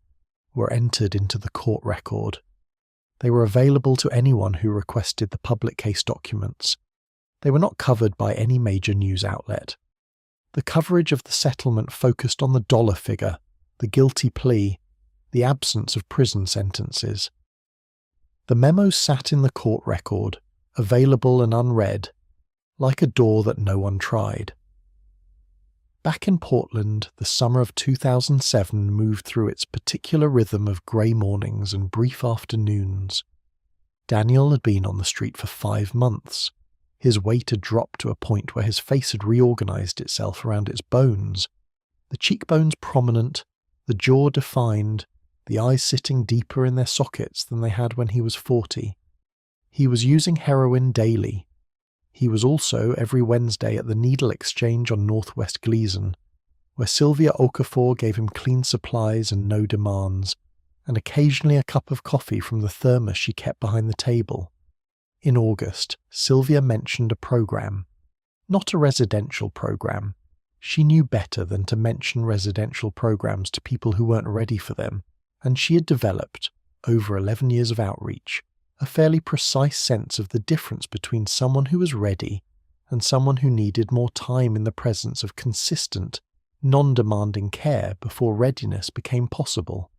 Speaker 1: were entered into the court record. They were available to anyone who requested the public case documents. They were not covered by any major news outlet. The coverage of the settlement focused on the dollar figure, the guilty plea, the absence of prison sentences. The memos sat in the court record, available and unread, like a door that no one tried. Back in Portland, the summer of 2007 moved through its particular rhythm of grey mornings and brief afternoons. Daniel had been on the street for 5 months. His weight had dropped to a point where his face had reorganized itself around its bones, the cheekbones prominent, the jaw defined, the eyes sitting deeper in their sockets than they had when he was 40. He was using heroin daily. He was also every Wednesday at the Needle Exchange on Northwest Gleason, where Sylvia Okafor gave him clean supplies and no demands, and occasionally a cup of coffee from the thermos she kept behind the table. In August, Sylvia mentioned a program. Not a residential program. She knew better than to mention residential programs to people who weren't ready for them, and she had developed, over 11 years of outreach, a fairly precise sense of the difference between someone who was ready and someone who needed more time in the presence of consistent, non-demanding care before readiness became possible.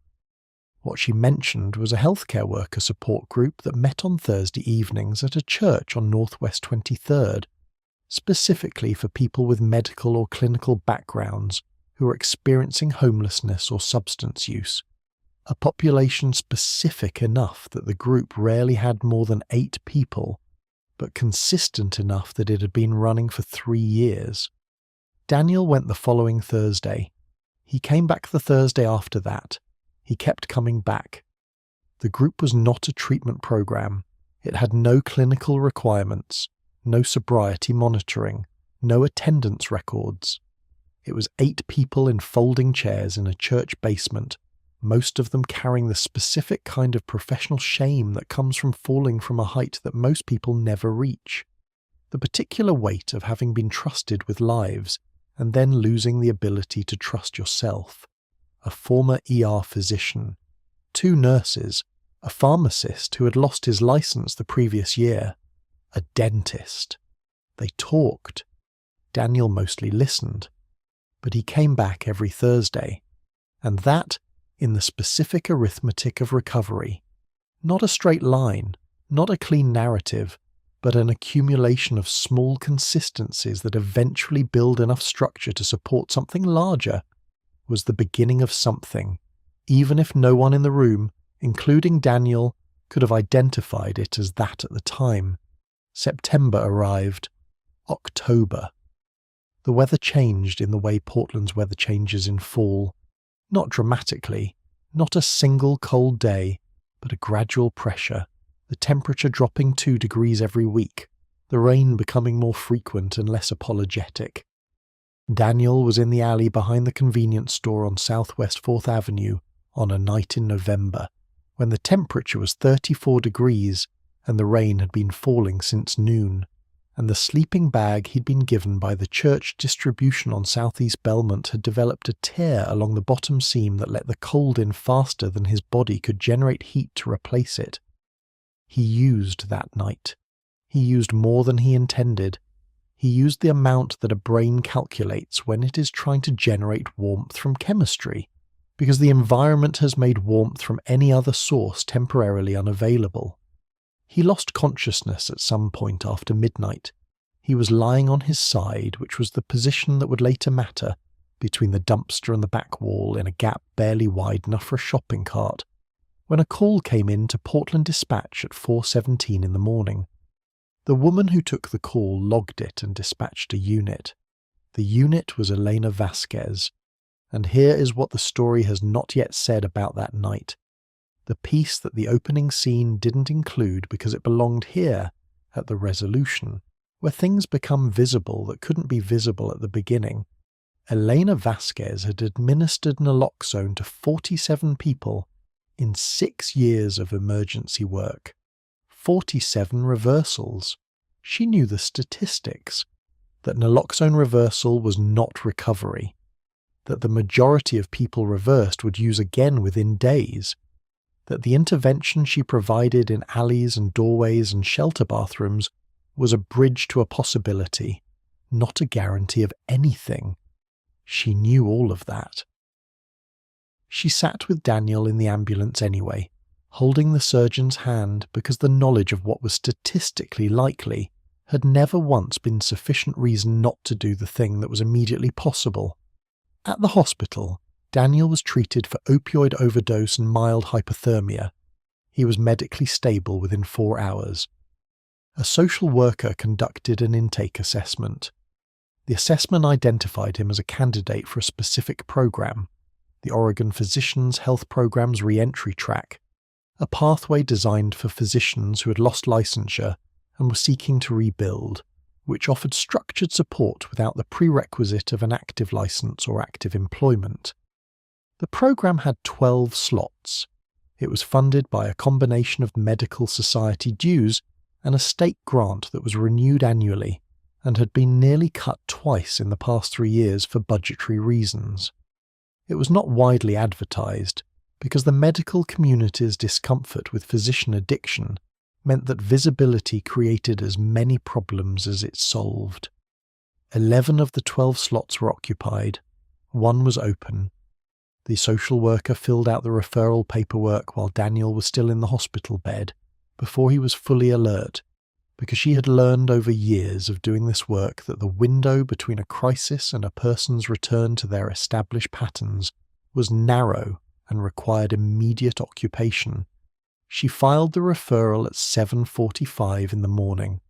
Speaker 1: What she mentioned was a healthcare worker support group that met on Thursday evenings at a church on Northwest 23rd, specifically for people with medical or clinical backgrounds who were experiencing homelessness or substance use, a population specific enough that the group rarely had more than 8 people, but consistent enough that it had been running for 3 years. Daniel went the following Thursday. He came back the Thursday after that. He kept coming back. The group was not a treatment program. It had no clinical requirements, no sobriety monitoring, no attendance records. It was 8 people in folding chairs in a church basement, most of them carrying the specific kind of professional shame that comes from falling from a height that most people never reach. The particular weight of having been trusted with lives and then losing the ability to trust yourself. A former ER physician, 2 nurses, a pharmacist who had lost his license the previous year, a dentist. They talked. Daniel mostly listened. But he came back every Thursday. And that, in the specific arithmetic of recovery. Not a straight line, not a clean narrative, but an accumulation of small consistencies that eventually build enough structure to support something larger, was the beginning of something, even if no one in the room, including Daniel, could have identified it as that at the time. September arrived. October. The weather changed in the way Portland's weather changes in fall. Not dramatically, not a single cold day, but a gradual pressure, the temperature dropping 2 degrees every week, the rain becoming more frequent and less apologetic. Daniel was in the alley behind the convenience store on Southwest 4th Avenue on a night in November, when the temperature was 34 degrees and the rain had been falling since noon, and the sleeping bag he'd been given by the church distribution on Southeast Belmont had developed a tear along the bottom seam that let the cold in faster than his body could generate heat to replace it. He used that night. He used more than he intended. He used the amount that a brain calculates when it is trying to generate warmth from chemistry, because the environment has made warmth from any other source temporarily unavailable. He lost consciousness at some point after midnight. He was lying on his side, which was the position that would later matter, between the dumpster and the back wall in a gap barely wide enough for a shopping cart, when a call came in to Portland Dispatch at 4:17 in the morning. The woman who took the call logged it and dispatched a unit. The unit was Elena Vasquez, And here is what the story has not yet said about that night. The piece that the opening scene didn't include because it belonged here, at the resolution, where things become visible that couldn't be visible at the beginning. Elena Vasquez had administered naloxone to 47 people in 6 years of emergency work. 47 reversals. She knew the statistics. That naloxone reversal was not recovery. That the majority of people reversed would use again within days. That the intervention she provided in alleys and doorways and shelter bathrooms was a bridge to a possibility, not a guarantee of anything. She knew all of that. She sat with Daniel in the ambulance anyway, holding the surgeon's hand because the knowledge of what was statistically likely had never once been sufficient reason not to do the thing that was immediately possible. At the hospital, Daniel was treated for opioid overdose and mild hypothermia. He was medically stable within 4 hours. A social worker conducted an intake assessment. The assessment identified him as a candidate for a specific program, the Oregon Physicians Health Program's re-entry track, a pathway designed for physicians who had lost licensure and were seeking to rebuild, which offered structured support without the prerequisite of an active license or active employment. The program had 12 slots. It was funded by a combination of medical society dues and a state grant that was renewed annually and had been nearly cut twice in the past 3 years for budgetary reasons. It was not widely advertised because the medical community's discomfort with physician addiction meant that visibility created as many problems as it solved. 11 of the 12 slots were occupied. 1 was open. The social worker filled out the referral paperwork while Daniel was still in the hospital bed, before he was fully alert, because she had learned over years of doing this work that the window between a crisis and a person's return to their established patterns was narrow and required immediate occupation. She filed the referral at 7:45 in the morning.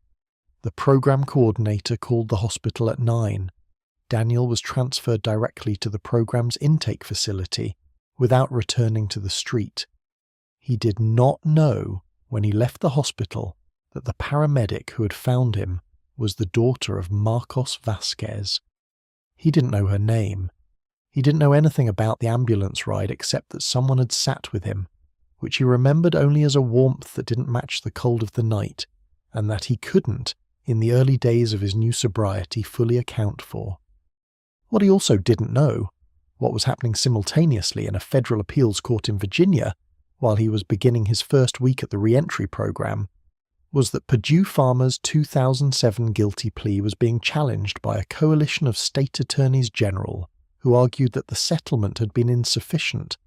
Speaker 1: The program coordinator called the hospital at 9. Daniel was transferred directly to the program's intake facility without returning to the street. He did not know when he left the hospital that the paramedic who had found him was the daughter of Marcos Vasquez. He didn't know her name. He didn't know anything about the ambulance ride except that someone had sat with him, which he remembered only as a warmth that didn't match the cold of the night, and that he couldn't, in the early days of his new sobriety, fully account for. What he also didn't know, what was happening simultaneously in a federal appeals court in Virginia while he was beginning his first week at the re-entry program, was that Purdue Pharma's 2007 guilty plea was being challenged by a coalition of state attorneys general who argued that the settlement had been insufficient,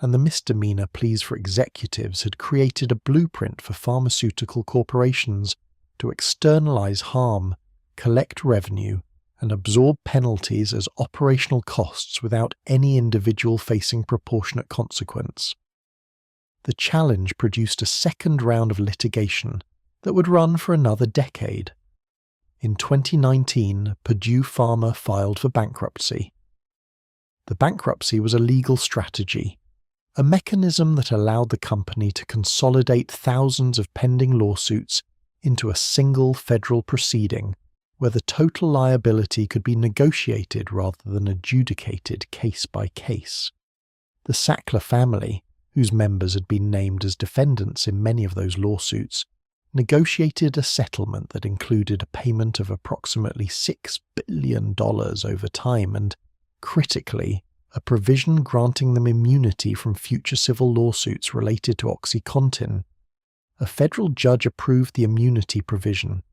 Speaker 1: and the misdemeanor pleas for executives had created a blueprint for pharmaceutical corporations to externalize harm, collect revenue, and absorb penalties as operational costs without any individual facing proportionate consequence. The challenge produced a second round of litigation that would run for another decade. In 2019, Purdue Pharma filed for bankruptcy. The bankruptcy was a legal strategy, a mechanism that allowed the company to consolidate thousands of pending lawsuits into a single federal proceeding where the total liability could be negotiated rather than adjudicated case by case. The Sackler family, whose members had been named as defendants in many of those lawsuits, negotiated a settlement that included a payment of approximately $6 billion over time and, critically, a provision granting them immunity from future civil lawsuits related to OxyContin. A federal judge approved the immunity provision.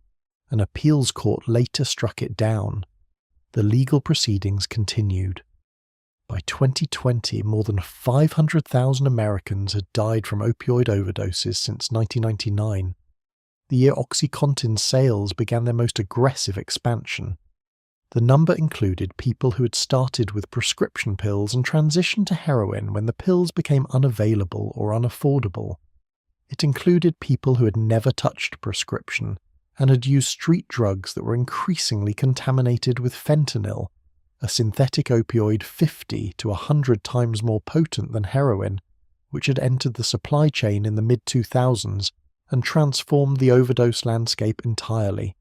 Speaker 1: An appeals court later struck it down. The legal proceedings continued. By 2020, more than 500,000 Americans had died from opioid overdoses since 1999, the year OxyContin sales began their most aggressive expansion. The number included people who had started with prescription pills and transitioned to heroin when the pills became unavailable or unaffordable. It included people who had never touched prescription and had used street drugs that were increasingly contaminated with fentanyl, a synthetic opioid 50 to 100 times more potent than heroin, which had entered the supply chain in the mid-2000s and transformed the overdose landscape entirely.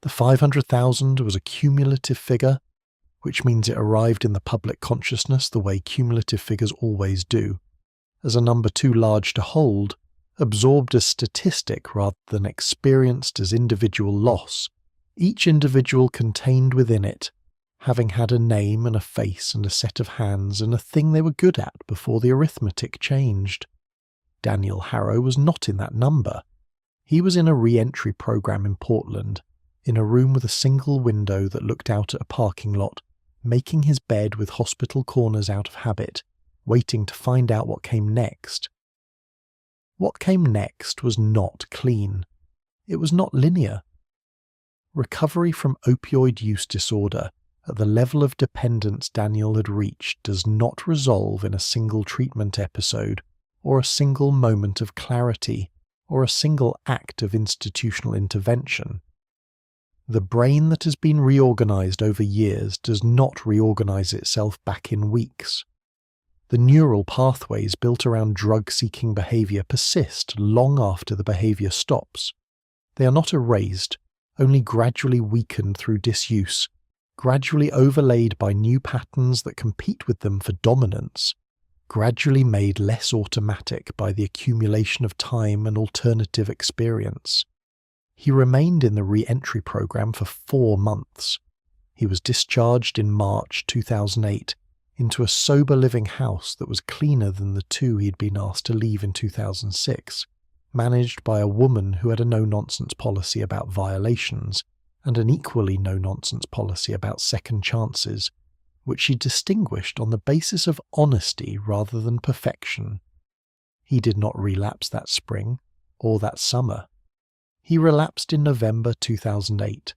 Speaker 1: The 500,000 was a cumulative figure, which means it arrived in the public consciousness the way cumulative figures always do, as a number too large to hold, absorbed as statistic rather than experienced as individual loss, each individual contained within it, having had a name and a face and a set of hands and a thing they were good at before the arithmetic changed. Daniel Harrow was not in that number. He was in a re-entry program in Portland, in a room with a single window that looked out at a parking lot, making his bed with hospital corners out of habit, waiting to find out what came next. What came next was not clean. It was not linear. Recovery from opioid use disorder at the level of dependence Daniel had reached does not resolve in a single treatment episode, or a single moment of clarity, or a single act of institutional intervention. The brain that has been reorganized over years does not reorganize itself back in weeks. The neural pathways built around drug-seeking behavior persist long after the behavior stops. They are not erased, only gradually weakened through disuse, gradually overlaid by new patterns that compete with them for dominance, gradually made less automatic by the accumulation of time and alternative experience. He remained in the re-entry program for 4 months. He was discharged in March 2008 into a sober living house that was cleaner than the 2 he'd been asked to leave in 2006, managed by a woman who had a no-nonsense policy about violations and an equally no-nonsense policy about second chances, which she distinguished on the basis of honesty rather than perfection. He did not relapse that spring or that summer. He relapsed in November 2008,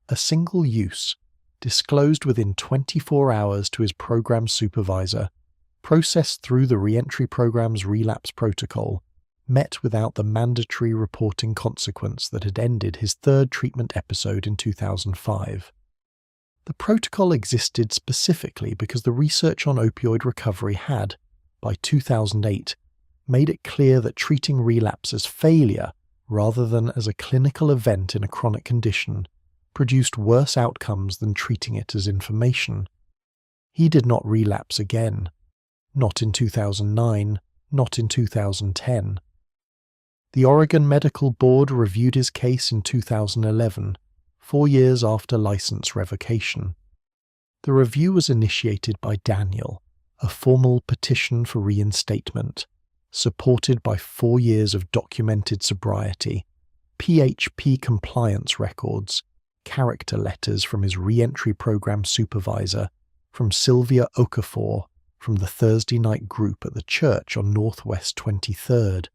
Speaker 1: a single use, disclosed within 24 hours to his program supervisor, processed through the re-entry program's relapse protocol, met without the mandatory reporting consequence that had ended his 3rd treatment episode in 2005. The protocol existed specifically because the research on opioid recovery had, by 2008, made it clear that treating relapse as failure rather than as a clinical event in a chronic condition produced worse outcomes than treating it as information. He did not relapse again. Not in 2009, not in 2010. The Oregon Medical Board reviewed his case in 2011, 4 years after license revocation. The review was initiated by Daniel, a formal petition for reinstatement, supported by 4 years of documented sobriety, PHP compliance records, character letters from his re-entry program supervisor, from Sylvia Okafor, from the Thursday night group at the church on Northwest 23rd.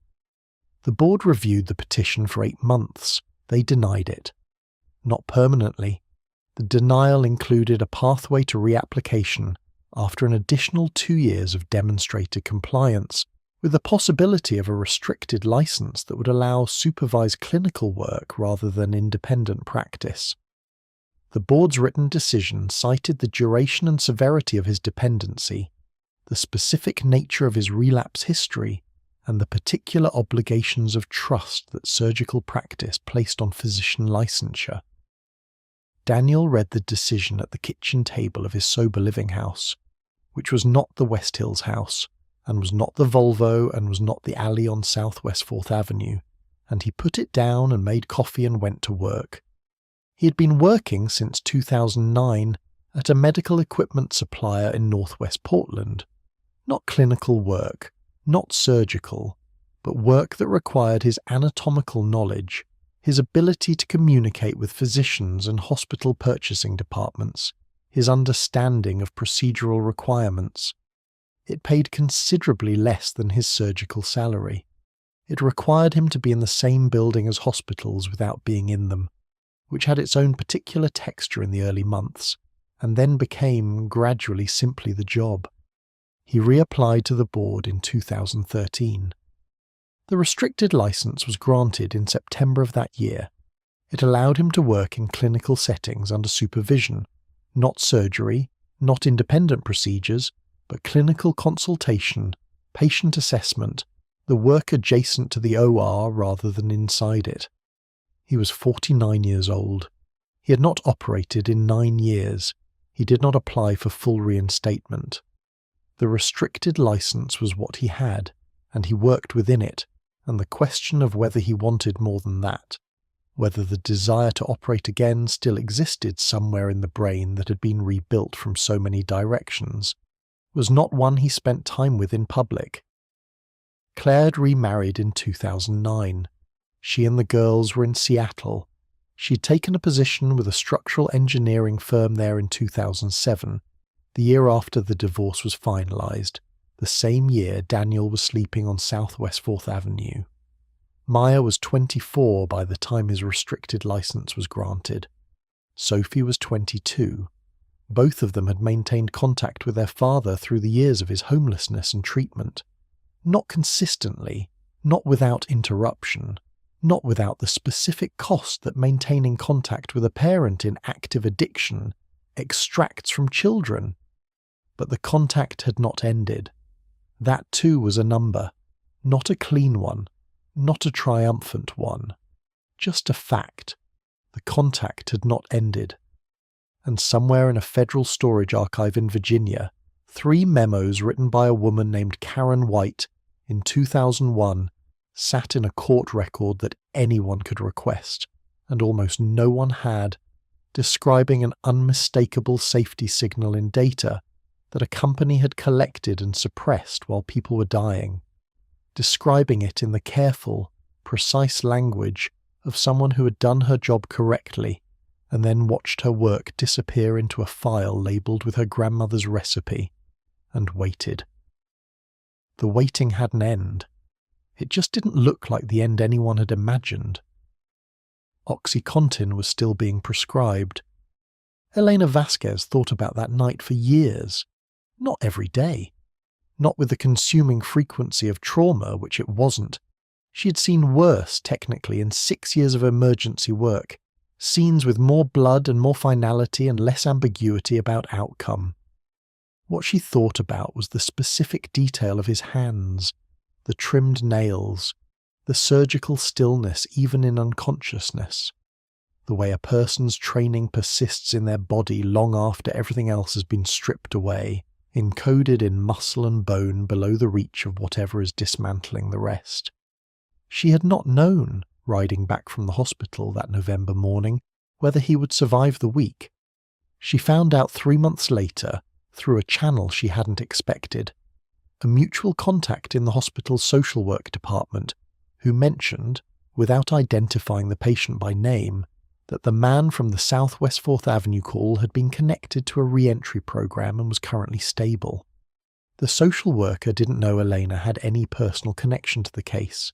Speaker 1: The board reviewed the petition for 8 months. They denied it. Not permanently. The denial included a pathway to reapplication after an additional 2 years of demonstrated compliance, with the possibility of a restricted license that would allow supervised clinical work rather than independent practice. The board's written decision cited the duration and severity of his dependency, the specific nature of his relapse history, and the particular obligations of trust that surgical practice placed on physician licensure. Daniel read the decision at the kitchen table of his sober living house, which was not the West Hills house, and was not the Volvo, and was not the alley on Southwest 4th Avenue, and he put it down and made coffee and went to work. He had been working since 2009 at a medical equipment supplier in Northwest Portland. Not clinical work, not surgical, but work that required his anatomical knowledge, his ability to communicate with physicians and hospital purchasing departments, his understanding of procedural requirements. It paid considerably less than his surgical salary. It required him to be in the same building as hospitals without being in them, which had its own particular texture in the early months, and then became, gradually, simply the job. He reapplied to the board in 2013. The restricted license was granted in September of that year. It allowed him to work in clinical settings under supervision, Not surgery, not independent procedures, but clinical consultation, patient assessment, the work adjacent to the OR rather than inside it. He was 49 years old. He had not operated in 9 years. He did not apply for full reinstatement. The restricted license was what he had, and he worked within it, and the question of whether he wanted more than that, whether the desire to operate again still existed somewhere in the brain that had been rebuilt from so many directions, was not one he spent time with in public. Claire had remarried in 2009. She and the girls were in Seattle. She had taken a position with a structural engineering firm there in 2007, the year after the divorce was finalized, the same year Daniel was sleeping on Southwest 4th Avenue. Maya was 24 by the time his restricted license was granted. Sophie was 22. Both of them had maintained contact with their father through the years of his homelessness and treatment. Not consistently, not without interruption, not without the specific cost that maintaining contact with a parent in active addiction extracts from children. But the contact had not ended. That too was a number, not a clean one, not a triumphant one, just a fact. The contact had not ended. And somewhere in a federal storage archive in Virginia, 3 memos written by a woman named Karen White in 2001 sat in a court record that anyone could request, and almost no one had, describing an unmistakable safety signal in data that a company had collected and suppressed while people were dying, describing it in the careful, precise language of someone who had done her job correctly and then watched her work disappear into a file labelled with her grandmother's recipe, and waited. The waiting had an end. It just didn't look like the end anyone had imagined. OxyContin was still being prescribed. Elena Vasquez thought about that night for years. Not every day. Not with the consuming frequency of trauma, which it wasn't. She had seen worse, technically, in 6 years of emergency work. Scenes with more blood and more finality and less ambiguity about outcome. What she thought about was the specific detail of his hands, the trimmed nails, the surgical stillness even in unconsciousness, the way a person's training persists in their body long after everything else has been stripped away, encoded in muscle and bone below the reach of whatever is dismantling the rest. She had not known, riding back from the hospital that November morning, whether he would survive the week. She found out 3 months later, through a channel she hadn't expected, a mutual contact in the hospital's social work department who mentioned, without identifying the patient by name, that the man from the Southwest 4th Avenue call had been connected to a re-entry program and was currently stable. The social worker didn't know Elena had any personal connection to the case.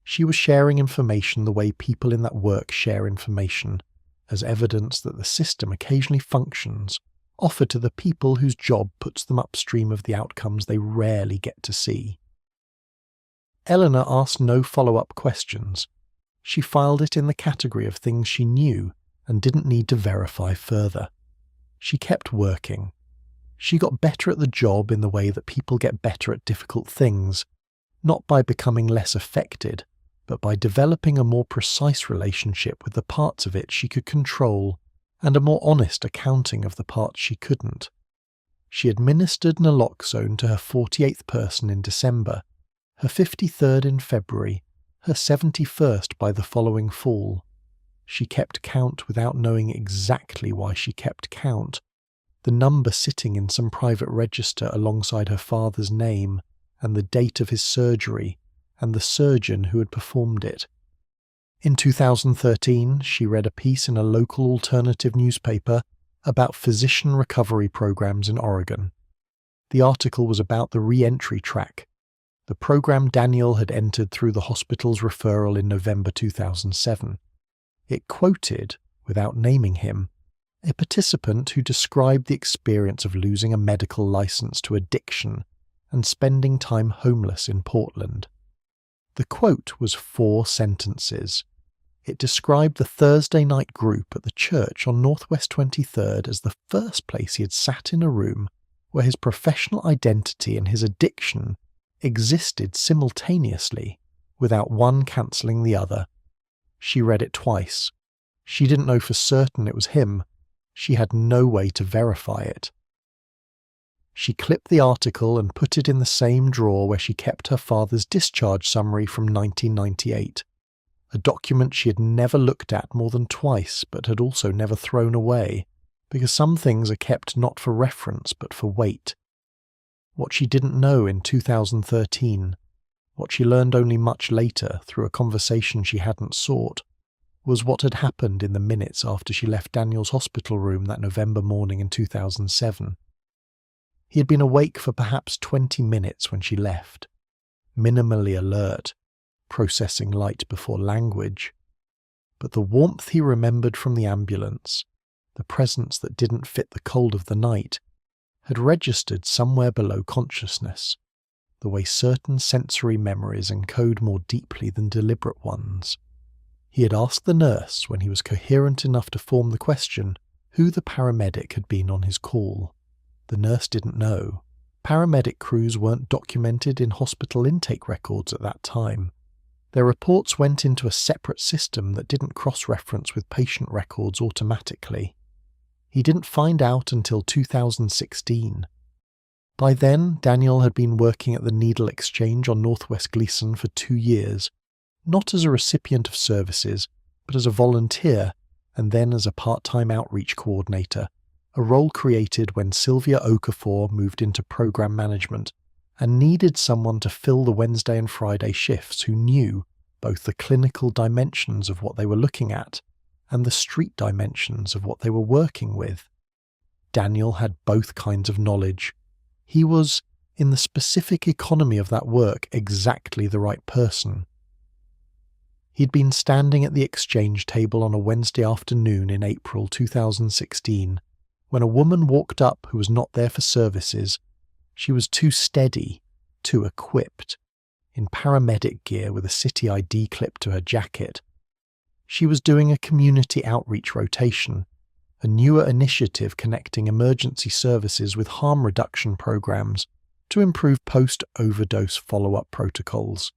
Speaker 1: She was sharing information the way people in that work share information, as evidence that the system occasionally functions, offered to the people whose job puts them upstream of the outcomes they rarely get to see. Eleanor asked no follow-up questions. She filed it in the category of things she knew and didn't need to verify further. She kept working. She got better at the job in the way that people get better at difficult things, not by becoming less affected, but by developing a more precise relationship with the parts of it she could control and a more honest accounting of the parts she couldn't. She administered naloxone to her 48th person in December, her 53rd in February, her 71st by the following fall. She kept count without knowing exactly why she kept count, the number sitting in some private register alongside her father's name and the date of his surgery and the surgeon who had performed it. In 2013, she read a piece in a local alternative newspaper about physician recovery programs in Oregon. The article was about the re-entry track, the program Daniel had entered through the hospital's referral in November 2007. It quoted, without naming him, a participant who described the experience of losing a medical license to addiction and spending time homeless in Portland. The quote was 4 sentences. It described the Thursday night group at the church on Northwest 23rd as the first place he had sat in a room where his professional identity and his addiction existed simultaneously, without one cancelling the other. She read it twice. She didn't know for certain it was him. She had no way to verify it. She clipped the article and put it in the same drawer where she kept her father's discharge summary from 1998, a document she had never looked at more than twice but had also never thrown away, because some things are kept not for reference but for weight. What she didn't know in 2013, what she learned only much later through a conversation she hadn't sought, was what had happened in the minutes after she left Daniel's hospital room that November morning in 2007. He had been awake for perhaps 20 minutes when she left, minimally alert, processing light before language. But the warmth he remembered from the ambulance, the presence that didn't fit the cold of the night, had registered somewhere below consciousness, the way certain sensory memories encode more deeply than deliberate ones. He had asked the nurse, when he was coherent enough to form the question, who the paramedic had been on his call. The nurse didn't know. Paramedic crews weren't documented in hospital intake records at that time. Their reports went into a separate system that didn't cross-reference with patient records automatically. He didn't find out until 2016. By then, Daniel had been working at the Needle Exchange on Northwest Gleason for 2 years, not as a recipient of services, but as a volunteer, and then as a part-time outreach coordinator, a role created when Sylvia Okafor moved into program management and needed someone to fill the Wednesday and Friday shifts who knew both the clinical dimensions of what they were looking at and the street dimensions of what they were working with. Daniel had both kinds of knowledge. He was, in the specific economy of that work, exactly the right person. He'd been standing at the exchange table on a Wednesday afternoon in April 2016, when a woman walked up who was not there for services. She was too steady, too equipped, in paramedic gear with a city ID clipped to her jacket. She was doing a community outreach rotation, a newer initiative connecting emergency services with harm reduction programs to improve post-overdose follow-up protocols.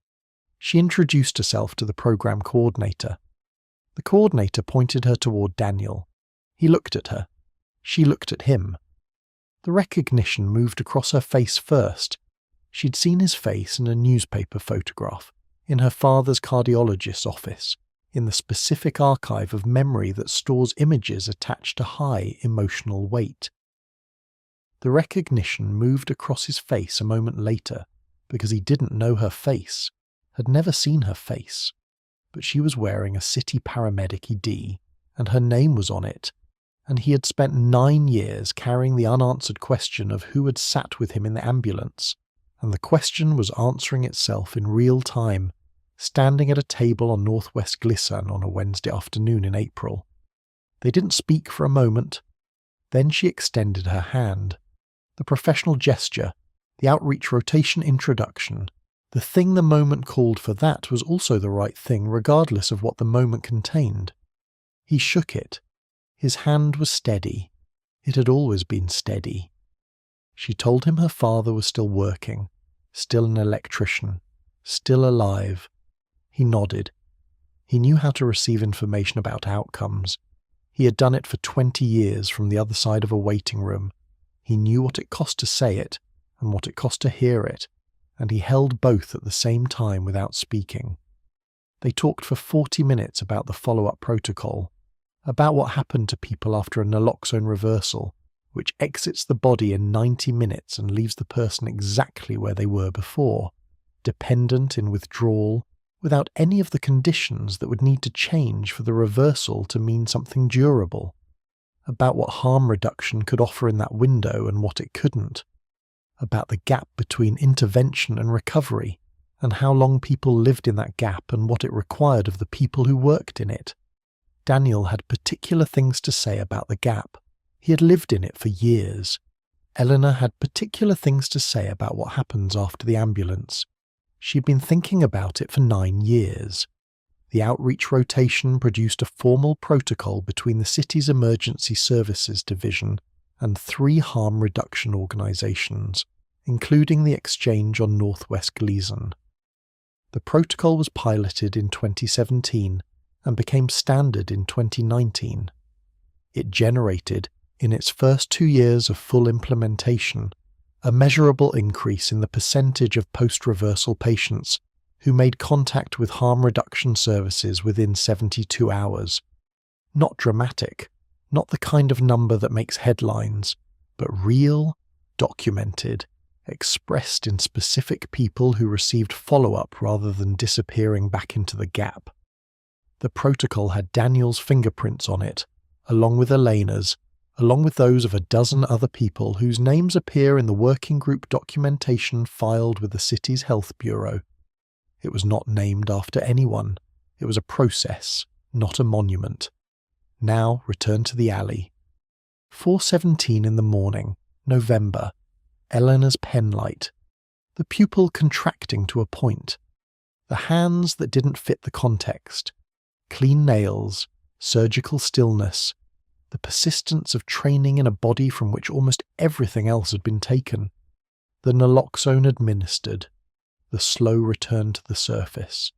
Speaker 1: She introduced herself to the program coordinator. The coordinator pointed her toward Daniel. He looked at her. She looked at him. The recognition moved across her face first. She'd seen his face in a newspaper photograph, in her father's cardiologist's office, in the specific archive of memory that stores images attached to high emotional weight. The recognition moved across his face a moment later, because he didn't know her face, had never seen her face, but she was wearing a city paramedic ID, and her name was on it, and he had spent 9 years carrying the unanswered question of who had sat with him in the ambulance, and the question was answering itself in real time, standing at a table on Northwest Gleason on a Wednesday afternoon in April. They didn't speak for a moment. Then she extended her hand. The professional gesture, the outreach rotation introduction, the thing the moment called for, that was also the right thing regardless of what the moment contained. He shook it. His hand was steady. It had always been steady. She told him her father was still working, still an electrician, still alive. He nodded. He knew how to receive information about outcomes. He had done it for 20 years from the other side of a waiting room. He knew what it cost to say it and what it cost to hear it, and he held both at the same time without speaking. They talked for 40 minutes about the follow-up protocol, about what happened to people after a naloxone reversal, which exits the body in 90 minutes and leaves the person exactly where they were before, dependent in withdrawal, without any of the conditions that would need to change for the reversal to mean something durable, about what harm reduction could offer in that window and what it couldn't, about the gap between intervention and recovery, and how long people lived in that gap and what it required of the people who worked in it. Daniel had particular things to say about the gap. He had lived in it for years. Eleanor had particular things to say about what happens after the ambulance. She'd been thinking about it for 9 years. The outreach rotation produced a formal protocol between the city's emergency services division and 3 harm reduction organizations, including the exchange on Northwest Gleason. The protocol was piloted in 2017 and became standard in 2019. It generated, in its first 2 years of full implementation, a measurable increase in the percentage of post-reversal patients who made contact with harm reduction services within 72 hours. Not dramatic, not the kind of number that makes headlines, but real, documented, expressed in specific people who received follow-up rather than disappearing back into the gap. The protocol had Daniel's fingerprints on it, along with Elena's, along with those of a dozen other people whose names appear in the working group documentation filed with the city's health bureau. It was not named after anyone. It was a process, not a monument. Now return to the alley. 4:17 in the morning, November. Elena's pen light. The pupil contracting to a point. The hands that didn't fit the context. Clean nails, surgical stillness, the persistence of training in a body from which almost everything else had been taken. The naloxone administered. The slow return to the surface.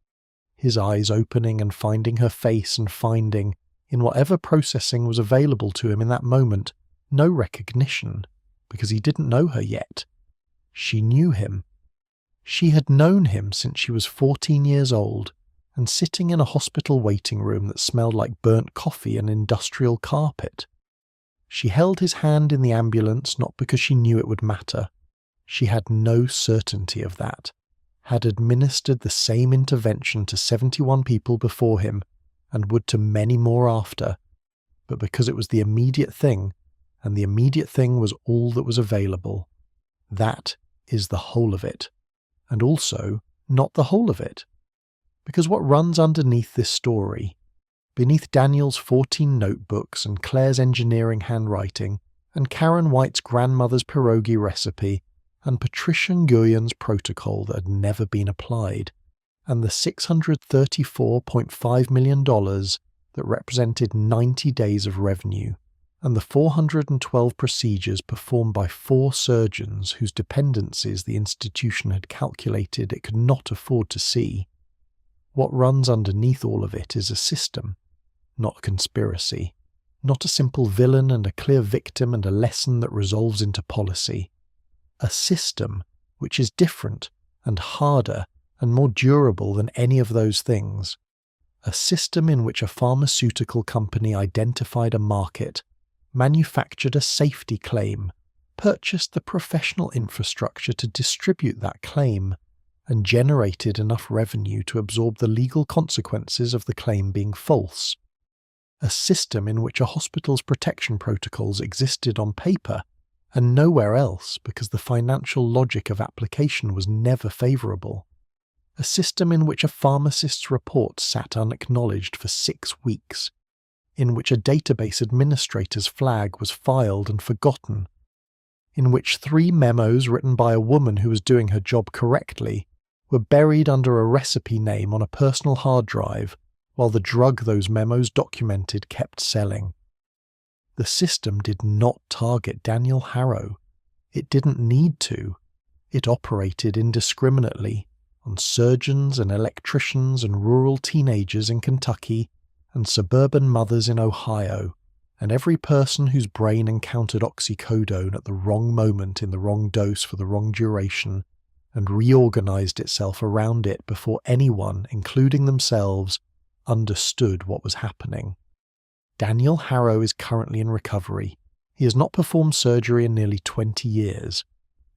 Speaker 1: His eyes opening and finding her face and finding, in whatever processing was available to him in that moment, no recognition, because he didn't know her yet. She knew him. She had known him since she was 14 years old, and sitting in a hospital waiting room that smelled like burnt coffee and industrial carpet. She held his hand in the ambulance not because she knew it would matter. She had no certainty of that. Had administered the same intervention to 71 people before him, and would to many more after, but because it was the immediate thing, and the immediate thing was all that was available. That is the whole of it, and also not the whole of it. Because what runs underneath this story, beneath Daniel's 14 notebooks and Claire's engineering handwriting, and Karen White's grandmother's pierogi recipe, and Patricia Nguyen's protocol that had never been applied, and the $634.5 million that represented 90 days of revenue, and the 412 procedures performed by 4 surgeons whose dependencies the institution had calculated it could not afford to see. What runs underneath all of it is a system, not conspiracy, not a simple villain and a clear victim and a lesson that resolves into policy. A system which is different and harder and more durable than any of those things. A system in which a pharmaceutical company identified a market, manufactured a safety claim, purchased the professional infrastructure to distribute that claim, and generated enough revenue to absorb the legal consequences of the claim being false. A system in which a hospital's protection protocols existed on paper and nowhere else because the financial logic of application was never favourable. A system in which a pharmacist's report sat unacknowledged for 6 weeks, in which a database administrator's flag was filed and forgotten, in which 3 memos written by a woman who was doing her job correctly were buried under a recipe name on a personal hard drive while the drug those memos documented kept selling. The system did not target Daniel Harrow. It didn't need to. It operated indiscriminately on surgeons and electricians and rural teenagers in Kentucky and suburban mothers in Ohio, and every person whose brain encountered oxycodone at the wrong moment in the wrong dose for the wrong duration and reorganized itself around it before anyone, including themselves, understood what was happening. Daniel Harrow is currently in recovery. He has not performed surgery in nearly 20 years.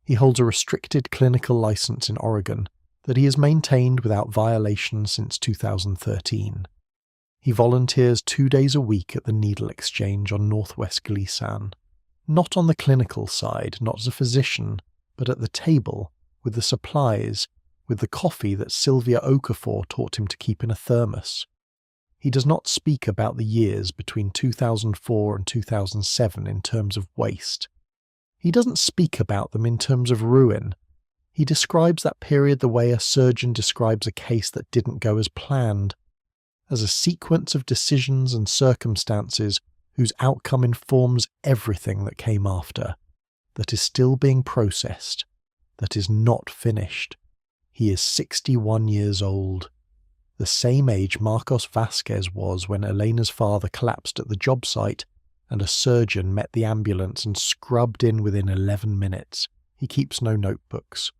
Speaker 1: He holds a restricted clinical license in Oregon that he has maintained without violation since 2013. He volunteers 2 days a week at the needle exchange on Northwest Gleason. Not on the clinical side, not as a physician, but at the table, with the supplies, with the coffee that Sylvia Okafor taught him to keep in a thermos. He does not speak about the years between 2004 and 2007 in terms of waste. He doesn't speak about them in terms of ruin. He describes that period the way a surgeon describes a case that didn't go as planned. as a sequence of decisions and circumstances whose outcome informs everything that came after, that is still being processed, that is not finished. He is 61 years old, the same age Marcos Vasquez was when Elena's father collapsed at the job site and a surgeon met the ambulance and scrubbed in within 11 minutes. He keeps no notebooks.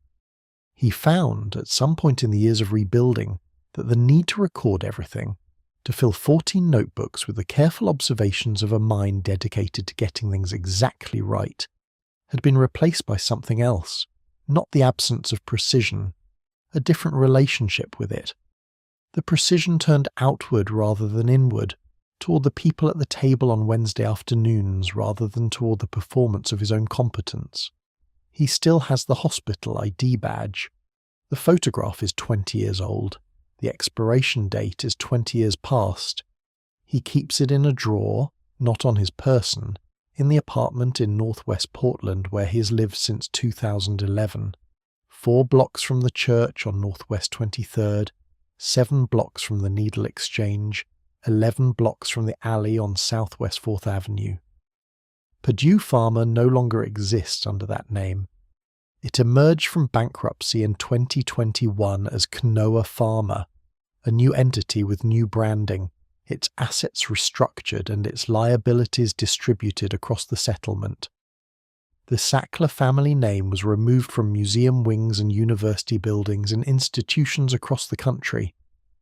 Speaker 1: He found, at some point in the years of rebuilding, that the need to record everything, to fill 14 notebooks with the careful observations of a mind dedicated to getting things exactly right, had been replaced by something else, not the absence of precision, a different relationship with it. The precision turned outward rather than inward, toward the people at the table on Wednesday afternoons rather than toward the performance of his own competence. He still has the hospital ID badge. The photograph is 20 years old. The expiration date is 20 years past. He keeps it in a drawer, not on his person, in the apartment in northwest Portland where he has lived since 2011, 4 blocks from the church on Northwest 23rd, 7 blocks from the Needle Exchange, 11 blocks from the alley on Southwest 4th Avenue. Purdue Pharma no longer exists under that name. It emerged from bankruptcy in 2021 as Knoa Pharma, a new entity with new branding, its assets restructured and its liabilities distributed across the settlement. The Sackler family name was removed from museum wings and university buildings in institutions across the country,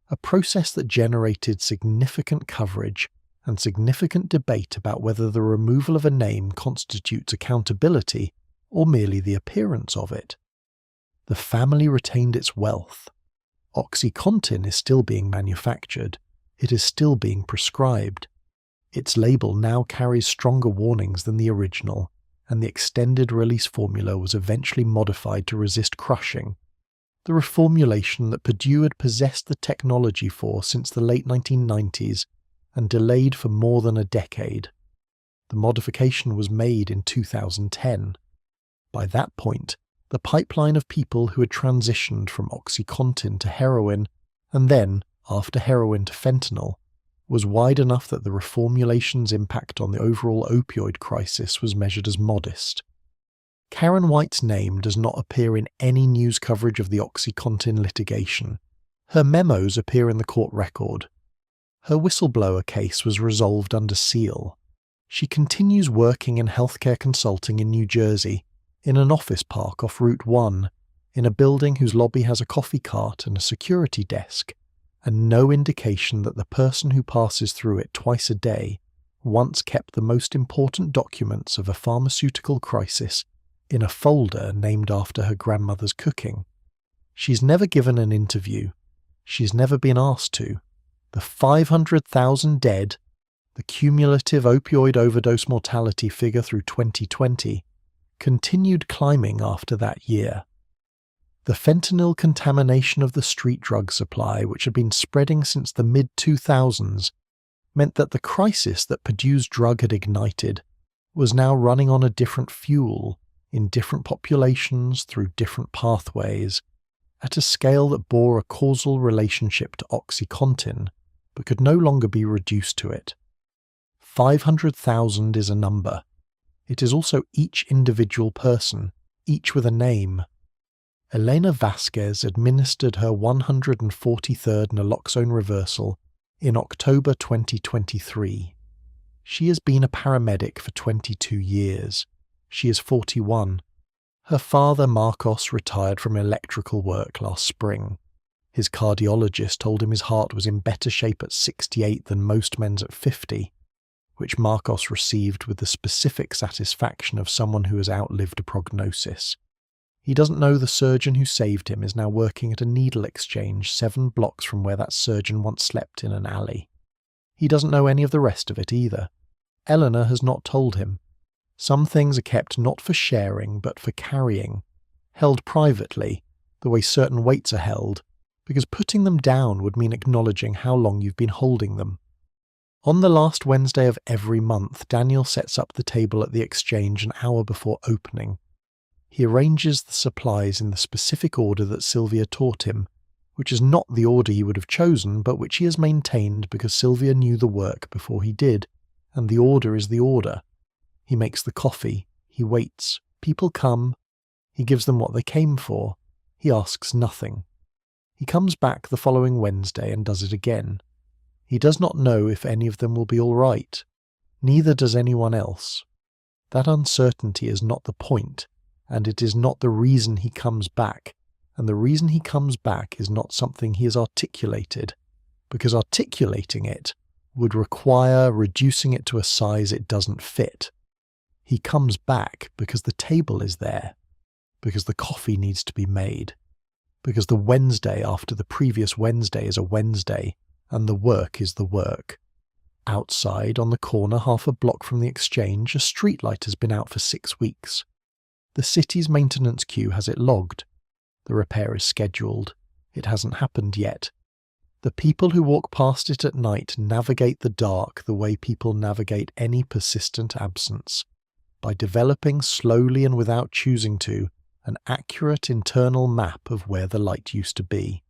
Speaker 1: a process that generated significant coverage and significant debate about whether the removal of a name constitutes accountability or merely the appearance of it. The family retained its wealth. OxyContin is still being manufactured. It is still being prescribed. Its label now carries stronger warnings than the original, and the extended release formula was eventually modified to resist crushing, the reformulation that Purdue had possessed the technology for since the late 1990s and delayed for more than a decade. The modification was made in 2010. By that point, the pipeline of people who had transitioned from OxyContin to heroin, and then, after heroin to fentanyl, was wide enough that the reformulation's impact on the overall opioid crisis was measured as modest. Karen White's name does not appear in any news coverage of the OxyContin litigation. Her memos appear in the court record. Her whistleblower case was resolved under seal. She continues working in healthcare consulting in New Jersey, in an office park off Route 1, in a building whose lobby has a coffee cart and a security desk, and no indication that the person who passes through it twice a day once kept the most important documents of a pharmaceutical crisis in a folder named after her grandmother's cooking. She's never given an interview. She's never been asked to. The 500,000 dead, the cumulative opioid overdose mortality figure through 2020, continued climbing after that year. The fentanyl contamination of the street drug supply, which had been spreading since the mid-2000s, meant that the crisis that Purdue's drug had ignited was now running on a different fuel, in different populations, through different pathways, at a scale that bore a causal relationship to OxyContin, but could no longer be reduced to it. 500,000 is a number. It is also each individual person, each with a name. Elena Vasquez administered her 143rd naloxone reversal in October 2023. She has been a paramedic for 22 years. She is 41. Her father, Marcos, retired from electrical work last spring. His cardiologist told him his heart was in better shape at 68 than most men's at 50, which Marcos received with the specific satisfaction of someone who has outlived a prognosis. He doesn't know the surgeon who saved him is now working at a needle exchange 7 blocks from where that surgeon once slept in an alley. He doesn't know any of the rest of it either. Eleanor has not told him. Some things are kept not for sharing but for carrying, held privately, the way certain weights are held, because putting them down would mean acknowledging how long you've been holding them. On the last Wednesday of every month, Daniel sets up the table at the exchange an hour before opening. He arranges the supplies in the specific order that Sylvia taught him, which is not the order he would have chosen, but which he has maintained because Sylvia knew the work before he did, and the order is the order. He makes the coffee, he waits, people come, he gives them what they came for, he asks nothing. He comes back the following Wednesday and does it again. He does not know if any of them will be all right. Neither does anyone else. That uncertainty is not the point, and it is not the reason he comes back, and the reason he comes back is not something he has articulated, because articulating it would require reducing it to a size it doesn't fit. He comes back because the table is there, because the coffee needs to be made, because the Wednesday after the previous Wednesday is a Wednesday, and the work is the work. Outside, on the corner half a block from the exchange, a streetlight has been out for 6 weeks. The city's maintenance queue has it logged. The repair is scheduled. It hasn't happened yet. The people who walk past it at night navigate the dark the way people navigate any persistent absence, by developing slowly and without choosing to an accurate internal map of where the light used to be.